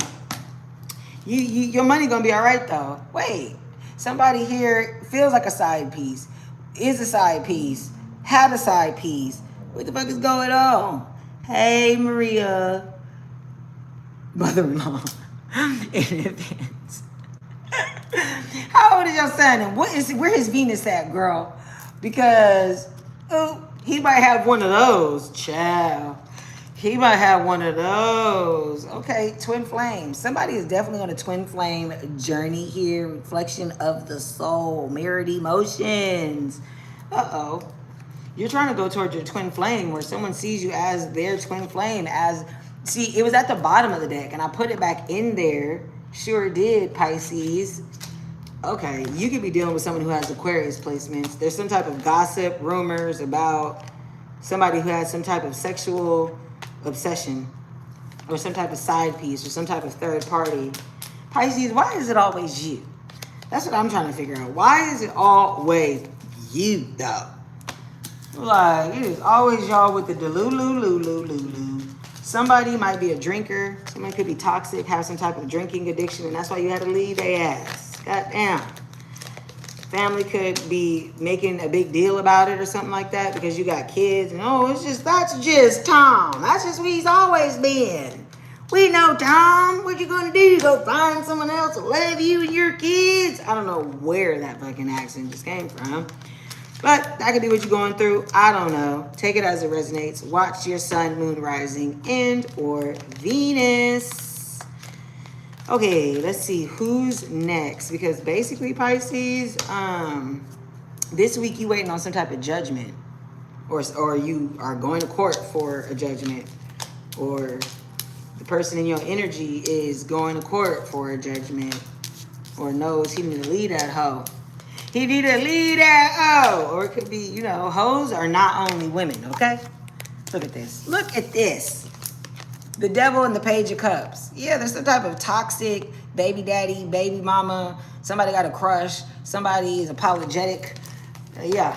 [SPEAKER 1] Your money gonna be all right though. Wait, Somebody here feels like a side piece, is a side piece, had a side piece. What the fuck is going on? Hey, Maria, mother-in-law, in advance. How old is your son, and where his Venus at, girl? Because he might have one of those, child. He might have one of those. Okay, twin flame. Somebody is definitely on a twin flame journey here. Reflection of the soul, mirrored emotions. Uh-oh. You're trying to go towards your twin flame where someone sees you as their twin flame. See, it was at the bottom of the deck, and I put it back in there. Sure did, Pisces. Okay, you could be dealing with someone who has Aquarius placements. There's some type of gossip, rumors about somebody who has some type of sexual obsession or some type of side piece or some type of third party. Pisces, why is it always you? That's what I'm trying to figure out. Why is it always you, though? Like, it is always y'all with the delulu. Somebody might be a drinker. Somebody could be toxic, have some type of drinking addiction, and that's why you had to leave their ass. Goddamn. Family could be making a big deal about it or something like that because you got kids. And that's just Tom. That's just where he's always been. We know Tom. What you gonna do? Go find someone else to love you and your kids? I don't know where that fucking accent just came from. But that could be what you're going through. I don't know. Take it as it resonates. Watch your sun, moon, rising, and or Venus. Okay, let's see who's next. Because basically, Pisces, this week you waiting on some type of judgment. Or you are going to court for a judgment. Or the person in your energy is going to court for a judgment. Or knows he need to leave that hoe. He need to leave that hoe. Or it could be, hoes are not only women, okay? Look at this. Look at this. The devil and the page of cups. Yeah, there's some type of toxic baby daddy, baby mama. Somebody got a crush. Somebody is apologetic. Yeah.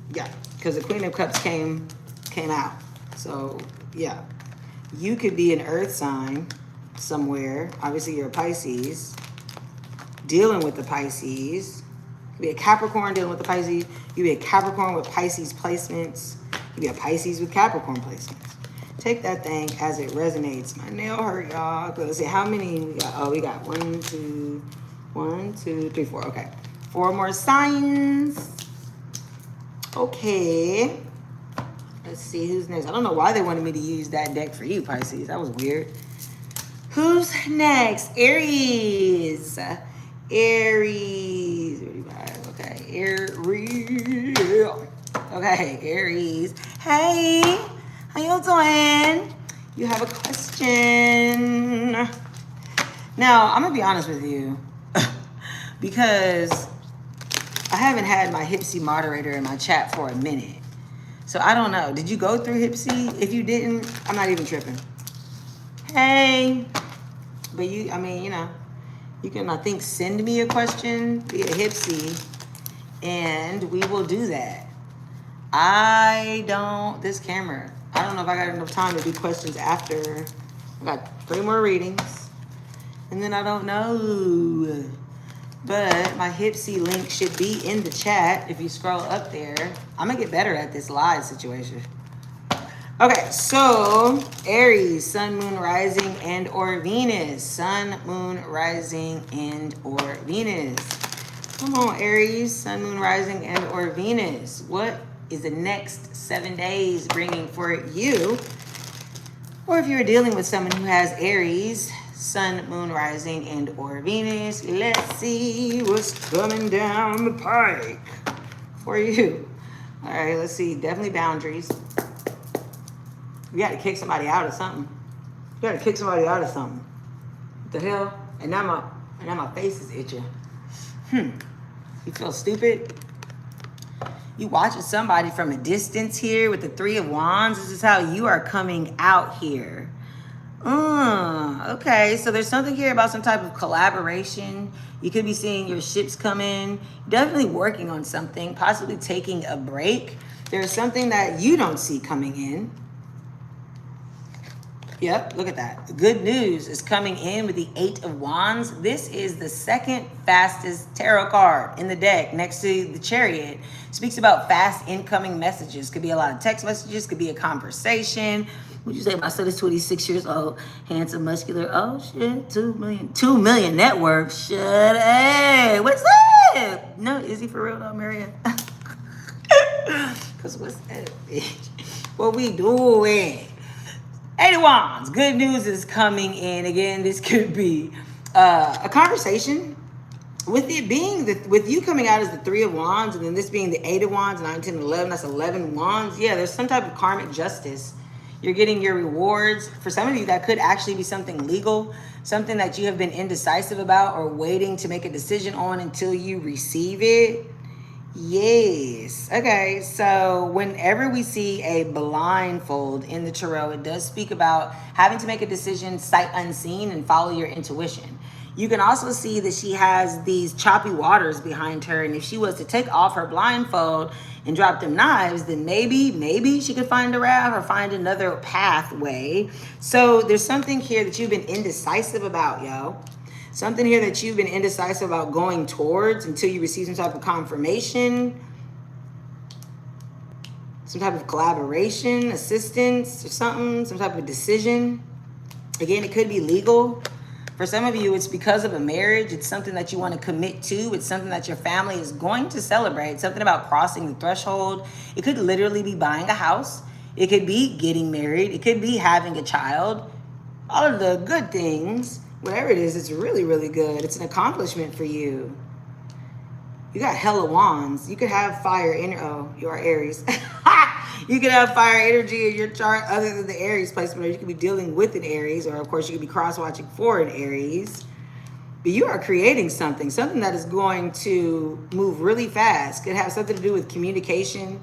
[SPEAKER 1] Because the queen of cups came out. So, yeah. You could be an earth sign somewhere. Obviously, you're a Pisces. Dealing with the Pisces. You could be a Capricorn dealing with the Pisces. You could be a Capricorn with Pisces placements. You could be a Pisces with Capricorn placements. Take that thing as it resonates. My nail hurt, y'all. Let's see how many we got. Oh, we got 1, 2, 3, 4. Okay. 4 more signs. Okay. Let's see who's next. I don't know why they wanted me to use that deck for you, Pisces. That was weird. Who's next? Aries. Aries. Okay. Aries. Okay, Aries. Hey. How you doing? You have a question. Now, I'm going to be honest with you because I haven't had my Hipsy moderator in my chat for a minute. So I don't know. Did you go through Hipsy? If you didn't, I'm not even tripping. Hey. But you can, I think, send me a question via Hipsy and we will do that. This camera. I don't know if I got enough time to do questions after. I got 3 more readings. And then I don't know. But my Hipsy link should be in the chat if you scroll up there. I'm going to get better at this live situation. Okay, so Aries, sun, moon, rising, and or Venus. Sun, moon, rising, and or Venus. Come on, Aries, sun, moon, rising, and or Venus. What is the next 7 days bringing for you? Or if you're dealing with someone who has Aries, sun, moon, rising, and or Venus, let's see what's coming down the pike for you. All right, let's see. Definitely boundaries. You got to kick somebody out of something. You got to kick somebody out of something. What the hell? And now my face is itching. You feel stupid? You watching somebody from a distance here with the 3 of Wands. This is how you are coming out here. Okay, so there's something here about some type of collaboration. You could be seeing your ships come in. Definitely working on something, possibly taking a break. There's something that you don't see coming in. Yep, look at that. The good news is coming in with the 8 of Wands. This is the second fastest tarot card in the deck next to the Chariot. Speaks about fast incoming messages. Could be a lot of text messages, could be a conversation. Would you say my son is 26 years old, handsome, muscular? Oh shit, 2 million net worth. Shut up. What's up? No, is he for real though, Maria? Cause what's up, bitch? What we doing? 8 of Wands. Good news is coming in. Again, this could be a conversation. With it being with you coming out as the 3 of Wands, and then this being the 8 of Wands, 9, 10, 11, that's 11 Wands. Yeah, there's some type of karmic justice. You're getting your rewards. For some of you, that could actually be something legal, something that you have been indecisive about or waiting to make a decision on until you receive it. Yes. Okay. So whenever we see a blindfold in the tarot, it does speak about having to make a decision sight unseen and follow your intuition. You can also see that she has these choppy waters behind her. And if she was to take off her blindfold and drop them knives, then maybe she could find a route or find another pathway. So there's something here that you've been indecisive about, yo. Something here that you've been indecisive about going towards until you receive some type of confirmation, some type of collaboration, assistance or something, some type of decision. Again, it could be legal. For some of you, it's because of a marriage. It's something that you want to commit to. It's something that your family is going to celebrate. Something about crossing the threshold. It could literally be buying a house. It could be getting married. It could be having a child. All of the good things. Whatever it is, it's really, really good. It's an accomplishment for you. You got hella wands. You could have fire in, oh, you are Aries. You could have fire energy in your chart other than the Aries placement, or you could be dealing with an Aries, or of course you could be cross-watching for an Aries. But you are creating something that is going to move really fast. Could have something to do with communication,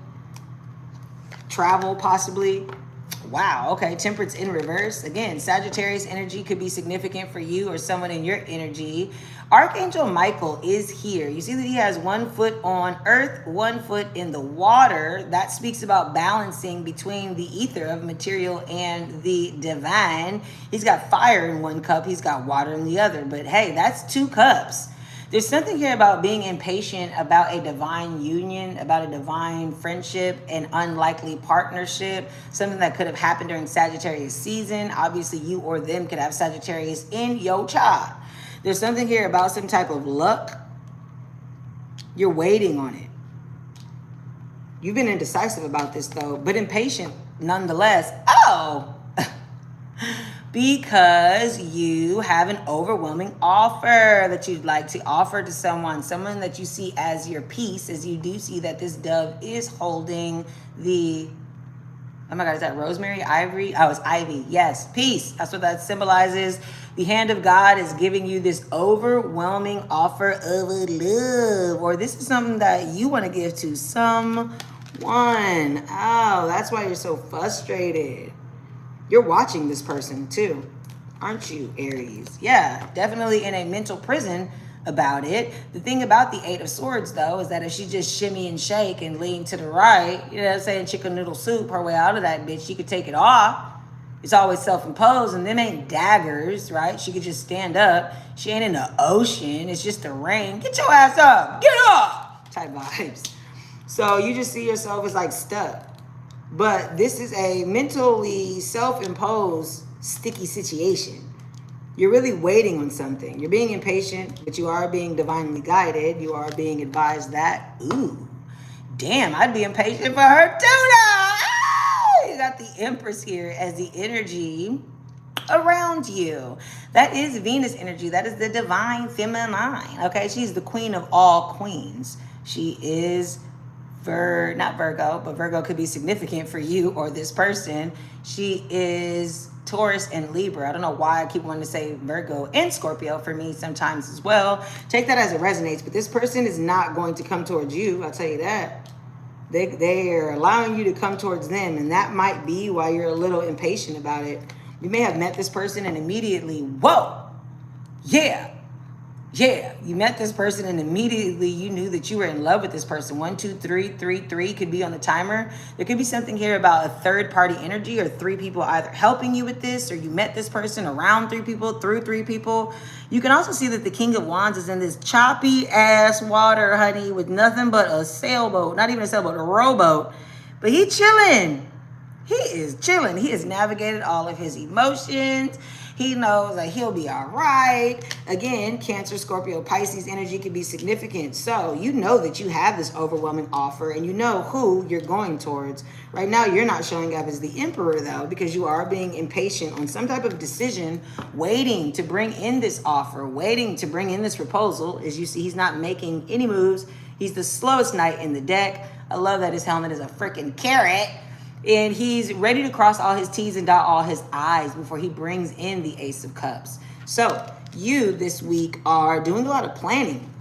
[SPEAKER 1] travel possibly. Wow, okay, Temperance in reverse. Again, Sagittarius energy could be significant for you or someone in your energy. Archangel Michael is here. You see that he has 1 foot on earth, 1 foot in the water. That speaks about balancing between the ether of material and the divine. He's got fire in 1 cup, he's got water in the other. But hey, that's 2 cups. There's something here about being impatient about a divine union, about a divine friendship, an unlikely partnership, something that could have happened during Sagittarius season. Obviously, you or them could have Sagittarius in your chart. There's something here about some type of luck. You're waiting on it. You've been indecisive about this, though, but impatient nonetheless. Oh! Because you have an overwhelming offer that you'd like to offer to someone that you see as your piece, as you do see that this dove is holding the, oh my God, is that rosemary, ivory? Oh, it's ivy. Yes, peace. That's what that symbolizes. The hand of God is giving you this overwhelming offer of love, or this is something that you want to give to someone. Oh, that's why you're so frustrated. You're watching this person too, aren't you, Aries? Yeah, definitely in a mental prison about it. The thing about the 8 of Swords, though, is that if she just shimmy and shake and lean to the right, you know what I'm saying, chicken noodle soup her way out of that bitch, she could take it off. It's always self-imposed, and them ain't daggers, right? She could just stand up. She ain't in the ocean. It's just the rain. Get your ass up. Get up. Type vibes. So you just see yourself as like stuck. But this is a mentally self-imposed sticky situation. You're really waiting on something. You're being impatient, but you are being divinely guided. You are being advised that, ooh, damn, I'd be impatient for her too now. Ah! You got the Empress here as the energy around you. That is Venus energy. That is the divine feminine. Okay, she's the queen of all queens. She is not Virgo, but Virgo could be significant for you or this person. She is Taurus and Libra. I don't know why I keep wanting to say Virgo and Scorpio for me sometimes as well. Take that as it resonates, but this person is not going to come towards you. I'll tell you that. They are allowing you to come towards them, and that might be why you're a little impatient about it. You may have met this person and immediately, whoa, yeah, Yeah, you met this person and immediately you knew that you were in love with this person. 1, 2, 3, 3, 3 could be on the timer. There could be something here about a third party energy or 3 people either helping you with this, or you met this person around 3 people, through 3 people. You can also see that the King of Wands is in this choppy ass water, honey, with nothing but a sailboat. Not even a sailboat, a rowboat. But he chilling. He is chilling. He has navigated all of his emotions. He knows that he'll be all right. Again, Cancer, Scorpio, Pisces energy can be significant. So you know that you have this overwhelming offer and you know who you're going towards. Right now, you're not showing up as the emperor, though, because you are being impatient on some type of decision, waiting to bring in this offer, waiting to bring in this proposal. As you see, he's not making any moves. He's the slowest knight in the deck. I love that his helmet is a freaking carrot. And he's ready to cross all his T's and dot all his I's before he brings in the Ace of Cups. So you this week are doing a lot of planning,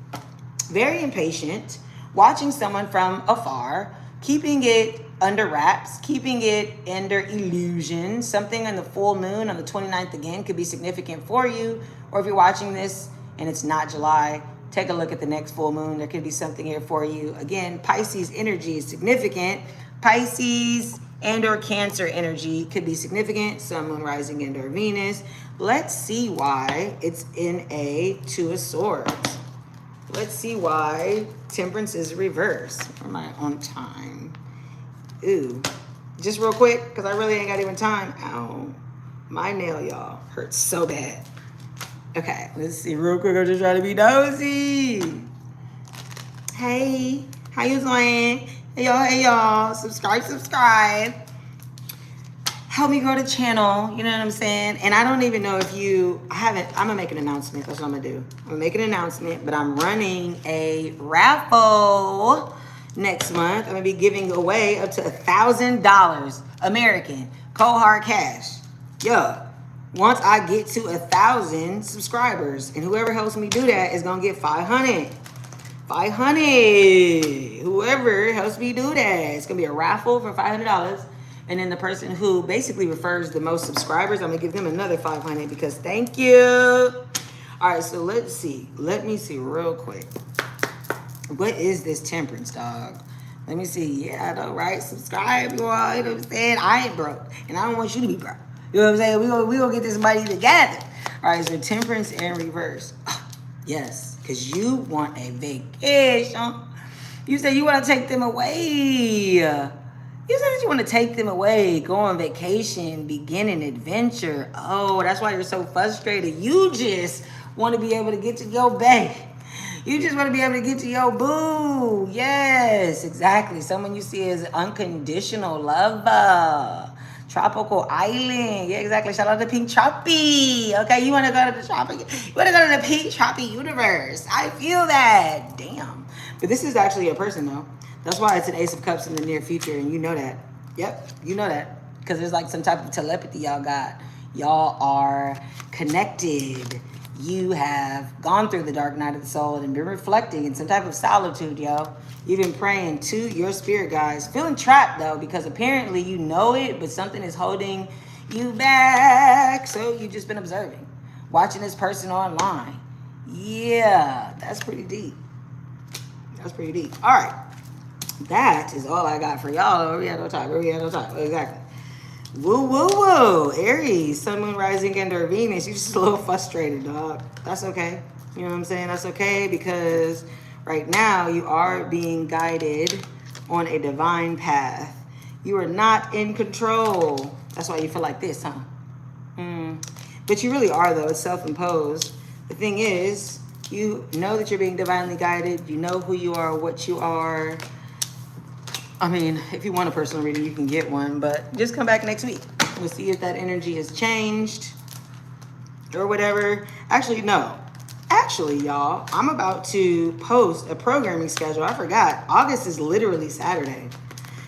[SPEAKER 1] very impatient, watching someone from afar, keeping it under wraps, keeping it under illusion. Something on the full moon on the 29th again could be significant for you. Or if you're watching this and it's not July, take a look at the next full moon. There could be something here for you. Again, Pisces energy is significant. Pisces and or Cancer energy could be significant. Sun, Moon, Rising, and or Venus. Let's see why it's in a 2 of Swords. Let's see why Temperance is reversed. Am I on time? Ooh. Just real quick, because I really ain't got even time. Ow. My nail, y'all, hurts so bad. Okay, let's see real quick. I'm just trying to be nosy. Hey, how you doing? Hey y'all, subscribe. Help me grow the channel, you know what I'm saying? And I don't even know if I'm gonna make an announcement. That's what I'm gonna do. I'm gonna make an announcement, but I'm running a raffle next month. I'm gonna be giving away up to $1,000 American cold hard cash. Yeah. Once I get to 1,000 subscribers, and whoever helps me do that is gonna get 500. 500. Whoever helps me do that. It's gonna be a raffle for $500. And then the person who basically refers the most subscribers, I'm gonna give them another 500 because thank you. All right, so let's see. Let me see real quick. What is this Temperance, dog? Let me see. Yeah, I know, right? Subscribe, you all. You know what I'm saying? I ain't broke, and I don't want you to be broke. You know what I'm saying? We gonna get this money together. All right, so Temperance in reverse. Yes, because you want a vacation. You said you want to take them away. You said that you want to take them away, go on vacation, begin an adventure. Oh, that's why you're so frustrated. You just want to be able to get to your bae. You just want to be able to get to your boo. Yes, exactly. Someone you see as unconditional lover. Tropical island. Yeah, exactly. Shout out to Pink Tropi. Okay, you want to go to the tropic. You want to go to the Pink Tropi universe. I feel that. Damn. But this is actually a person, though. That's why it's an Ace of Cups in the near future, and you know that. Yep, you know that. Because there's like some type of telepathy y'all got. Y'all are connected. You have gone through the dark night of the soul and been reflecting in some type of solitude, yo. You've been praying to your spirit guides. Feeling trapped, though, because apparently you know it, but something is holding you back. So you've just been observing, watching this person online. Yeah, that's pretty deep. That's pretty deep. All right. That is all I got for y'all. We had no time. Exactly. Woo, woo, woo. Aries, Sun, Moon, Rising, and or Venus. You're just a little frustrated, dog. That's okay. You know what I'm saying? That's okay because right now you are being guided on a divine path. You are not in control. That's why you feel like this, huh? But you really are, though. It's self-imposed. The thing is, you know that you're being divinely guided. You know who you are, what you are. I mean, if you want a personal reading, you can get one, but just come back next week. We'll see if that energy has changed or whatever. Actually, no. Actually, y'all, I'm about to post a programming schedule. I forgot. August is literally Saturday.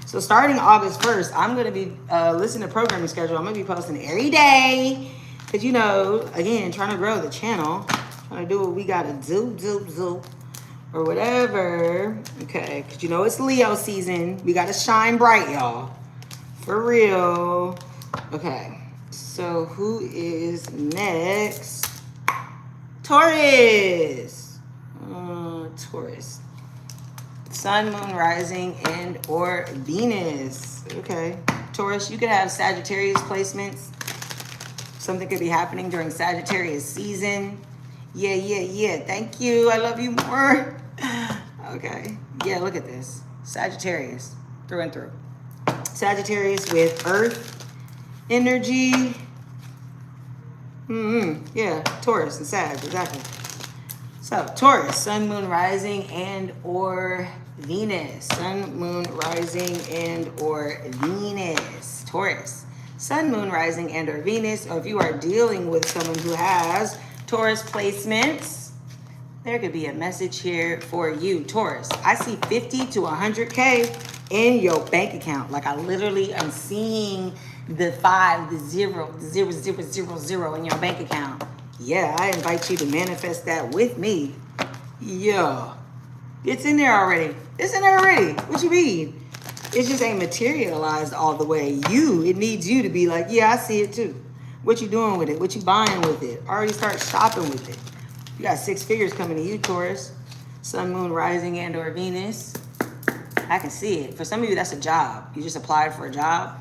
[SPEAKER 1] So starting August 1st, I'm going to be listening to programming schedule. I'm going to be posting every day. Because, you know, again, trying to grow the channel. Trying to do what we got to do. Or whatever. Okay, because you know it's Leo season. We got to shine bright, y'all. For real. Okay, so who is next? Taurus. Taurus. Sun, moon, rising, and or Venus. Okay. Taurus, you could have Sagittarius placements. Something could be happening during Sagittarius season. Yeah. Thank you. I love you more. Okay. Yeah, look at this. Sagittarius. Through and through. Sagittarius with Earth energy. Yeah, Taurus and Sag, exactly. So, Taurus, Sun, Moon, Rising, and or Venus. Sun, Moon, Rising, and or Venus. Taurus, Sun, Moon, Rising, and or Venus. Or if you are dealing with someone who has Taurus placements, there could be a message here for you, Taurus. I see 50 to 100K in your bank account. Like I literally am seeing the 5, the 0, the 0 in your bank account. Yeah, I invite you to manifest that with me. Yeah. It's in there already. It's in there already. What you mean? It just ain't materialized all the way. It needs you to be like, yeah, I see it too. What you doing with it? What you buying with it? Already start shopping with it. You got 6 figures coming to you, Taurus. Sun, Moon, Rising, and or Venus. I can see it. For some of you, that's a job. You just applied for a job.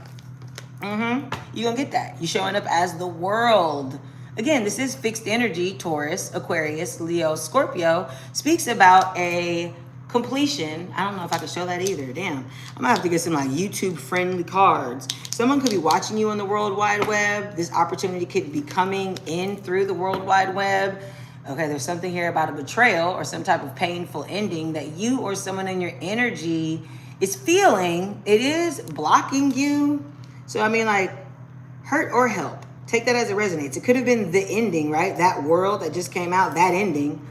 [SPEAKER 1] You're going to get that. You're showing up as the world. Again, this is fixed energy. Taurus, Aquarius, Leo, Scorpio speaks about a completion. I don't know if I can show that either. Damn. I'm going to have to get some like YouTube friendly cards. Someone could be watching you on the World Wide Web. This opportunity could be coming in through the World Wide Web. Okay, there's something here about a betrayal or some type of painful ending that you or someone in your energy is feeling. It is blocking you. So, I mean, like, hurt or help. Take that as it resonates. It could have been the ending, right? That world that just came out, that ending.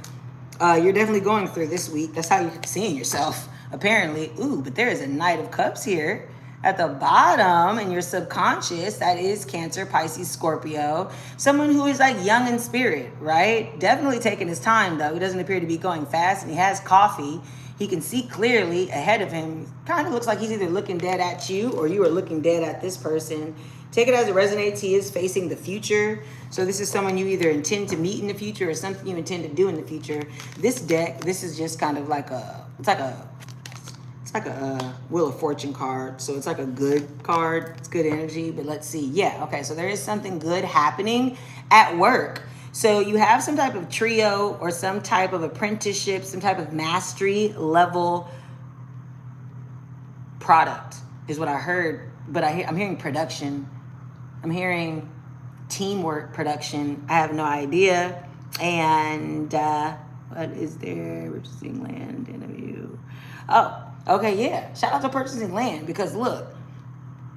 [SPEAKER 1] You're definitely going through this week. That's how you're seeing yourself, apparently. Ooh, but there is a Knight of Cups here at the bottom in your subconscious. That is Cancer, Pisces, Scorpio. Someone who is like young in spirit, right? Definitely taking his time, though. He doesn't appear to be going fast, and he has coffee. He can see clearly ahead of him. Kind of looks like he's either looking dead at you or you are looking dead at this person. Take it as it resonates. He is facing the future. So this is someone you either intend to meet in the future or something you intend to do in the future. This deck, this is just kind of like it's like a Wheel of Fortune card. So it's like a good card. It's good energy, but let's see. Yeah, okay, so there is something good happening at work. So you have some type of trio or some type of apprenticeship, some type of mastery level product is what I heard. But I'm hearing production. I'm hearing teamwork production. I have no idea. And what is there? Purchasing land, interview. Oh, okay, yeah. Shout out to purchasing land because look,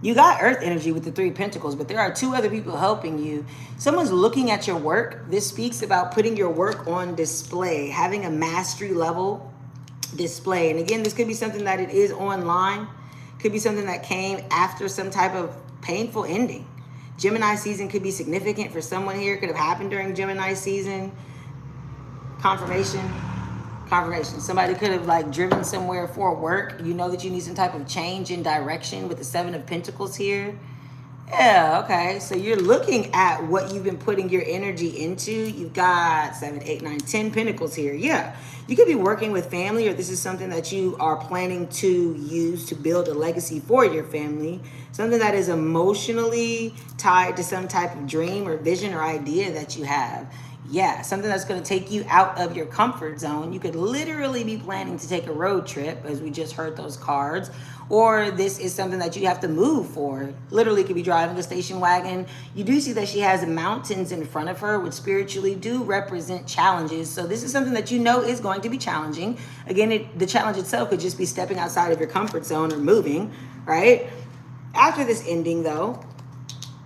[SPEAKER 1] you got earth energy with the 3 pentacles, but there are 2 other people helping you. Someone's looking at your work. This speaks about putting your work on display, having a mastery level display. And again, this could be something that it is online. Could be something that came after some type of painful ending. Gemini season could be significant for someone here. Could have happened during Gemini season. Confirmation. Somebody could have like driven somewhere for work. You know that you need some type of change in direction with the 7 of Pentacles here. Yeah, okay. So you're looking at what you've been putting your energy into. You've got 7, 8, 9, 10 Pentacles here. Yeah. You could be working with family, or this is something that you are planning to use to build a legacy for your family. Something that is emotionally tied to some type of dream or vision or idea that you have. Yeah, something that's going to take you out of your comfort zone. You could literally be planning to take a road trip, as we just heard those cards. Or this is something that you have to move for. Literally could be driving a station wagon. You do see that she has mountains in front of her, which spiritually do represent challenges. So this is something that you know is going to be challenging. Again, the challenge itself could just be stepping outside of your comfort zone or moving, right? After this ending, though,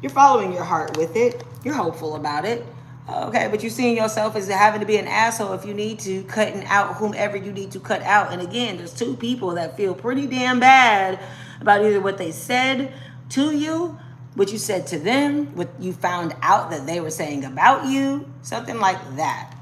[SPEAKER 1] you're following your heart with it. You're hopeful about it. Okay, but you're seeing yourself as having to be an asshole if you need to, cutting out whomever you need to cut out. And again, there's 2 people that feel pretty damn bad about either what they said to you, what you said to them, what you found out that they were saying about you, something like that.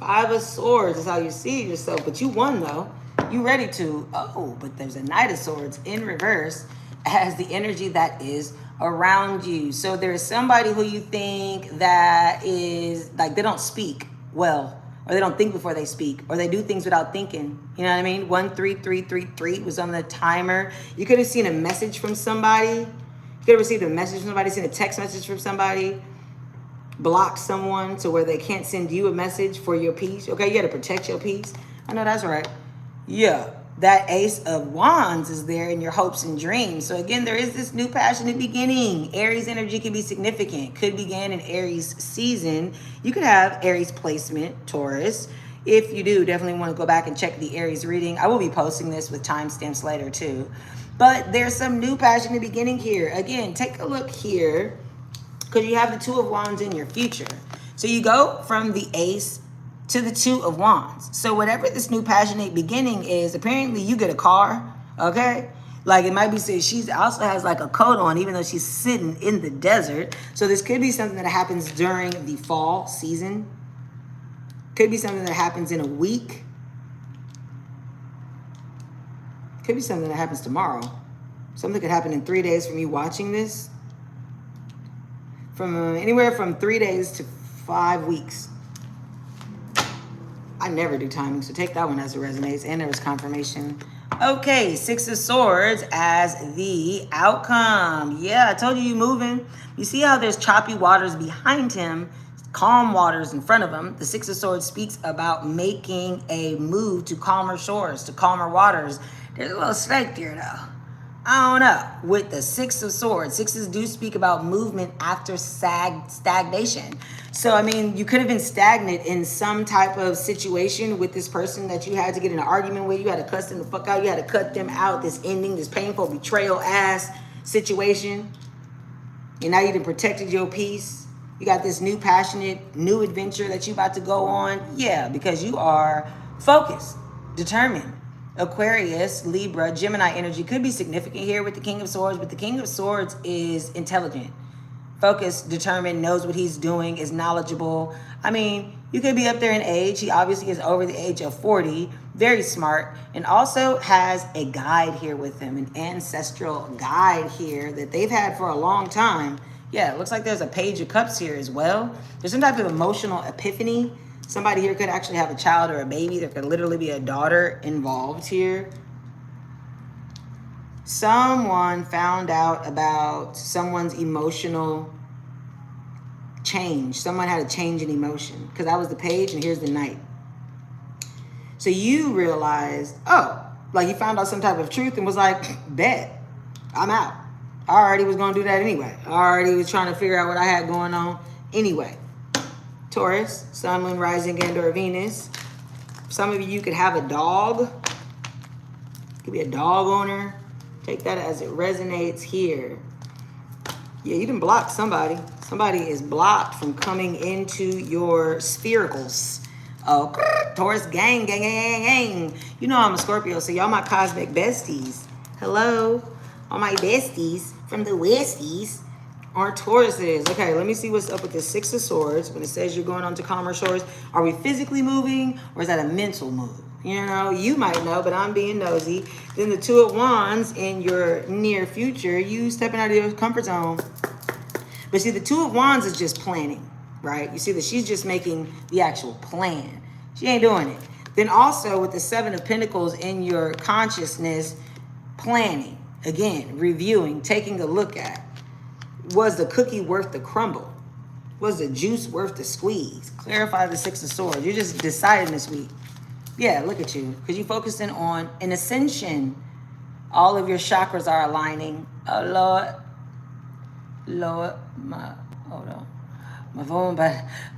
[SPEAKER 1] 5 of Swords is how you see yourself, but you won though. You ready to. Oh, but there's a Knight of Swords in reverse as the energy that is around you. So there's somebody who you think that is like they don't speak. well, or they don't think before they speak, or they do things without thinking. You know what I mean? 13333 was on the timer. You could have seen a message from somebody. You could have received a message from somebody, seen a text message from somebody, blocked someone to where they can't send you a message for your peace. Okay, you got to protect your peace. I know that's right. Yeah, that Ace of Wands is there in your hopes and dreams. So again, there is this new passionate beginning. Aries energy can be significant. Could begin in Aries season. You could have Aries placement, Taurus. If you do, definitely want to go back and check the Aries reading. I will be posting this with timestamps later too. But there's some new passionate beginning here. Again, take a look here, because you have the Two of Wands in your future. So you go from the Ace to the Two of Wands. So whatever this new passionate beginning is, apparently you get a car, okay? Like it might be said she also has like a coat on, even though she's sitting in the desert. So this could be something that happens during the fall season. Could be something that happens in a week. Could be something that happens tomorrow. Something could happen in 3 days from you watching this. From anywhere from 3 days to 5 weeks. I never do timing, so take that one as it resonates. And there was confirmation. Okay, Six of Swords as the outcome. Yeah, I told you moving. You see how there's choppy waters behind him, calm waters in front of him. The Six of Swords speaks about making a move to calmer shores, to calmer waters. There's a little snake there, though. I don't know. With the Six of Swords, sixes do speak about movement after stagnation. So, I mean, you could have been stagnant in some type of situation with this person that you had to get in an argument with. You had to cuss them the fuck out. You had to cut them out. This ending, this painful betrayal ass situation. And now you done protected your peace. You got this new passionate, new adventure that you about to go on. Yeah, because you are focused, determined. Aquarius, Libra, Gemini energy could be significant here with the King of Swords, but the King of Swords is intelligent, focused, determined, knows what he's doing, is knowledgeable. I mean, you could be up there in age. He obviously is over the age of 40, very smart, and also has a guide here with him, an ancestral guide here that they've had for a long time. Yeah, it looks like there's a Page of Cups here as well. There's some type of emotional epiphany. Somebody here could actually have a child or a baby. There could literally be a daughter involved here. Someone found out about someone's emotional change. Someone had a change in emotion, because that was the Page and here's the Knight. So you realized, oh, like you found out some type of truth and was like, bet, I'm out. I already was going to do that anyway. I already was trying to figure out what I had going on anyway. Taurus, Sun, Moon, Rising, and or Venus. Some of you could have a dog. Could be a dog owner. Take that as it resonates here. Yeah, you can block somebody. Somebody is blocked from coming into your sphericals. Oh, Taurus gang, gang, gang, gang. You know I'm a Scorpio, so y'all my cosmic besties. Hello, all my besties from the Westies. Our Tauruses. Okay, let me see what's up with the Six of Swords. When it says you're going on to calmer shores, are we physically moving or is that a mental move? You know, you might know, but I'm being nosy. Then the Two of Wands in your near future, you stepping out of your comfort zone. But see, the Two of Wands is just planning, right? You see that she's just making the actual plan. She ain't doing it. Then also with the Seven of Pentacles in your consciousness, planning. Again, reviewing, taking a look at. Was the cookie worth the crumble? Was the juice worth the squeeze? Clarify the Six of Swords. You're just deciding this week. Yeah, look at you. Because you're focusing on an ascension. All of your chakras are aligning. Oh, Lord. Lord. Hold on. My phone,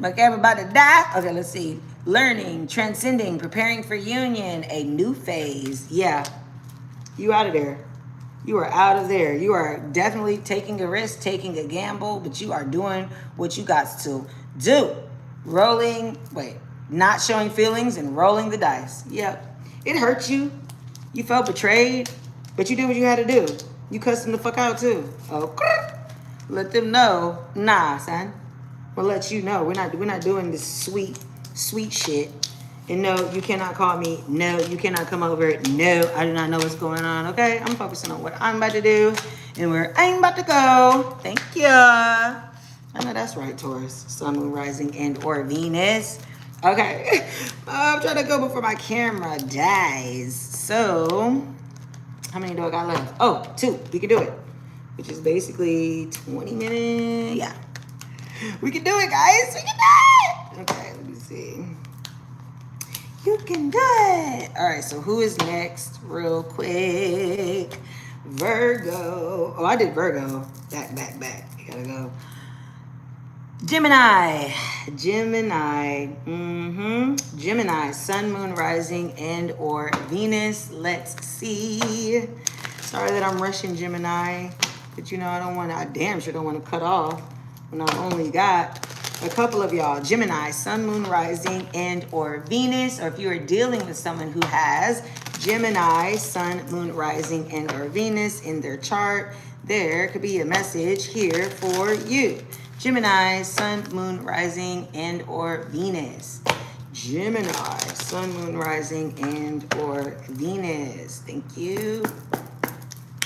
[SPEAKER 1] my camera about to die. Okay, let's see. Learning, transcending, preparing for union. A new phase. Yeah. You out of there. You are out of there. You are definitely taking a risk, taking a gamble, but you are doing what you got to do. Not showing feelings and rolling the dice. Yep. It hurt you. You felt betrayed, but you did what you had to do. You cussed them the fuck out too. Oh, let them know. Nah, son. We'll let you know. We're not doing this sweet shit. And no, you cannot call me. No, you cannot come over. No, I do not know what's going on. Okay, I'm focusing on what I'm about to do and where I'm about to go. Thank you. I know that's right, Taurus. Sun, Moon, Rising, and or Venus. Okay. I'm trying to go before my camera dies. So, how many do I got left? Oh, 2. We can do it. Which is basically 20 minutes. Yeah. We can do it, guys. We can do it. Okay, let me see. You can do it. All right, so who is next? Real quick. Virgo. Oh, I did Virgo. Back. You gotta go. Gemini. Gemini, sun, moon, rising, and or Venus. Let's see. Sorry that I'm rushing Gemini, but you know, I damn sure don't want to cut off when I only got a couple of y'all. Gemini, sun, moon, rising, and or Venus. Or if you are dealing with someone who has Gemini, sun, moon, rising, and or Venus in their chart, there could be a message here for you. Gemini, sun, moon, rising, and or Venus. Gemini, sun, moon, rising, and or Venus. Thank you.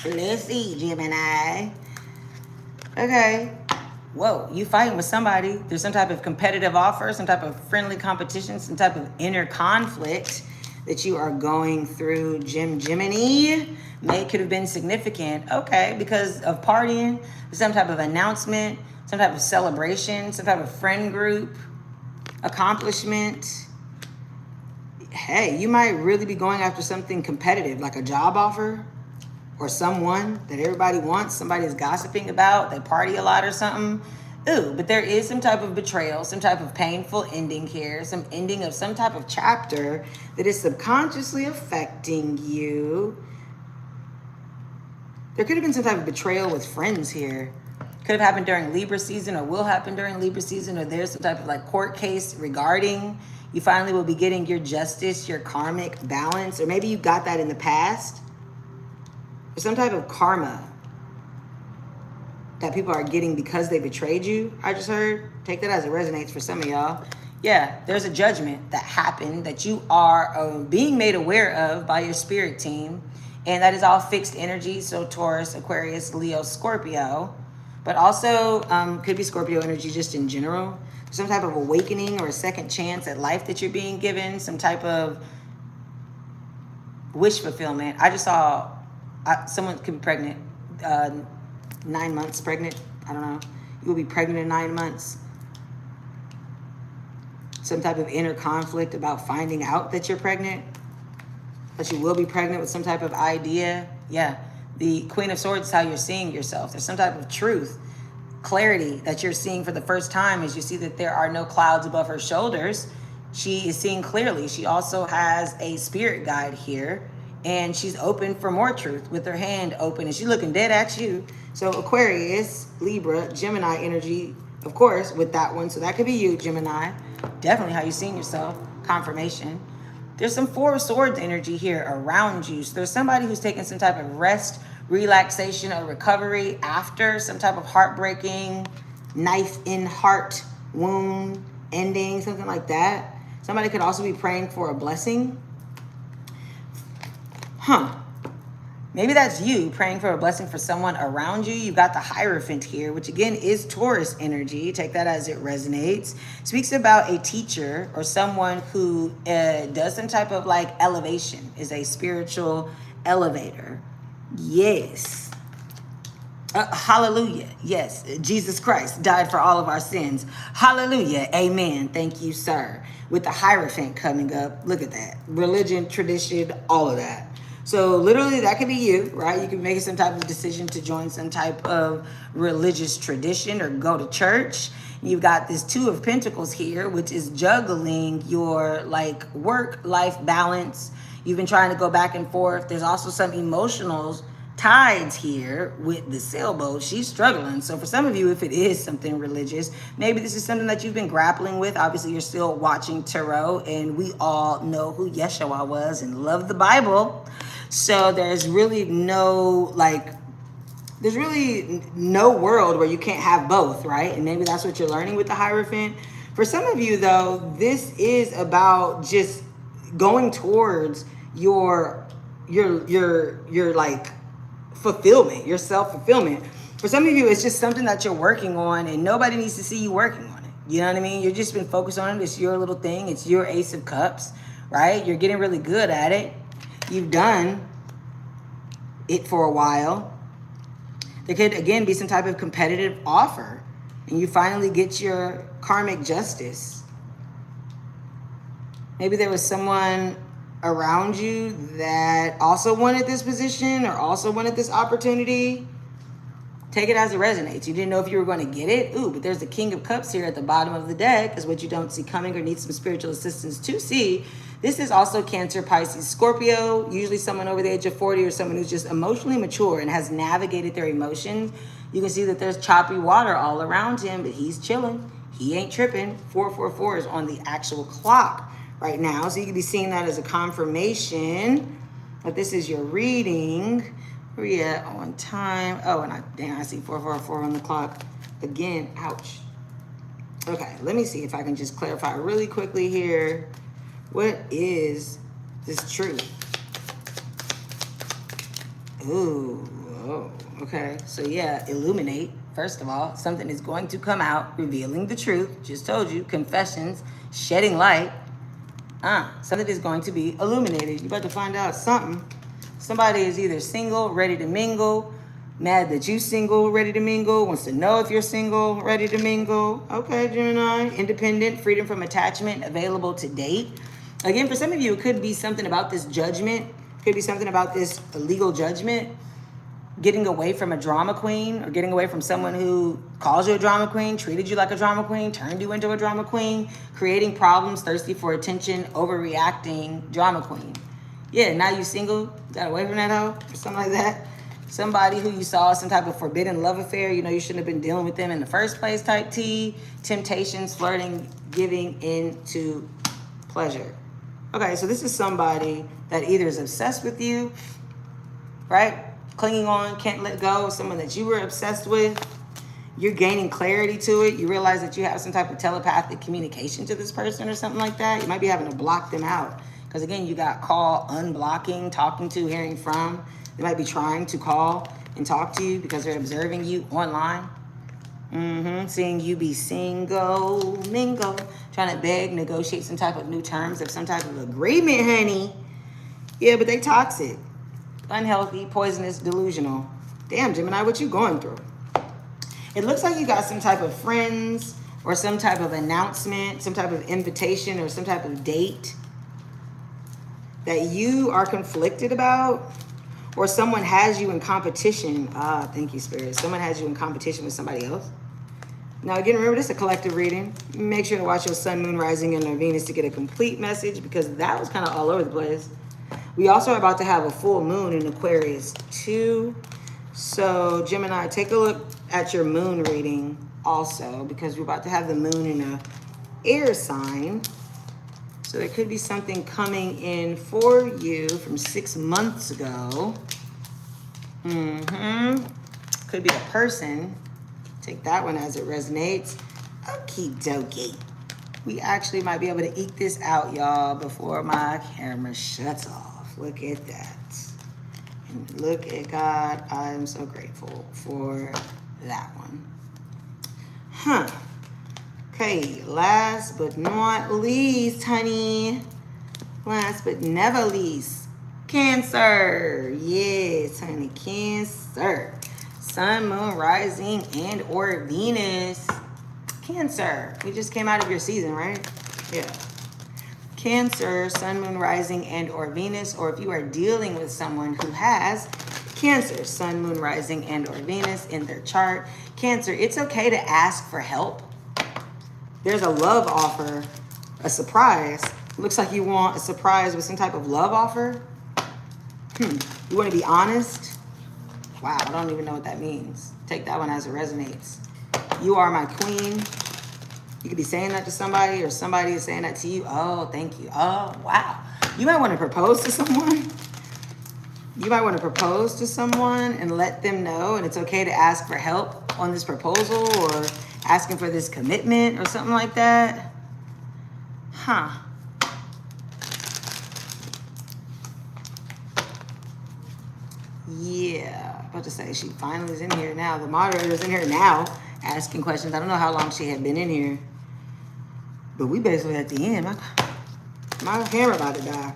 [SPEAKER 1] Let's see, Gemini. Okay. Whoa, you fighting with somebody. There's some type of competitive offer, some type of friendly competition, some type of inner conflict that you are going through. Gemini. Could have been significant. Okay, because of partying, some type of announcement, some type of celebration, some type of friend group, accomplishment. Hey, you might really be going after something competitive, like a job offer or someone that everybody wants, somebody's gossiping about, they party a lot or something. Ooh, but there is some type of betrayal, some type of painful ending here, some ending of some type of chapter that is subconsciously affecting you. There could have been some type of betrayal with friends here. Could have happened during Libra season or will happen during Libra season, or there's some type of like court case regarding you finally will be getting your justice, your karmic balance, or maybe you got that in the past. Or some type of karma that people are getting because they betrayed you, I just heard. Take that as it resonates for some of y'all. Yeah, there's a judgment that happened that you are being made aware of by your spirit team. And that is all fixed energy. So Taurus, Aquarius, Leo, Scorpio. But also could be Scorpio energy just in general. Some type of awakening or a second chance at life that you're being given. Some type of wish fulfillment. I just saw someone could be pregnant. 9 months pregnant. I don't know. You will be pregnant in 9 months. Some type of inner conflict about finding out that you're pregnant. That you will be pregnant with some type of idea. Yeah. The Queen of Swords is how you're seeing yourself. There's some type of truth, clarity that you're seeing for the first time as you see that there are no clouds above her shoulders. She is seeing clearly. She also has a spirit guide here, and she's open for more truth with her hand open, and she's looking dead at you. So Aquarius, Libra, Gemini energy, of course, with that one. So that could be you, Gemini. Definitely how you're seeing yourself. Confirmation. There's some Four of Swords energy here around you. So there's somebody who's taking some type of rest, relaxation, or recovery after some type of heartbreaking, knife in heart wound ending, something like that. Somebody could also be praying for a blessing. Maybe that's you praying for a blessing for someone around you. You've got the Hierophant here, which again is Taurus energy. Take that as it resonates. Speaks about a teacher or someone who does some type of like elevation, is a spiritual elevator. Yes. Hallelujah. Yes. Jesus Christ died for all of our sins. Hallelujah. Amen. Thank you, sir. With the Hierophant coming up. Look at that. Religion, tradition, all of that. So literally that could be you, right? You could make some type of decision to join some type of religious tradition or go to church. You've got this Two of Pentacles here, which is juggling your like work-life balance. You've been trying to go back and forth. There's also some emotional tides here with the sailboat. She's struggling. So for some of you, if it is something religious, maybe this is something that you've been grappling with. Obviously, you're still watching tarot, and we all know who Yeshua was and love the Bible. So there's really no world where you can't have both, right? And maybe that's what you're learning with the Hierophant. For some of you, though, this is about just going towards your like fulfillment, your self-fulfillment. For some of you, it's just something that you're working on, and nobody needs to see you working on it. You know what I mean? You've just been focused on it. It's your little thing. It's your Ace of Cups, right? You're getting really good at it. You've done it for a while. There could, again, be some type of competitive offer, and you finally get your karmic justice. Maybe there was someone around you that also wanted this position or also wanted this opportunity. Take it as it resonates. You didn't know if you were going to get it. Ooh, but there's the King of Cups here at the bottom of the deck is what you don't see coming or need some spiritual assistance to see. This is also Cancer, Pisces, Scorpio, usually someone over the age of 40 or someone who's just emotionally mature and has navigated their emotions. You can see that there's choppy water all around him, but he's chilling. He ain't tripping. 444 is on the actual clock right now. So you can be seeing that as a confirmation that this is your reading. Where you at on time? Oh, and I see 444 on the clock. Again, ouch. Okay, let me see if I can just clarify really quickly here. What is this truth? Ooh, oh, okay. So yeah, illuminate. First of all, something is going to come out revealing the truth. Just told you, confessions, shedding light. Something is going to be illuminated. You're about to find out something. Somebody is either single, ready to mingle, mad that you single, ready to mingle, wants to know if you're single, ready to mingle. Okay, Gemini, independent, freedom from attachment, available to date. Again, for some of you, it could be something about this judgment. Could be something about this legal judgment. Getting away from a drama queen or getting away from someone who calls you a drama queen, treated you like a drama queen, turned you into a drama queen, creating problems, thirsty for attention, overreacting drama queen. Yeah, now you single, got away from that hoe or something like that. Somebody who you saw some type of forbidden love affair, you know you shouldn't have been dealing with them in the first place type T. Temptations, flirting, giving into pleasure. Okay, so this is somebody that either is obsessed with you, right? Clinging on, can't let go, someone that you were obsessed with. You're gaining clarity to it. You realize that you have some type of telepathic communication to this person or something like that. You might be having to block them out. Because again, you got call, unblocking, talking to, hearing from. They might be trying to call and talk to you because they're observing you online. Seeing you be single, mingle, trying to beg, negotiate some type of new terms of some type of agreement, honey. Yeah, but they toxic, unhealthy, poisonous, delusional. Damn, Gemini, what you going through? It looks like you got some type of friends or some type of announcement, some type of invitation or some type of date that you are conflicted about, or someone has you in competition. Thank you, Spirit. Someone has you in competition with somebody else. Now, again, remember, this is a collective reading. Make sure to watch your sun, moon, rising, and your Venus to get a complete message because that was kind of all over the place. We also are about to have a full moon in Aquarius, too. So, Gemini, take a look at your moon reading also because we're about to have the moon in a air sign. So there could be something coming in for you from 6 months ago. Could be a person. Take that one as it resonates. Okie dokie. We actually might be able to eke this out, y'all, before my camera shuts off. Look at that. And look at God. I'm so grateful for that one. Okay, last but not least, honey. Last but never least, Cancer. Yes, honey, Cancer. Sun, moon, rising, and or Venus. Cancer. We just came out of your season, right? Yeah. Cancer, sun, moon, rising, and or Venus. Or if you are dealing with someone who has Cancer, sun, moon, rising, and or Venus in their chart. Cancer, it's okay to ask for help. There's a love offer, a surprise. Looks like you want a surprise with some type of love offer. You want to be honest? Wow, I don't even know what that means. Take that one as it resonates. You are my queen. You could be saying that to somebody or somebody is saying that to you. Oh, thank you. Oh, wow. You might want to propose to someone. You might want to propose to someone and let them know, and it's okay to ask for help on this proposal or asking for this commitment or something like that. Yeah, about to say she finally is in here now. The moderator's in here now asking questions. I don't know how long she had been in here. But we basically at the end. My camera about to die.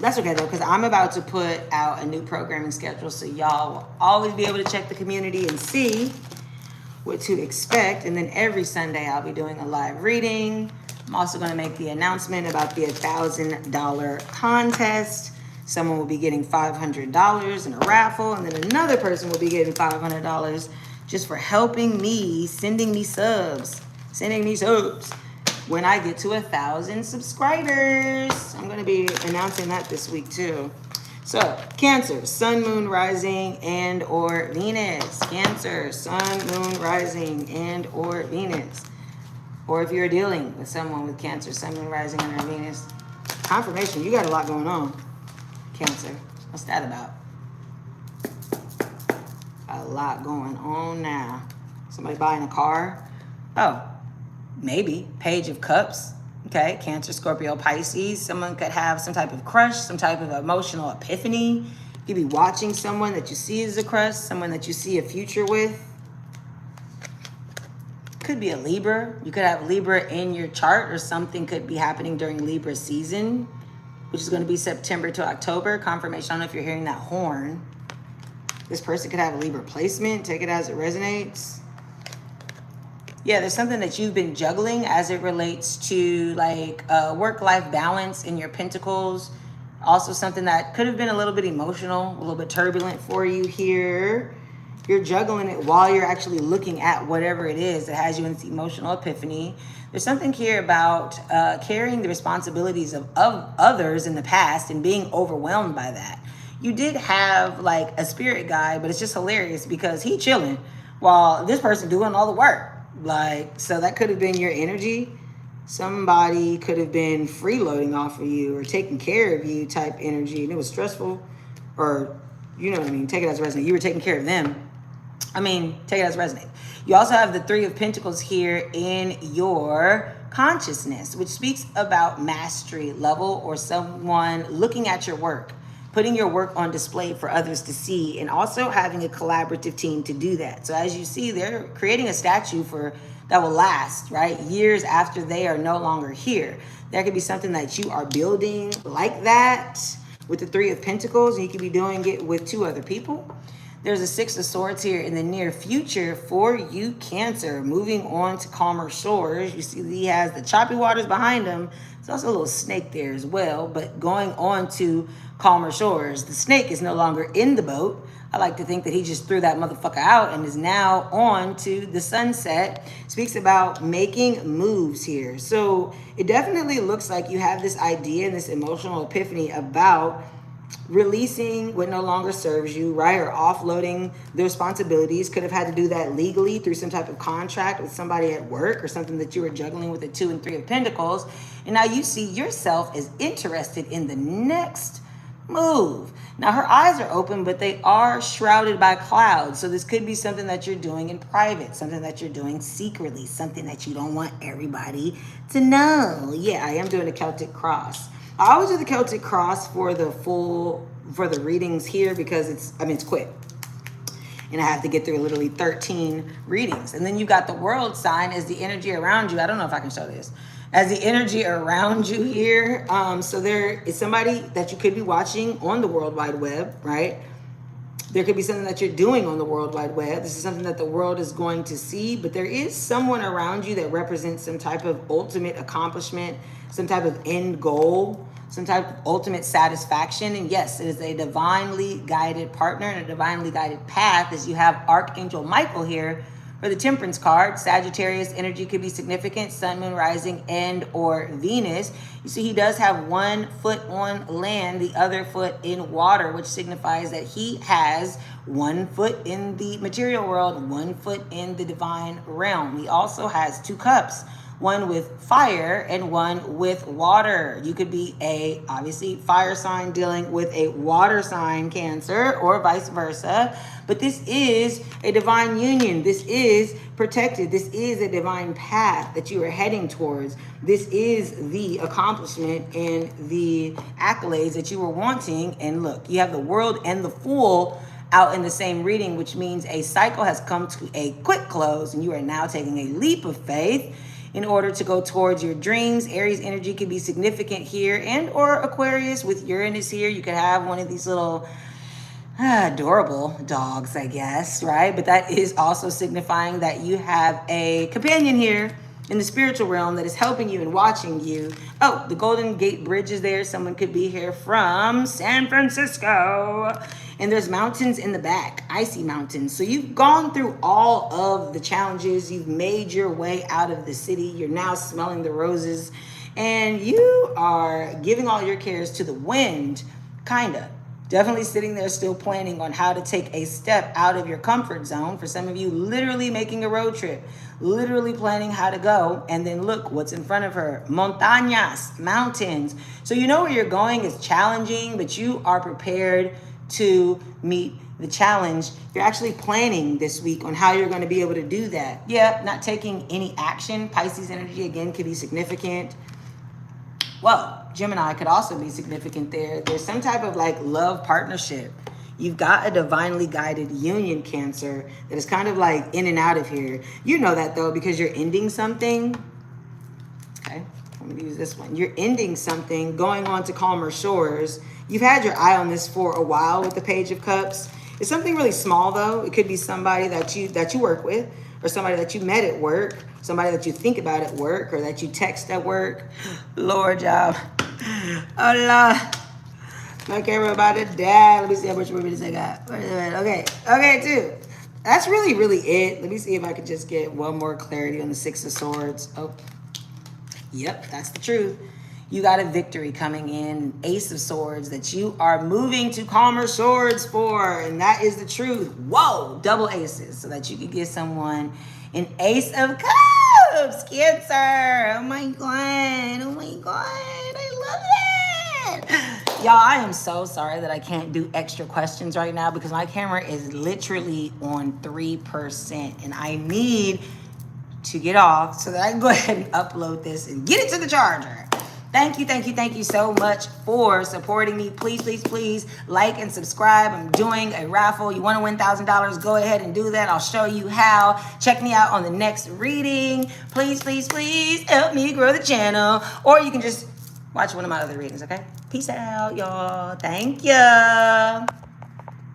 [SPEAKER 1] That's okay though, because I'm about to put out a new programming schedule, so y'all will always be able to check the community and see what to expect. And then every Sunday I'll be doing a live reading. I'm also going to make the announcement about the $1,000 contest. Someone will be getting $500 in a raffle, and then another person will be getting $500 just for helping me, sending me subs. When I get to 1,000 subscribers. I'm going to be announcing that this week too. So, Cancer, Sun, Moon, Rising, and or Venus. Cancer, Sun, Moon, Rising, and or Venus. Or if you're dealing with someone with Cancer, Sun, Moon, Rising, and or Venus. Confirmation, you got a lot going on. Cancer, what's that about? A lot going on now. Somebody buying a car? Oh, maybe. Page of Cups. Okay, Cancer, Scorpio, Pisces. Someone could have some type of crush, some type of emotional epiphany. You could be watching someone that you see as a crush, someone that you see a future with. Could be a Libra. You could have Libra in your chart, or something could be happening during Libra season, which is going to be September to October. Confirmation, I don't know if you're hearing that horn. This person could have a Libra placement. Take it as it resonates. Yeah, there's something that you've been juggling as it relates to like work-life balance in your pentacles. Also something that could have been a little bit emotional, a little bit turbulent for you here. You're juggling it while you're actually looking at whatever it is that has you in this emotional epiphany. There's something here about carrying the responsibilities of others in the past and being overwhelmed by that. You did have like a spirit guide, but it's just hilarious because he chilling while this person doing all the work. Like, so that could have been your energy. Somebody could have been freeloading off of you or taking care of you type energy, and it was stressful, or you know what I mean. Take it as resonate. You were taking care of them. Take it as resonate. You also have the Three of Pentacles here in your consciousness, which speaks about mastery level or someone looking at your work, putting your work on display for others to see, and also having a collaborative team to do that. So as you see, they're creating a statue that will last, right? Years after they are no longer here. There could be something that you are building like that with the Three of Pentacles, and you could be doing it with 2 other people. There's a Six of Swords here in the near future for you, Cancer, moving on to calmer shores. You see he has the choppy waters behind him. There's also a little snake there as well, but going on to calmer shores. The snake is no longer in the boat. I like to think that he just threw that motherfucker out and is now on to the sunset. Speaks about making moves here. So it definitely looks like you have this idea and this emotional epiphany about releasing what no longer serves you, right? Or offloading the responsibilities. Could have had to do that legally through some type of contract with somebody at work, or something that you were juggling with the 2 and 3 of Pentacles. And now you see yourself as interested in the next move. Now her eyes are open, but they are shrouded by clouds. So this could be something that you're doing in private, something that you're doing secretly, something that you don't want everybody to know. Yeah, I am doing a Celtic cross. I always do the Celtic cross for the readings here because it's quick. And I have to get through literally 13 readings. And then you got the world sign as the energy around you. I don't know if I can show this. As the energy around you here. So there is somebody that you could be watching on the World Wide Web, right? There could be something that you're doing on the World Wide Web. This is something that the world is going to see, but there is someone around you that represents some type of ultimate accomplishment, some type of end goal, some type of ultimate satisfaction. And yes, it is a divinely guided partner and a divinely guided path, as you have Archangel Michael here for the Temperance card. Sagittarius energy could be significant, Sun, Moon, Rising, and or Venus. You see he does have 1 foot on land, the other foot in water, which signifies that he has 1 foot in the material world, 1 foot in the divine realm. He also has 2 cups, 1 with fire and 1 with water. You could be a, obviously, fire sign dealing with a water sign, Cancer, or vice versa. But this is a divine union. This is protected. This is a divine path that you are heading towards. This is the accomplishment and the accolades that you were wanting. And look, you have the World and the Fool out in the same reading, which means a cycle has come to a quick close and you are now taking a leap of faith in order to go towards your dreams. Aries energy could be significant here, and or Aquarius with Uranus here. You could have one of these little adorable dogs, I guess, right? But that is also signifying that you have a companion here in the spiritual realm that is helping you and watching you. Oh, the Golden Gate Bridge is there. Someone could be here from San Francisco. And there's mountains in the back, icy mountains. So you've gone through all of the challenges. You've made your way out of the city. You're now smelling the roses. And you are giving all your cares to the wind, kind of. Definitely sitting there still planning on how to take a step out of your comfort zone. For some of you, literally making a road trip, literally planning how to go. And then look what's in front of her. Montañas, mountains. So you know where you're going is challenging, but you are prepared to meet the challenge. You're actually planning this week on how you're going to be able to do that. Yeah, not taking any action. Pisces energy, again, could be significant. Well, Gemini could also be significant there. There's some type of like love partnership. You've got a divinely guided union, Cancer, that is kind of like in and out of here. You know that though, because you're ending something. Okay, I'm gonna use this one. You're ending something, going on to calmer shores. You've had your eye on this for a while with the Page of Cups. It's something really small though. It could be somebody that you work with, or somebody that you met at work, somebody that you think about at work, or that you text at work. Lord, y'all. Allah. My camera about to die. Let me see how much more minutes I got. Okay, two. That's really, really it. Let me see if I could just get one more clarity on the Six of Swords. Oh, yep, that's the truth. You got a victory coming in, Ace of Swords, that you are moving to calmer shores for, and that is the truth. Whoa, double aces, so that you can get someone an Ace of Cups, Cancer. Oh my God, I love that. Y'all, I am so sorry that I can't do extra questions right now because my camera is literally on 3%, and I need to get off so that I can go ahead and upload this and get it to the charger. Thank you so much for supporting me. Please like and subscribe. I'm doing a raffle. You want to win $1,000? Go ahead and do that. I'll show you how. Check me out on the next reading. Please help me grow the channel. Or you can just watch one of my other readings, okay? Peace out, y'all. Thank you.